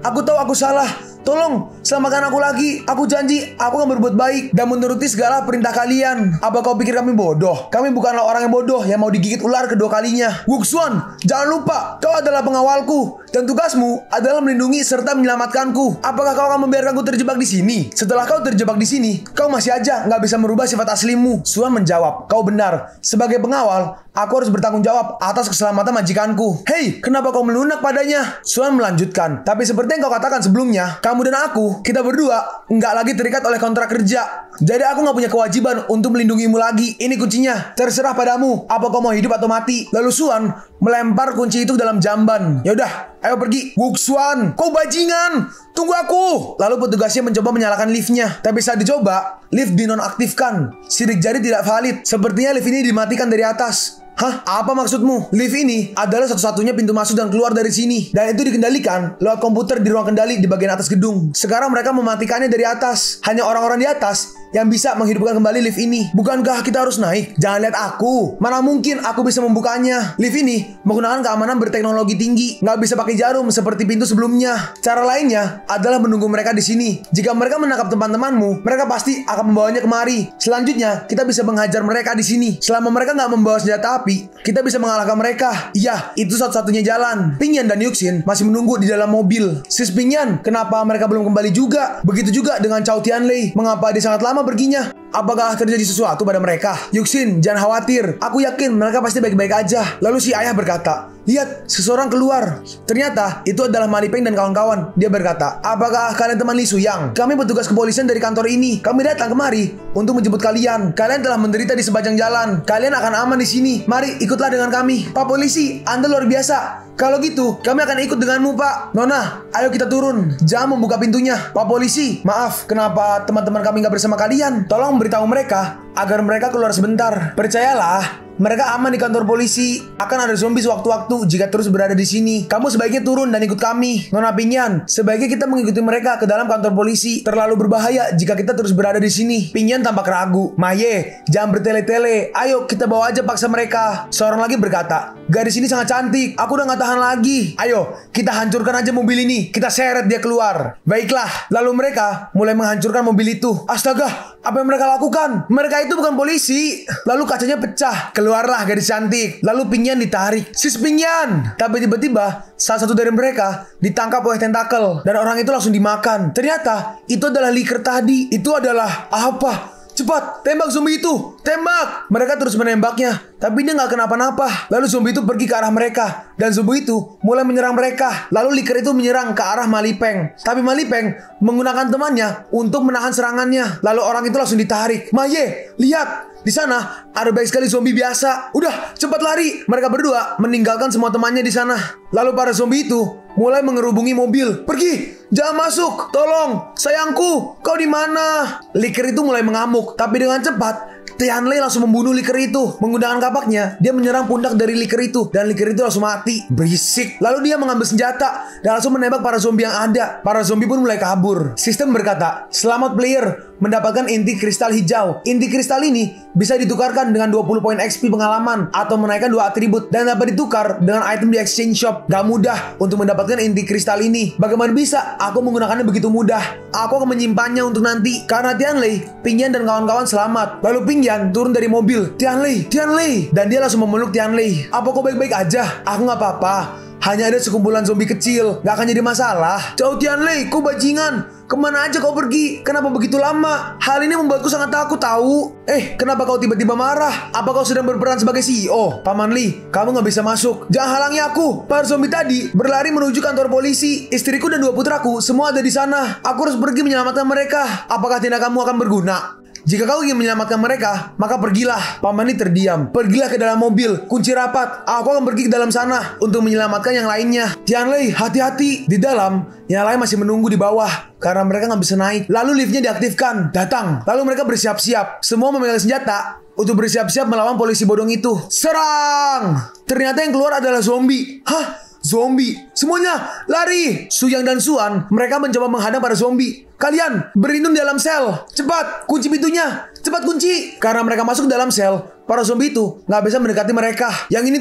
Speaker 1: Aku tahu aku salah. Tolong, selamatkan aku lagi. Aku janji, aku akan berbuat baik dan menuruti segala perintah kalian. Apa kau pikir kami bodoh? Kami bukanlah orang yang bodoh yang mau digigit ular kedua kalinya. Wuxuan, jangan lupa, kau adalah pengawalku. Dan tugasmu adalah melindungi serta menyelamatkanku. Apakah kau akan membiarkanku terjebak di sini? Setelah kau terjebak di sini, kau masih aja nggak bisa merubah sifat aslimu. Suan menjawab, kau benar. Sebagai pengawal, aku harus bertanggung jawab atas keselamatan majikanku. Hei, kenapa kau melunak padanya? Suan melanjutkan, tapi seperti yang kau katakan sebelumnya, kamu dan aku, kita berdua, nggak lagi terikat oleh kontrak kerja. Jadi aku nggak punya kewajiban untuk melindungimu lagi. Ini kuncinya, terserah padamu. Apa kau mau hidup atau mati? Lalu Suan melempar kunci itu ke dalam jamban. Yaudah, ayo pergi. Wuxuan, kau bajingan. Tunggu aku. Lalu petugasnya mencoba menyalakan liftnya. Tapi saat dicoba, lift dinonaktifkan. Sidik jari tidak valid. Sepertinya lift ini dimatikan dari atas. Hah? Apa maksudmu? Lift ini adalah satu-satunya pintu masuk dan keluar dari sini. Dan itu dikendalikan lewat komputer di ruang kendali di bagian atas gedung. Sekarang mereka mematikannya dari atas. Hanya orang-orang di atas yang bisa menghidupkan kembali lift ini. Bukankah kita harus naik? Jangan lihat aku. Mana mungkin aku bisa membukanya. Lift ini menggunakan keamanan berteknologi tinggi. Nggak bisa pakai jarum seperti pintu sebelumnya. Cara lainnya adalah menunggu mereka di sini. Jika mereka menangkap teman-temanmu, mereka pasti akan membawanya kemari. Selanjutnya, kita bisa menghajar mereka di sini. Selama mereka nggak membawa senjata api, kita bisa mengalahkan mereka. Iya, itu satu-satunya jalan. Pingyan dan Yuxin masih menunggu di dalam mobil. Sis Pingyan, kenapa mereka belum kembali juga? Begitu juga dengan Cao Tianlei. Mengapa dia sangat lama perginya? Apakah terjadi sesuatu pada mereka? Yuxin, jangan khawatir. Aku yakin mereka pasti baik-baik aja. Lalu si ayah berkata, lihat, seseorang keluar. Ternyata itu adalah Ma Lipeng dan kawan-kawan. Dia berkata, apakah kalian teman Li Suyang? Kami petugas kepolisian dari kantor ini. Kami datang kemari untuk menjemput kalian. Kalian telah menderita di sepanjang jalan. Kalian akan aman di sini. Mari ikutlah dengan kami. Pak polisi, Anda luar biasa. Kalau gitu, kami akan ikut denganmu, Pak. Nona, ayo kita turun. Jangan membuka pintunya. Pak polisi, maaf, kenapa teman-teman kami nggak bersama kalian? Tolong beritahu mereka agar mereka keluar sebentar. Percayalah, mereka aman di kantor polisi. Akan ada zombie sewaktu-waktu jika terus berada di sini. Kamu sebaiknya turun dan ikut kami. Nona Pingyan, sebaiknya kita mengikuti mereka ke dalam kantor polisi. Terlalu berbahaya jika kita terus berada di sini. Pingyan tampak ragu. Maye, jangan bertele-tele. Ayo kita bawa aja paksa mereka. Seorang lagi berkata, gadis ini sangat cantik. Aku udah gak tahan lagi. Ayo, kita hancurkan aja mobil ini. Kita seret dia keluar. Baiklah. Lalu mereka mulai menghancurkan mobil itu. Astaga, apa yang mereka lakukan? Mereka itu bukan polisi. Lalu kacanya pecah. Keluarlah gadis cantik. Lalu Pingyan ditarik. Sis Pingyan. Tapi tiba-tiba salah satu dari mereka ditangkap oleh tentakel. Dan orang itu langsung dimakan. Ternyata itu adalah liker tadi. Itu adalah apa? Cepat, tembak zombie itu. Tembak. Mereka terus menembaknya, tapi dia nggak kenapa-napa. Lalu zombie itu pergi ke arah mereka. Dan zombie itu mulai menyerang mereka. Lalu liker itu menyerang ke arah Ma Lipeng. Tapi Ma Lipeng menggunakan temannya untuk menahan serangannya. Lalu orang itu langsung ditarik. Maye, lihat. Di sana ada banyak sekali zombie biasa. Udah, cepat lari. Mereka berdua meninggalkan semua temannya di sana. Lalu para zombie itu mulai mengerubungi mobil. Pergi, jangan masuk. Tolong, sayangku, kau di mana? Liker itu mulai mengamuk, tapi dengan cepat Tianlei langsung membunuh liker itu. Menggunakan kapaknya, dia menyerang pundak dari liker itu. Dan liker itu langsung mati. Berisik. Lalu dia mengambil senjata dan langsung menembak para zombie yang ada. Para zombie pun mulai kabur. Sistem berkata, selamat player mendapatkan inti kristal hijau. Inti kristal ini bisa ditukarkan dengan 20 poin XP pengalaman atau menaikkan 2 atribut dan dapat ditukar dengan item di exchange shop. Gak mudah untuk mendapatkan inti kristal ini. Bagaimana bisa aku menggunakannya begitu mudah? Aku akan menyimpannya untuk nanti. Karena Tianlei, Pingyan dan kawan-kawan selamat. Lalu Pingyan turun dari mobil. Tianlei, Tianlei. Dan dia langsung memeluk Tianlei. Apa kau baik-baik aja? Aku gak apa-apa. Hanya ada sekumpulan zombie kecil. Gak akan jadi masalah. Cao Tianlei, kau bajingan. Kemana aja kau pergi? Kenapa begitu lama? Hal ini membuatku sangat takut tahu. Kenapa kau tiba-tiba marah? Apa kau sedang berperan sebagai CEO? Paman Li, kamu gak bisa masuk. Jangan halangi aku. Para zombie tadi berlari menuju kantor polisi. Istriku dan 2 putraku semua ada di sana. Aku harus pergi menyelamatkan mereka. Apakah tindakanmu akan berguna? Jika kau ingin menyelamatkan mereka, maka pergilah. Paman Li terdiam. Pergilah ke dalam mobil. Kunci rapat. Aku akan pergi ke dalam sana untuk menyelamatkan yang lainnya. Tianlei, hati-hati. Di dalam, yang lain masih menunggu di bawah karena mereka nggak bisa naik. Lalu liftnya diaktifkan. Datang. Lalu mereka bersiap-siap. Semua memegang senjata untuk bersiap-siap melawan polisi bodong itu. Serang! Ternyata yang keluar adalah zombie. Hah? Zombie. Semuanya lari. Suyang dan Suan, mereka mencoba menghadang para zombie. Kalian berlindung di dalam sel. Cepat, kunci pintunya. Cepat kunci. Karena mereka masuk dalam sel, para zombie itu nggak bisa mendekati mereka. Yang ini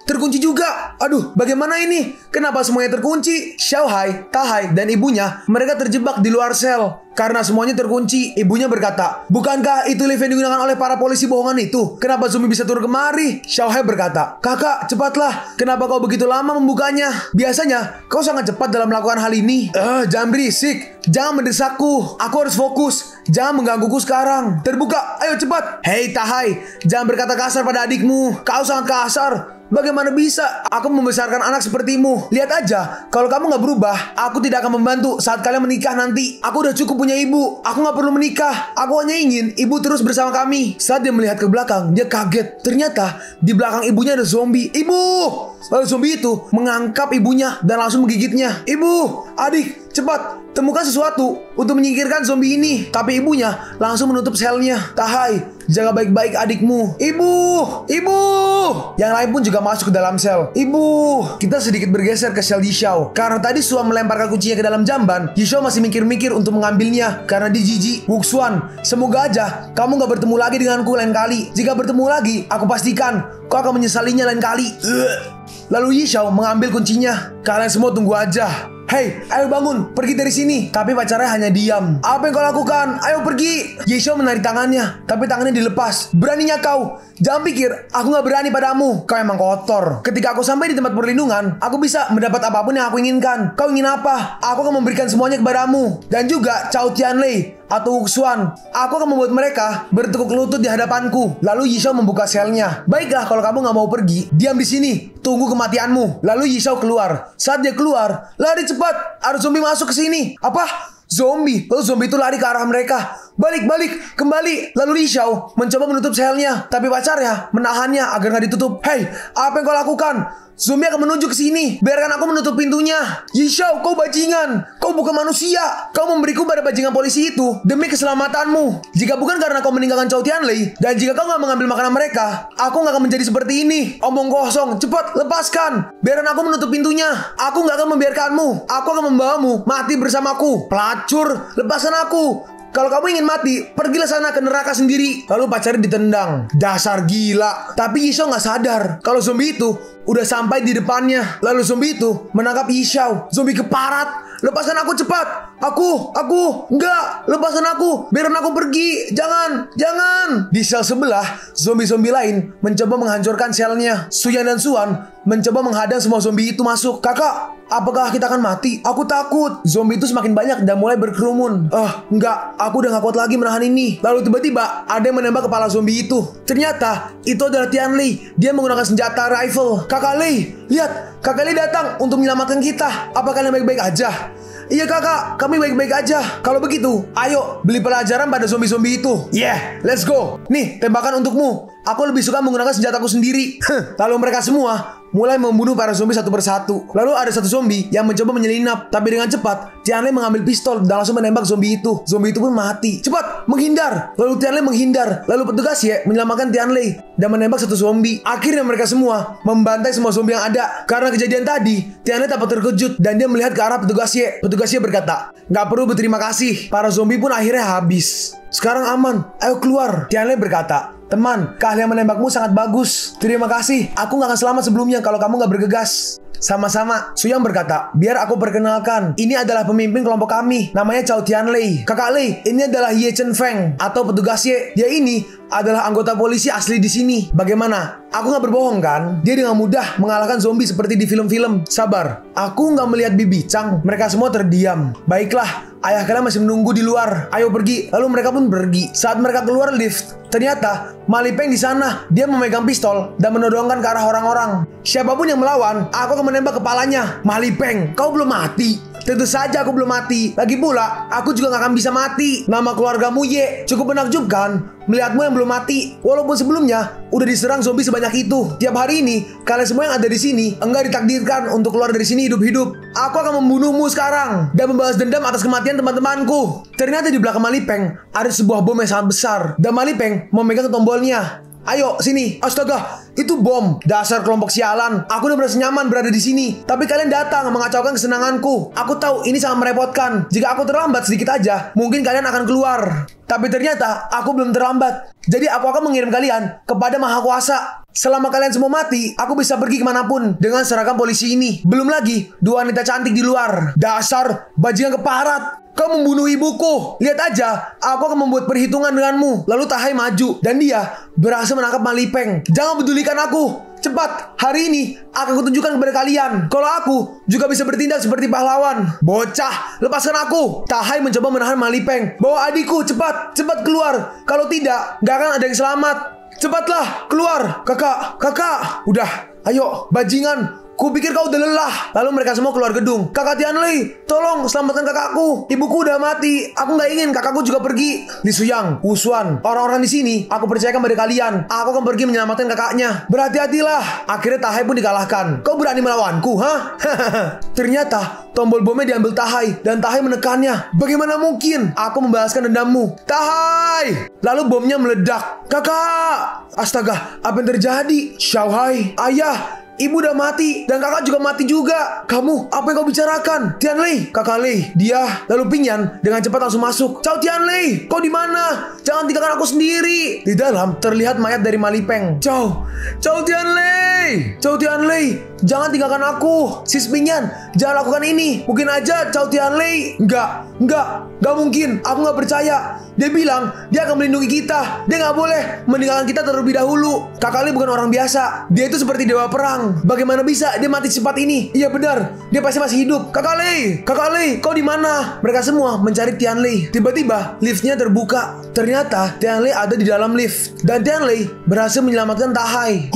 Speaker 1: terkunci juga. Aduh, bagaimana ini? Kenapa semuanya terkunci? Xiaohai, Tahai, dan ibunya mereka terjebak di luar sel. Karena semuanya terkunci, ibunya berkata, bukankah itu lift yang digunakan oleh para polisi bohongan itu? Kenapa zombie bisa turun kemari? Xiaohai berkata, kakak, cepatlah. Kenapa kau begitu lama membukanya? Biasanya, kau sangat cepat dalam melakukan hal ini. Jangan berisik. Jangan mendesakku. Aku harus fokus. Jangan menggangguku sekarang. Terbuka. Ayo cepat. Hei Tahai, jangan berkata kasar pada adikmu. Kau sangat kasar. Bagaimana bisa aku membesarkan anak sepertimu? Lihat aja, kalau kamu nggak berubah, aku tidak akan membantu saat kalian menikah nanti. Aku udah cukup punya ibu. Aku nggak perlu menikah. Aku hanya ingin ibu terus bersama kami. Saat dia melihat ke belakang, dia kaget. Ternyata di belakang ibunya ada zombie. Ibu! Lalu zombie itu menangkap ibunya dan langsung menggigitnya. Ibu, adik, cepat temukan sesuatu untuk menyingkirkan zombie ini. Tapi ibunya langsung menutup selnya. Tahai, jaga baik-baik adikmu. Ibu. Yang lain pun juga masuk ke dalam sel. Ibu. Kita sedikit bergeser ke sel Yishao. Karena tadi Suan melemparkan kuncinya ke dalam jamban, Yishao masih mikir-mikir untuk mengambilnya karena dia jijik. Wuxuan, semoga aja kamu gak bertemu lagi denganku lain kali. Jika bertemu lagi, aku pastikan kau akan menyesalinya lain kali. Lalu Yishao mengambil kuncinya. Kalian semua tunggu aja. Hei, ayo bangun, pergi dari sini. Tapi pacarnya hanya diam. Apa yang kau lakukan? Ayo pergi. Yishao menarik tangannya, tapi tangannya dilepas. Beraninya kau? Jangan pikir aku gak berani padamu. Kau emang kotor. Ketika aku sampai di tempat perlindungan, aku bisa mendapat apapun yang aku inginkan. Kau ingin apa? Aku akan memberikan semuanya kepadamu. Dan juga Cao Tianlei atau Wuxuan. Aku akan membuat mereka bertekuk lutut di hadapanku. Lalu Yishao membuka selnya. Baiklah, kalau kamu gak mau pergi, diam di sini. Tunggu kematianmu. Lalu Yishao keluar. Saat dia keluar, lari cepat. Ada zombie masuk ke sini. Apa? Zombie. Lalu zombie itu lari ke arah mereka. Balik, kembali. Lalu Yishao mencoba menutup selnya, tapi pacarnya menahannya agar gak ditutup. Hei, apa yang kau lakukan? Zombie akan menuju ke sini. Biarkan aku menutup pintunya. Yishao, kau bajingan. Kau bukan manusia. Kau memberiku pada bajingan polisi itu demi keselamatanmu. Jika bukan karena kau meninggalkan Cao Tianlei, dan jika kau gak mengambil makanan mereka, aku gak akan menjadi seperti ini. Omong kosong. Cepat, lepaskan. Biarkan aku menutup pintunya. Aku gak akan membiarkanmu. Aku akan membawamu mati bersamaku. Pelacur, lepaskan aku. Kalau kamu ingin mati, pergilah sana ke neraka sendiri. Lalu pacarnya ditendang. Dasar gila. Tapi Yishao gak sadar kalau zombie itu udah sampai di depannya. Lalu zombie itu menangkap Yishao. Zombie keparat. Lepaskan aku cepat. Enggak. Lepaskan aku. Biarkan aku pergi. Jangan. Di sel sebelah, zombie-zombie lain mencoba menghancurkan selnya. Suyan dan Suan mencoba menghadang semua zombie itu masuk. Kakak, apakah kita akan mati? Aku takut. Zombie itu semakin banyak dan mulai berkerumun. Enggak. Aku udah gak kuat lagi menahan ini. Lalu tiba-tiba ada yang menembak kepala zombie itu. Ternyata itu adalah Tianlei. Dia menggunakan senjata rifle. Kakak Lei, lihat. Kakak Lei datang untuk menyelamatkan kita. Apa kalian baik-baik aja? Iya kakak, kami baik-baik aja. Kalau begitu, ayo beli pelajaran pada zombie-zombie itu. Let's go. Nih, tembakan untukmu. Aku lebih suka menggunakan senjataku sendiri. Lalu mereka semua mulai membunuh para zombie satu persatu. Lalu ada satu zombie yang mencoba menyelinap. Tapi dengan cepat, Tianlei mengambil pistol dan langsung menembak zombie itu. Zombie itu pun mati. Cepat, menghindar. Lalu Tianlei menghindar. Lalu petugas menyelamatkan Tianlei dan menembak satu zombie. Akhirnya mereka semua membantai semua zombie yang ada. Karena kejadian tadi, Tianlei tampak terkejut dan dia melihat ke arah petugas Petugas berkata, "Gak perlu berterima kasih." Para zombie pun akhirnya habis. Sekarang aman, ayo keluar. Tianlei berkata, "Teman, keahlian menembakmu sangat bagus. Terima kasih. Aku gak akan selamat sebelumnya kalau kamu gak bergegas." Sama-sama. Suyang berkata, "Biar aku perkenalkan. Ini adalah pemimpin kelompok kami. Namanya Cao Tianlei. Kakak Lei, ini adalah Ye Chen Feng atau petugas Ye. Dia ini adalah anggota polisi asli di sini. Bagaimana? Aku gak berbohong kan? Dia dengan mudah mengalahkan zombie seperti di film-film. Sabar. Aku gak melihat Bibi Chang. Mereka semua terdiam. Baiklah. Ayah kalian masih menunggu di luar. Ayo pergi." Lalu mereka pun pergi. Saat mereka keluar lift, ternyata Ma Lipeng di sana. Dia memegang pistol dan menodongkan ke arah orang-orang. Siapapun yang melawan, aku akan menembak kepalanya. Ma Lipeng, kau belum mati. Tentu saja aku belum mati. Lagi pula, aku juga gak akan bisa mati. Nama keluargamu Ye cukup menakjubkan melihatmu yang belum mati. Walaupun sebelumnya udah diserang zombie sebanyak itu. Tiap hari ini, kalian semua yang ada di sini enggak ditakdirkan untuk keluar dari sini hidup-hidup. Aku akan membunuhmu sekarang dan membalas dendam atas kematian teman-temanku. Ternyata di belakang Ma Lipeng ada sebuah bom yang sangat besar dan Ma Lipeng memegang tombolnya. Ayo, sini. Astaga, itu bom. Dasar kelompok sialan. Aku udah merasa nyaman berada di sini. Tapi kalian datang mengacaukan kesenanganku. Aku tahu ini sangat merepotkan. Jika aku terlambat sedikit aja, mungkin kalian akan keluar. Tapi ternyata aku belum terlambat. Jadi aku akan mengirim kalian kepada Maha Kuasa. Selama kalian semua mati, aku bisa pergi kemanapun dengan seragam polisi ini. Belum lagi 2 wanita cantik di luar. Dasar bajingan keparat. Kau membunuh ibuku. Lihat aja, aku akan membuat perhitungan denganmu. Lalu Tahai maju dan dia berhasil menangkap Malipeng. Jangan pedulikan aku. Cepat, hari ini akan kutunjukkan kepada kalian kalau aku juga bisa bertindak seperti pahlawan. Bocah, lepaskan aku. Tahai mencoba menahan Malipeng. Bawa adikku, cepat, cepat keluar. Kalau tidak, gak akan ada yang selamat. Cepatlah, keluar. Kakak. Udah, ayo, bajingan. Kupikir kau udah lelah. Lalu mereka semua keluar gedung. Kakak Tianlei, tolong selamatkan kakakku. Ibuku udah mati. Aku nggak ingin kakakku juga pergi. Li Suyang, Wu Xuan, orang-orang di sini, aku percayakan pada kalian. Aku akan pergi menyelamatkan kakaknya. Berhati-hatilah. Akhirnya Tahai pun dikalahkan. Kau berani melawanku, ha? Ternyata tombol bomnya diambil Tahai dan Tahai menekannya. Bagaimana mungkin aku membalaskan dendammu? Tahai! Lalu bomnya meledak. Kakak! Astaga, apa yang terjadi? Xiaohai, ayah, ibu udah mati dan kakak juga mati juga. Kamu, apa yang kau bicarakan? Tianlei, kakak Lei, dia. Lalu Pingyan dengan cepat langsung masuk. Cao Tianlei, kau di mana? Jangan tinggalkan aku sendiri. Di dalam terlihat mayat dari Malipeng. Cao Tianlei, jangan tinggalkan aku. Sis Pingyan, jangan lakukan ini. Mungkin aja Cao Tianlei. Enggak mungkin. Aku nggak percaya. Dia bilang dia akan melindungi kita. Dia nggak boleh meninggalkan kita terlebih dahulu. Kakak Lei bukan orang biasa. Dia itu seperti dewa perang. Bagaimana bisa dia mati secepat ini? Iya benar, dia pasti masih hidup. Kakak Lei, kau di mana? Mereka semua mencari Tianlei. Tiba-tiba liftnya terbuka. Ternyata Tianlei ada di dalam lift dan Tianlei berhasil menyelamatkan Tahai.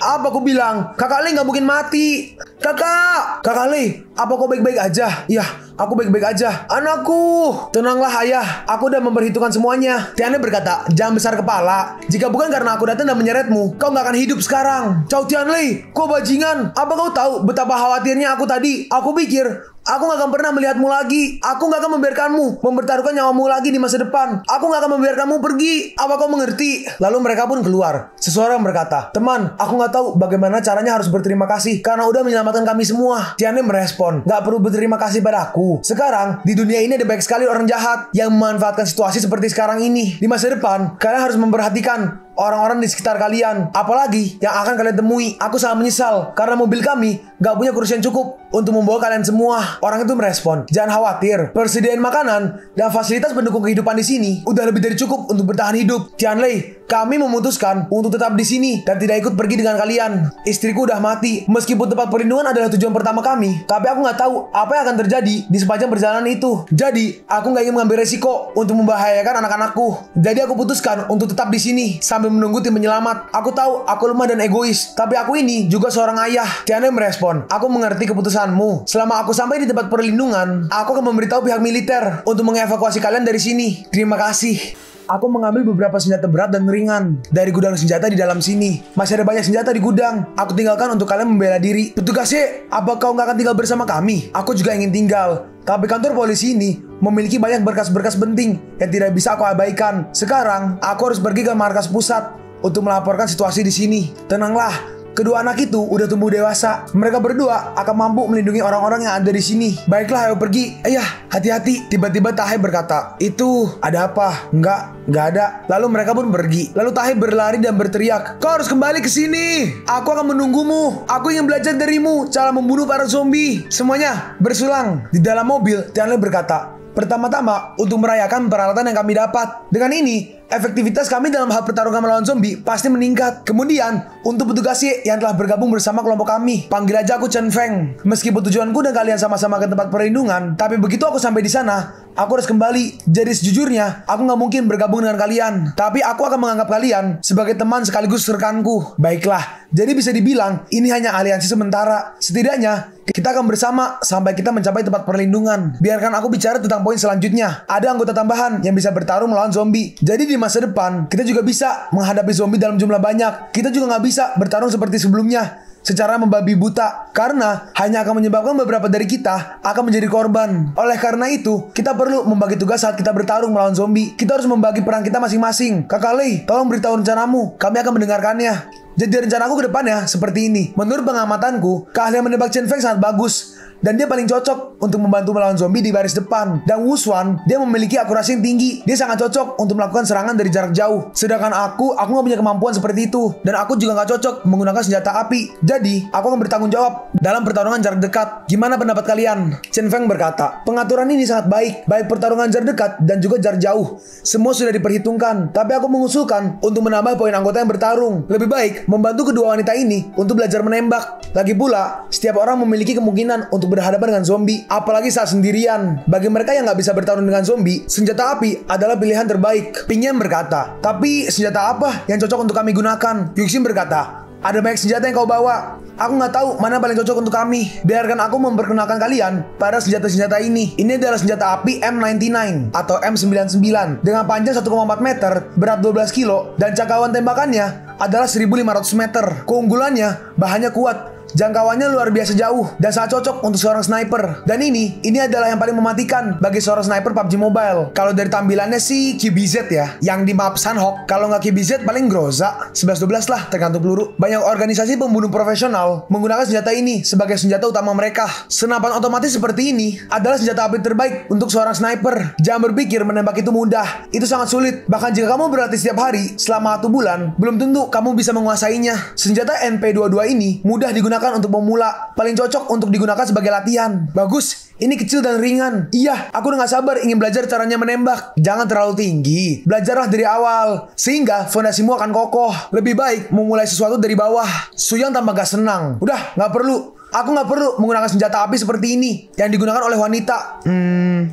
Speaker 1: Apa aku bilang? Kakak Lei nggak mungkin mati. Kakak Lei, apa kau baik-baik aja? Iya, aku baik-baik aja. Anakku, tenanglah ayah. Aku udah memperhitungkan semuanya. Tianlei berkata, jangan besar kepala. Jika bukan karena aku datang dan menyeretmu, kau nggak akan hidup sekarang. Cao Tianlei, kau bajingan. Apa kau tahu betapa khawatirnya aku tadi? Aku pikir aku gak akan pernah melihatmu lagi. Aku gak akan membiarkanmu mempertaruhkan nyawamu lagi di masa depan. Aku gak akan membiarkanmu pergi. Apa kau mengerti? Lalu mereka pun keluar. Seseorang berkata, teman, aku gak tahu bagaimana caranya harus berterima kasih karena udah menyelamatkan kami semua. Tianlei merespon, gak perlu berterima kasih padaku. Sekarang, di dunia ini ada banyak sekali orang jahat yang memanfaatkan situasi seperti sekarang ini. Di masa depan, kalian harus memperhatikan orang-orang di sekitar kalian, apalagi yang akan kalian temui. Aku sangat menyesal karena mobil kami gak punya kursi yang cukup untuk membawa kalian semua. Orang itu merespon, jangan khawatir, persediaan makanan dan fasilitas pendukung kehidupan di sini udah lebih dari cukup untuk bertahan hidup. Tianlei, kami memutuskan untuk tetap di sini dan tidak ikut pergi dengan kalian. Istriku udah mati. Meskipun tempat perlindungan adalah tujuan pertama kami, tapi aku nggak tahu apa yang akan terjadi di sepanjang perjalanan itu. Jadi aku nggak ingin mengambil resiko untuk membahayakan anak-anakku. Jadi aku putuskan untuk tetap di sini sambil menunggu tim penyelamat. Aku tahu aku lemah dan egois, tapi aku ini juga seorang ayah. Tianlei merespon, aku mengerti keputusanmu. Selama aku sampai di tempat perlindungan, aku akan memberitahu pihak militer untuk mengevakuasi kalian dari sini. Terima kasih. Aku mengambil beberapa senjata berat dan ringan dari gudang senjata di dalam sini. Masih ada banyak senjata di gudang. Aku tinggalkan untuk kalian membela diri. Petugasnya, apa kau nggak akan tinggal bersama kami? Aku juga ingin tinggal. Tapi kantor polisi ini memiliki banyak berkas-berkas penting yang tidak bisa aku abaikan. Sekarang, aku harus pergi ke markas pusat untuk melaporkan situasi di sini. Tenanglah. Kedua anak itu udah tumbuh dewasa. Mereka berdua akan mampu melindungi orang-orang yang ada di sini. Baiklah, ayo pergi. Ayah, hati-hati. Tiba-tiba Tahai berkata, itu ada apa? Enggak ada. Lalu mereka pun pergi. Lalu Tahai berlari dan berteriak, kau harus kembali ke sini. Aku akan menunggumu. Aku ingin belajar darimu cara membunuh para zombie. Semuanya bersulang. Di dalam mobil, Tianlei berkata, pertama-tama untuk merayakan peralatan yang kami dapat. Dengan ini, efektivitas kami dalam hal pertarungan melawan zombie pasti meningkat. Kemudian, untuk petugas yang telah bergabung bersama kelompok kami, panggil aja aku Chen Feng. Meskipun tujuanku dan kalian sama-sama ke tempat perlindungan, tapi begitu aku sampai di sana, aku harus kembali. Jadi sejujurnya, aku nggak mungkin bergabung dengan kalian. Tapi aku akan menganggap kalian sebagai teman sekaligus rekanku. Baiklah, jadi bisa dibilang ini hanya aliansi sementara. Setidaknya, kita akan bersama sampai kita mencapai tempat perlindungan. Biarkan aku bicara tentang poin selanjutnya. Ada anggota tambahan yang bisa bertarung melawan zombie. Jadi di masa depan, kita juga bisa menghadapi zombie dalam jumlah banyak. Kita juga nggak bisa bertarung seperti sebelumnya. secara membabi buta, karena hanya akan menyebabkan beberapa dari kita akan menjadi korban. Oleh karena itu, kita perlu membagi tugas saat kita bertarung melawan zombie. Kita harus membagi peran kita masing-masing. Kakak Lei, tolong beritahu rencanamu, kami akan mendengarkannya. Jadi rencanaku ke depannya seperti ini. Menurut pengamatanku, keahlian menembak Chen Feng sangat bagus, dan dia paling cocok untuk membantu melawan zombie di baris depan. Dan Wu Xuan, dia memiliki akurasi yang tinggi. Dia sangat cocok untuk melakukan serangan dari jarak jauh. Sedangkan aku nggak punya kemampuan seperti itu. Dan aku juga nggak cocok menggunakan senjata api. Jadi, aku akan bertanggung jawab dalam pertarungan jarak dekat. Gimana pendapat kalian? Chen Feng berkata, pengaturan ini sangat baik. Baik pertarungan jarak dekat dan juga jarak jauh. Semua sudah diperhitungkan. Tapi aku mengusulkan untuk menambah poin anggota yang bertarung. Lebih baik membantu kedua wanita ini untuk belajar menembak. Lagi pula, setiap orang memiliki kemungkinan untuk berhadapan dengan zombie, apalagi saat sendirian. Bagi mereka yang nggak bisa bertarung dengan zombie, senjata api adalah pilihan terbaik. Pingyan berkata, tapi senjata apa yang cocok untuk kami gunakan? Yuxin berkata, ada banyak senjata yang kau bawa. Aku nggak tahu mana paling cocok untuk kami. Biarkan aku memperkenalkan kalian pada senjata-senjata ini. Ini adalah senjata api M99 atau M99 dengan panjang 1,4 meter, berat 12 kilo, dan jangkauan tembakannya adalah 1.500 meter. Keunggulannya, bahannya kuat, jangkauannya luar biasa jauh dan sangat cocok untuk seorang sniper. Dan ini adalah yang paling mematikan bagi seorang sniper PUBG Mobile. Kalau dari tampilannya sih QBZ ya, yang di map Sanhok. Kalau nggak QBZ paling Groza 11-12 lah tergantung peluru. Banyak organisasi pembunuh profesional menggunakan senjata ini sebagai senjata utama mereka. Senapan otomatis seperti ini adalah senjata api terbaik untuk seorang sniper. Jangan berpikir menembak itu mudah. Itu sangat sulit. Bahkan jika kamu berlatih setiap hari selama 1 bulan, belum tentu kamu bisa menguasainya. Senjata NP22 ini mudah digunakan untuk pemula, paling cocok untuk digunakan sebagai latihan. Bagus, ini kecil dan ringan. Iya, aku udah gak sabar ingin belajar caranya menembak. Jangan terlalu tinggi, belajarlah dari awal, sehingga fondasimu akan kokoh. Lebih baik memulai sesuatu dari bawah. Suyang tambah gak senang. Udah, gak perlu. Aku nggak perlu menggunakan senjata api seperti ini yang digunakan oleh wanita.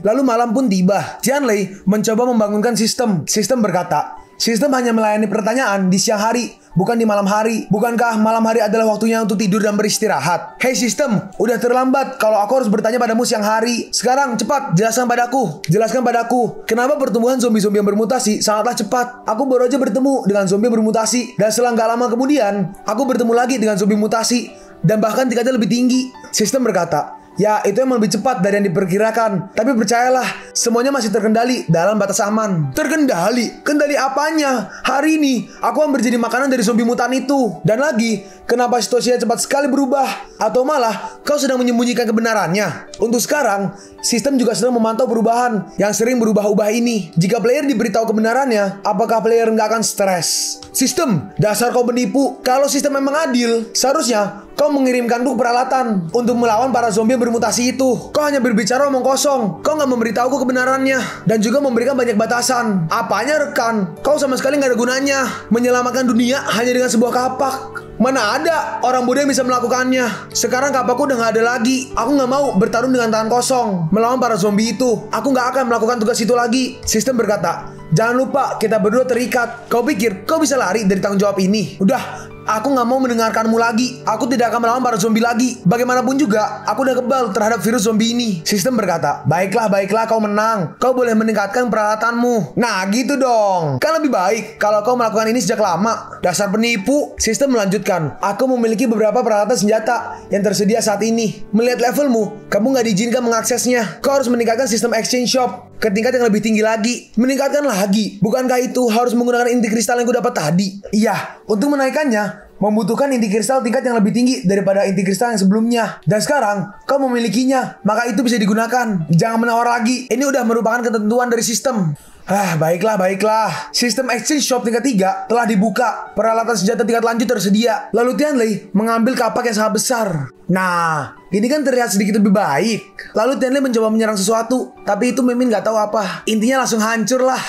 Speaker 1: Lalu malam pun tiba. Tianlei mencoba membangunkan sistem. Sistem berkata, sistem hanya melayani pertanyaan di siang hari, bukan di malam hari. Bukankah malam hari adalah waktunya untuk tidur dan beristirahat? Hei sistem, udah terlambat kalau aku harus bertanya padamu siang hari. Sekarang cepat jelaskan padaku. Jelaskan padaku, kenapa pertumbuhan zombie-zombie yang bermutasi sangatlah cepat. Aku baru aja bertemu dengan zombie bermutasi, dan selang gak lama kemudian aku bertemu lagi dengan zombie mutasi, dan bahkan tingkatnya lebih tinggi. Sistem berkata, ya itu emang lebih cepat dari yang diperkirakan. Tapi percayalah, semuanya masih terkendali dalam batas aman. Terkendali? Kendali apanya? Hari ini aku akan menjadi makanan dari zombie mutan itu. Dan lagi, kenapa situasinya cepat sekali berubah? Atau malah kau sedang menyembunyikan kebenarannya? Untuk sekarang, sistem juga sedang memantau perubahan yang sering berubah-ubah ini. Jika player diberitahu kebenarannya, apakah player nggak akan stres? Sistem, dasar kau penipu. Kalau sistem memang adil, seharusnya kau mengirimkanku peralatan untuk melawan para zombie yang bermutasi itu. Kau hanya berbicara omong kosong. Kau nggak memberitahuku kebenarannya dan juga memberikan banyak batasan. Apanya rekan? Kau sama sekali nggak ada gunanya. Menyelamatkan dunia hanya dengan sebuah kapak. Mana ada orang bodoh yang bisa melakukannya. Sekarang kapakku udah nggak ada lagi. Aku nggak mau bertarung dengan tangan kosong melawan para zombie itu. Aku nggak akan melakukan tugas itu lagi. Sistem berkata, jangan lupa kita berdua terikat. Kau pikir kau bisa lari dari tanggung jawab ini? Udah, aku nggak mau mendengarkanmu lagi. Aku tidak akan melawan para zombie lagi. Bagaimanapun juga, aku udah kebal terhadap virus zombie ini. Sistem berkata, baiklah, kau menang. Kau boleh meningkatkan peralatanmu. Nah, gitu dong. Kan lebih baik kalau kau melakukan ini sejak lama. Dasar penipu. Sistem melanjutkan, aku memiliki beberapa peralatan senjata yang tersedia saat ini. Melihat levelmu, kamu nggak diizinkan mengaksesnya. Kau harus meningkatkan sistem exchange shop ke tingkat yang lebih tinggi lagi. Meningkatkan lagi. Bukankah itu harus menggunakan inti kristal yang gue dapat tadi? Iya, untuk menaikkannya membutuhkan inti kristal tingkat yang lebih tinggi daripada inti kristal yang sebelumnya. Dan sekarang kau memilikinya, maka itu bisa digunakan. Jangan menawar lagi. Ini udah merupakan ketentuan dari sistem. Baiklah. Sistem exchange shop tingkat 3 telah dibuka. Peralatan senjata tingkat lanjut tersedia. Lalu Tianlei mengambil kapak yang sangat besar. Nah, ini kan terlihat sedikit lebih baik. Lalu Tianlei mencoba menyerang sesuatu, tapi itu Mimin gak tahu apa. Intinya langsung hancur lah.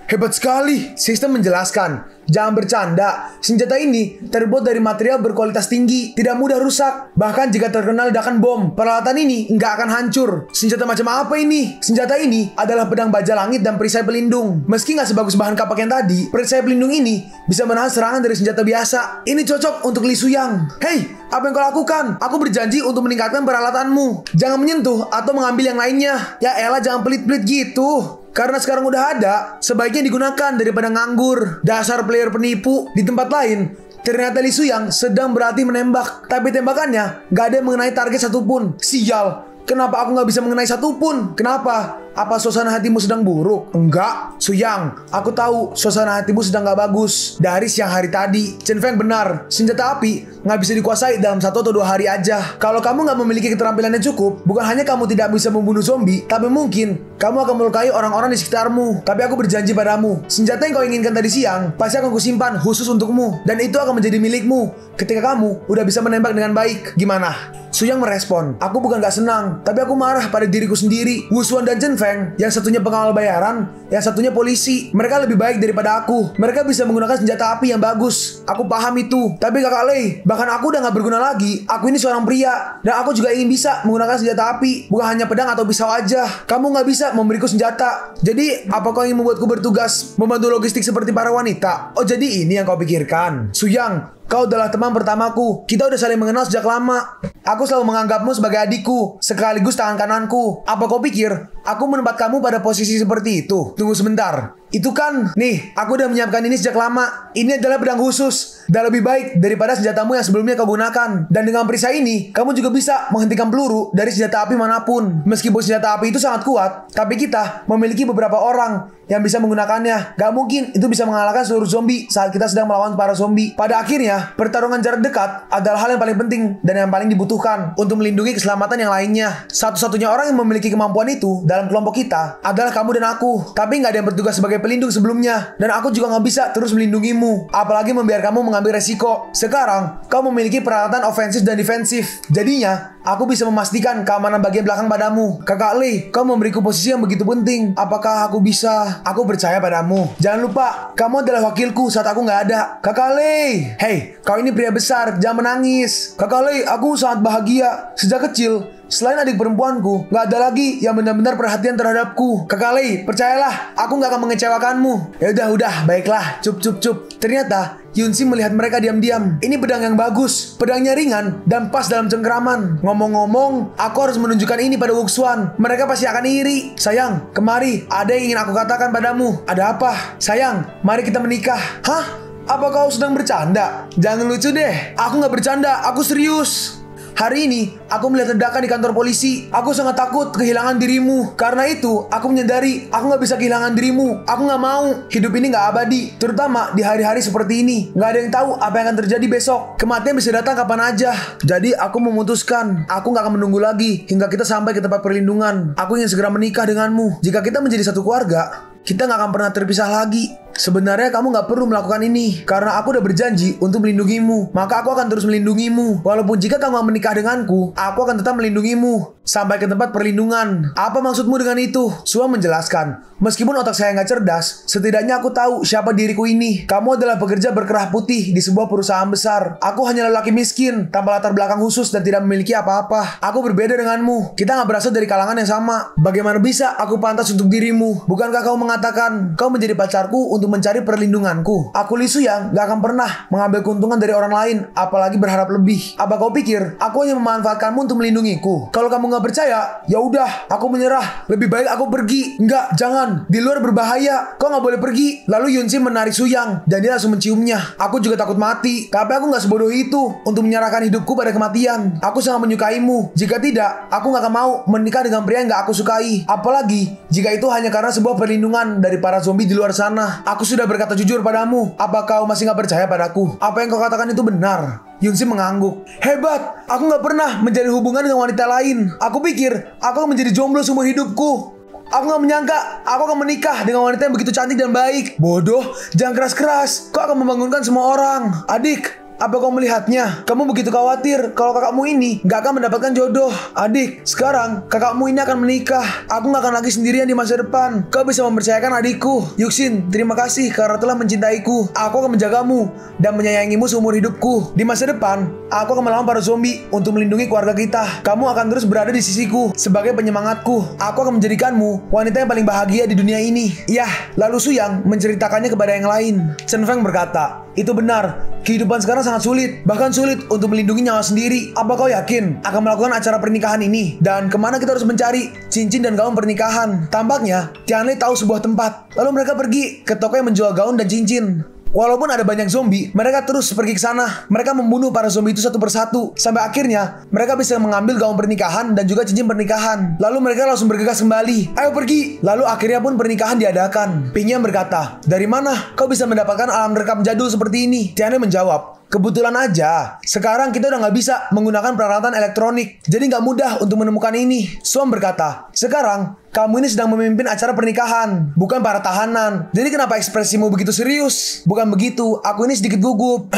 Speaker 1: Hebat sekali. Sistem menjelaskan, jangan bercanda. Senjata ini terbuat dari material berkualitas tinggi, tidak mudah rusak. Bahkan jika terkena ledakan bom, peralatan ini nggak akan hancur. Senjata macam apa ini? Senjata ini adalah pedang baja langit dan perisai pelindung. Meski nggak sebagus bahan kapak yang tadi, perisai pelindung ini bisa menahan serangan dari senjata biasa. Ini cocok untuk Li Suyang. Hei, apa yang kau lakukan? Aku berjanji untuk meningkatkan peralatanmu. Jangan menyentuh atau mengambil yang lainnya. Ya elah, jangan pelit-pelit gitu. Karena sekarang udah ada, sebaiknya digunakan daripada nganggur. Dasar player penipu. Di tempat lain, Ternyata Li Suyang sedang berlatih menembak, tapi tembakannya gak ada yang mengenai target satupun. Sial, kenapa aku gak bisa mengenai satupun? Kenapa? Apa suasana hatimu sedang buruk? Enggak, Suyang. Aku tahu suasana hatimu sedang gak bagus dari siang hari tadi. Chen Feng benar, senjata api gak bisa dikuasai dalam 1 atau 2 hari aja. Kalau kamu gak memiliki keterampilan yang cukup, bukan hanya kamu tidak bisa membunuh zombie, tapi mungkin kamu akan melukai orang-orang di sekitarmu. Tapi aku berjanji padamu, senjata yang kau inginkan tadi siang pasti akan kusimpan khusus untukmu, dan itu akan menjadi milikmu ketika kamu udah bisa menembak dengan baik. Gimana? Suyang merespon, aku bukan gak senang, tapi aku marah pada diriku sendiri. Wu Xuan dan Chen Feng, yang satunya pengawal bayaran, yang satunya polisi, mereka lebih baik daripada aku. Mereka bisa menggunakan senjata api yang bagus. Aku paham itu. Tapi Kakak Lei, bahkan aku udah gak berguna lagi. Aku ini seorang pria, dan aku juga ingin bisa menggunakan senjata api, bukan hanya pedang atau pisau aja. Kamu gak bisa memberiku senjata. Jadi, apa kau ingin membuatku bertugas membantu logistik seperti para wanita? Oh, jadi ini yang kau pikirkan. Suyang, kau adalah teman pertamaku. Kita udah saling mengenal sejak lama. Aku selalu menganggapmu sebagai adikku, sekaligus tangan kananku. Apa kau pikir aku menempatkanmu pada posisi seperti itu? Tunggu sebentar. Itu kan, nih, aku udah menyiapkan ini sejak lama. Ini adalah pedang khusus, dan lebih baik daripada senjatamu yang sebelumnya kau gunakan. Dan dengan perisai ini, kamu juga bisa menghentikan peluru dari senjata api manapun. Meskipun senjata api itu sangat kuat, tapi kita memiliki beberapa orang yang bisa menggunakannya. Gak mungkin itu bisa mengalahkan seluruh zombie saat kita sedang melawan para zombie. Pada akhirnya, pertarungan jarak dekat adalah hal yang paling penting dan yang paling dibutuhkan untuk melindungi keselamatan yang lainnya. Satu-satunya orang yang memiliki kemampuan itu dalam kelompok kita adalah kamu dan aku. Tapi gak ada yang bertugas sebagai pelindung sebelumnya, dan aku juga gak bisa terus melindungimu, apalagi membiarkan kamu mengambil resiko. Sekarang, kau memiliki peralatan ofensif dan defensif. Jadinya, aku bisa memastikan keamanan bagian belakang padamu. Kakak Lei, kau memberiku posisi yang begitu penting. Apakah aku bisa? Aku percaya padamu. Jangan lupa, kamu adalah wakilku saat aku gak ada. Kakak Lei, hey, kau ini pria besar, jangan menangis. Kakak Lei, aku sangat bahagia. Sejak kecil, selain adik perempuanku, gak ada lagi yang benar-benar perhatian terhadapku. Kakak Lei, percayalah, aku gak akan mengecewakanmu. Ya udah, baiklah, cup. Ternyata Yunsi melihat mereka diam-diam. Ini pedang yang bagus, pedangnya ringan dan pas dalam cengkeraman. Ngomong-ngomong, aku harus menunjukkan ini pada Wu Xuan. Mereka pasti akan iri. Sayang, kemari, ada yang ingin aku katakan padamu. Ada apa? Sayang, mari kita menikah. Hah? Apa kau sedang bercanda? Jangan lucu deh. Aku gak bercanda, aku serius. Hari ini, aku melihat ledakan di kantor polisi. Aku sangat takut kehilangan dirimu. Karena itu, aku menyadari aku gak bisa kehilangan dirimu. Aku gak mau. Hidup ini gak abadi. Terutama di hari-hari seperti ini. Gak ada yang tahu apa yang akan terjadi besok. Kematian bisa datang kapan aja. Jadi, aku memutuskan. Aku gak akan menunggu lagi hingga kita sampai ke tempat perlindungan. Aku ingin segera menikah denganmu. Jika kita menjadi satu keluarga, kita gak akan pernah terpisah lagi. Sebenarnya kamu gak perlu melakukan ini, karena aku udah berjanji untuk melindungimu. Maka aku akan terus melindungimu. Walaupun jika kamu menikah denganku, aku akan tetap melindungimu sampai ke tempat perlindungan. Apa maksudmu dengan itu? Sua menjelaskan. Meskipun otak saya gak cerdas, setidaknya aku tahu siapa diriku ini. Kamu adalah pekerja berkerah putih di sebuah perusahaan besar. Aku hanya lelaki miskin, tanpa latar belakang khusus dan tidak memiliki apa-apa. Aku berbeda denganmu. Kita gak berasal dari kalangan yang sama. Bagaimana bisa aku pantas untuk dirimu? Bukankah kau mengatakan kau menjadi pacarku untuk mencari perlindunganku? Aku Li Suyang gak akan pernah mengambil keuntungan dari orang lain, apalagi berharap lebih. Apa kau pikir aku hanya memanfaatkanmu untuk melindungiku? Kalau kamu gak percaya, ya udah, aku menyerah. Lebih baik aku pergi. Enggak, jangan. Di luar berbahaya. Kau gak boleh pergi. Lalu Yunsi menarik Suyang dan dia langsung menciumnya. Aku juga takut mati, tapi aku gak sebodoh itu untuk menyerahkan hidupku pada kematian. Aku sangat menyukaimu. Jika tidak, aku gak akan mau menikah dengan pria yang gak aku sukai. Apalagi jika itu hanya karena sebuah perlindungan dari para zombie di luar sana. Aku sudah berkata jujur padamu. Apa kau masih gak percaya padaku? Apa yang kau katakan itu benar? Yunsi mengangguk. Hebat, aku gak pernah menjalin hubungan dengan wanita lain. Aku pikir aku akan menjadi jomblo seumur hidupku. Aku gak menyangka aku akan menikah dengan wanita yang begitu cantik dan baik. Bodoh, jangan keras-keras. Kau akan membangunkan semua orang. Adik, apa kau melihatnya? Kamu begitu khawatir kalau kakakmu ini gak akan mendapatkan jodoh. Adik, sekarang kakakmu ini akan menikah. Aku gak akan lagi sendirian di masa depan. Kau bisa mempercayakan adikku. Yuxin, terima kasih karena telah mencintaiku. Aku akan menjagamu dan menyayangimu seumur hidupku. Di masa depan, aku akan melawan para zombie untuk melindungi keluarga kita. Kamu akan terus berada di sisiku sebagai penyemangatku. Aku akan menjadikanmu wanita yang paling bahagia di dunia ini. Yah, lalu Suyang menceritakannya kepada yang lain. Chen Feng berkata, itu benar. Kehidupan sekarang sangat sulit, bahkan sulit untuk melindungi nyawa sendiri. Apa kau yakin akan melakukan acara pernikahan ini? Dan kemana kita harus mencari cincin dan gaun pernikahan? Tampaknya Tianli tahu sebuah tempat. Lalu mereka pergi ke toko yang menjual gaun dan cincin. Walaupun ada banyak zombie, mereka terus pergi ke sana. Mereka membunuh para zombie itu satu persatu. Sampai akhirnya, mereka bisa mengambil gaun pernikahan dan juga cincin pernikahan. Lalu mereka langsung bergegas kembali. Ayo pergi. Lalu akhirnya pun pernikahan diadakan. Pingyang berkata, dari mana kau bisa mendapatkan alat rekam jadul seperti ini? Tianhe menjawab, kebetulan aja. Sekarang kita udah nggak bisa menggunakan peralatan elektronik. Jadi nggak mudah untuk menemukan ini. Suam berkata, sekarang kamu ini sedang memimpin acara pernikahan, bukan para tahanan. Jadi kenapa ekspresimu begitu serius? Bukan begitu, aku ini sedikit gugup.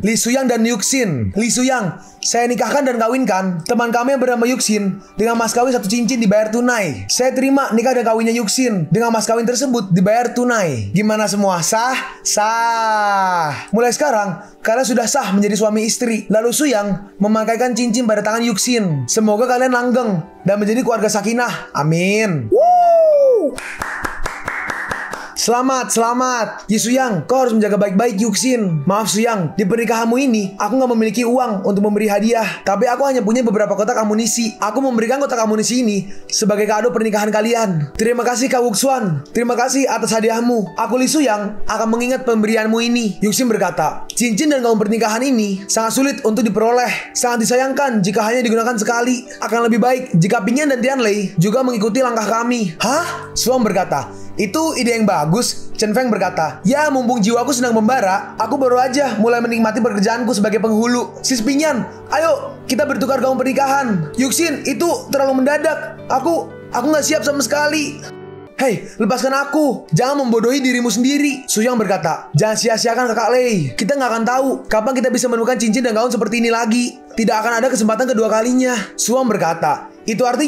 Speaker 1: Li Suyang dan Yuxin. Li Suyang, saya nikahkan dan kawinkan teman kami yang bernama Yuxin dengan mas kawin 1 cincin dibayar tunai. Saya terima nikah dan kawinnya Yuxin dengan mas kawin tersebut dibayar tunai. Gimana semua? Sah? Sah. Mulai sekarang, kalian sudah sah menjadi suami istri. Lalu Suyang memakaikan cincin pada tangan Yuxin. Semoga kalian langgeng dan menjadi keluarga sakinah. Amin. Woo! Selamat. Yi Suyang, kau harus menjaga baik-baik Yuxin. Maaf Suyang, di pernikahanmu ini, aku nggak memiliki uang untuk memberi hadiah. Tapi aku hanya punya beberapa kotak amunisi. Aku memberikan kotak amunisi ini sebagai kado pernikahan kalian. Terima kasih Kak Wuxuan. Terima kasih atas hadiahmu. Aku Li Suyang akan mengingat pemberianmu ini. Yuxin berkata, cincin dan gaun pernikahan ini sangat sulit untuk diperoleh. Sangat disayangkan jika hanya digunakan sekali. Akan lebih baik jika Pingyang dan Tianlei juga mengikuti langkah kami. Hah? Suam berkata, itu ide yang bagus. Chen Feng berkata, ya mumpung jiwaku sedang membara, aku baru aja mulai menikmati pekerjaanku sebagai penghulu. Sis Pingyang, ayo kita bertukar gaun pernikahan. Yuxin, itu terlalu mendadak. Aku nggak siap sama sekali. Hei, lepaskan aku. Jangan membodohi dirimu sendiri. Suyang berkata, jangan sia-siakan kakak Lei. Kita nggak akan tahu kapan kita bisa menemukan cincin dan gaun seperti ini lagi. Tidak akan ada kesempatan kedua kalinya. Suam berkata, itu artinya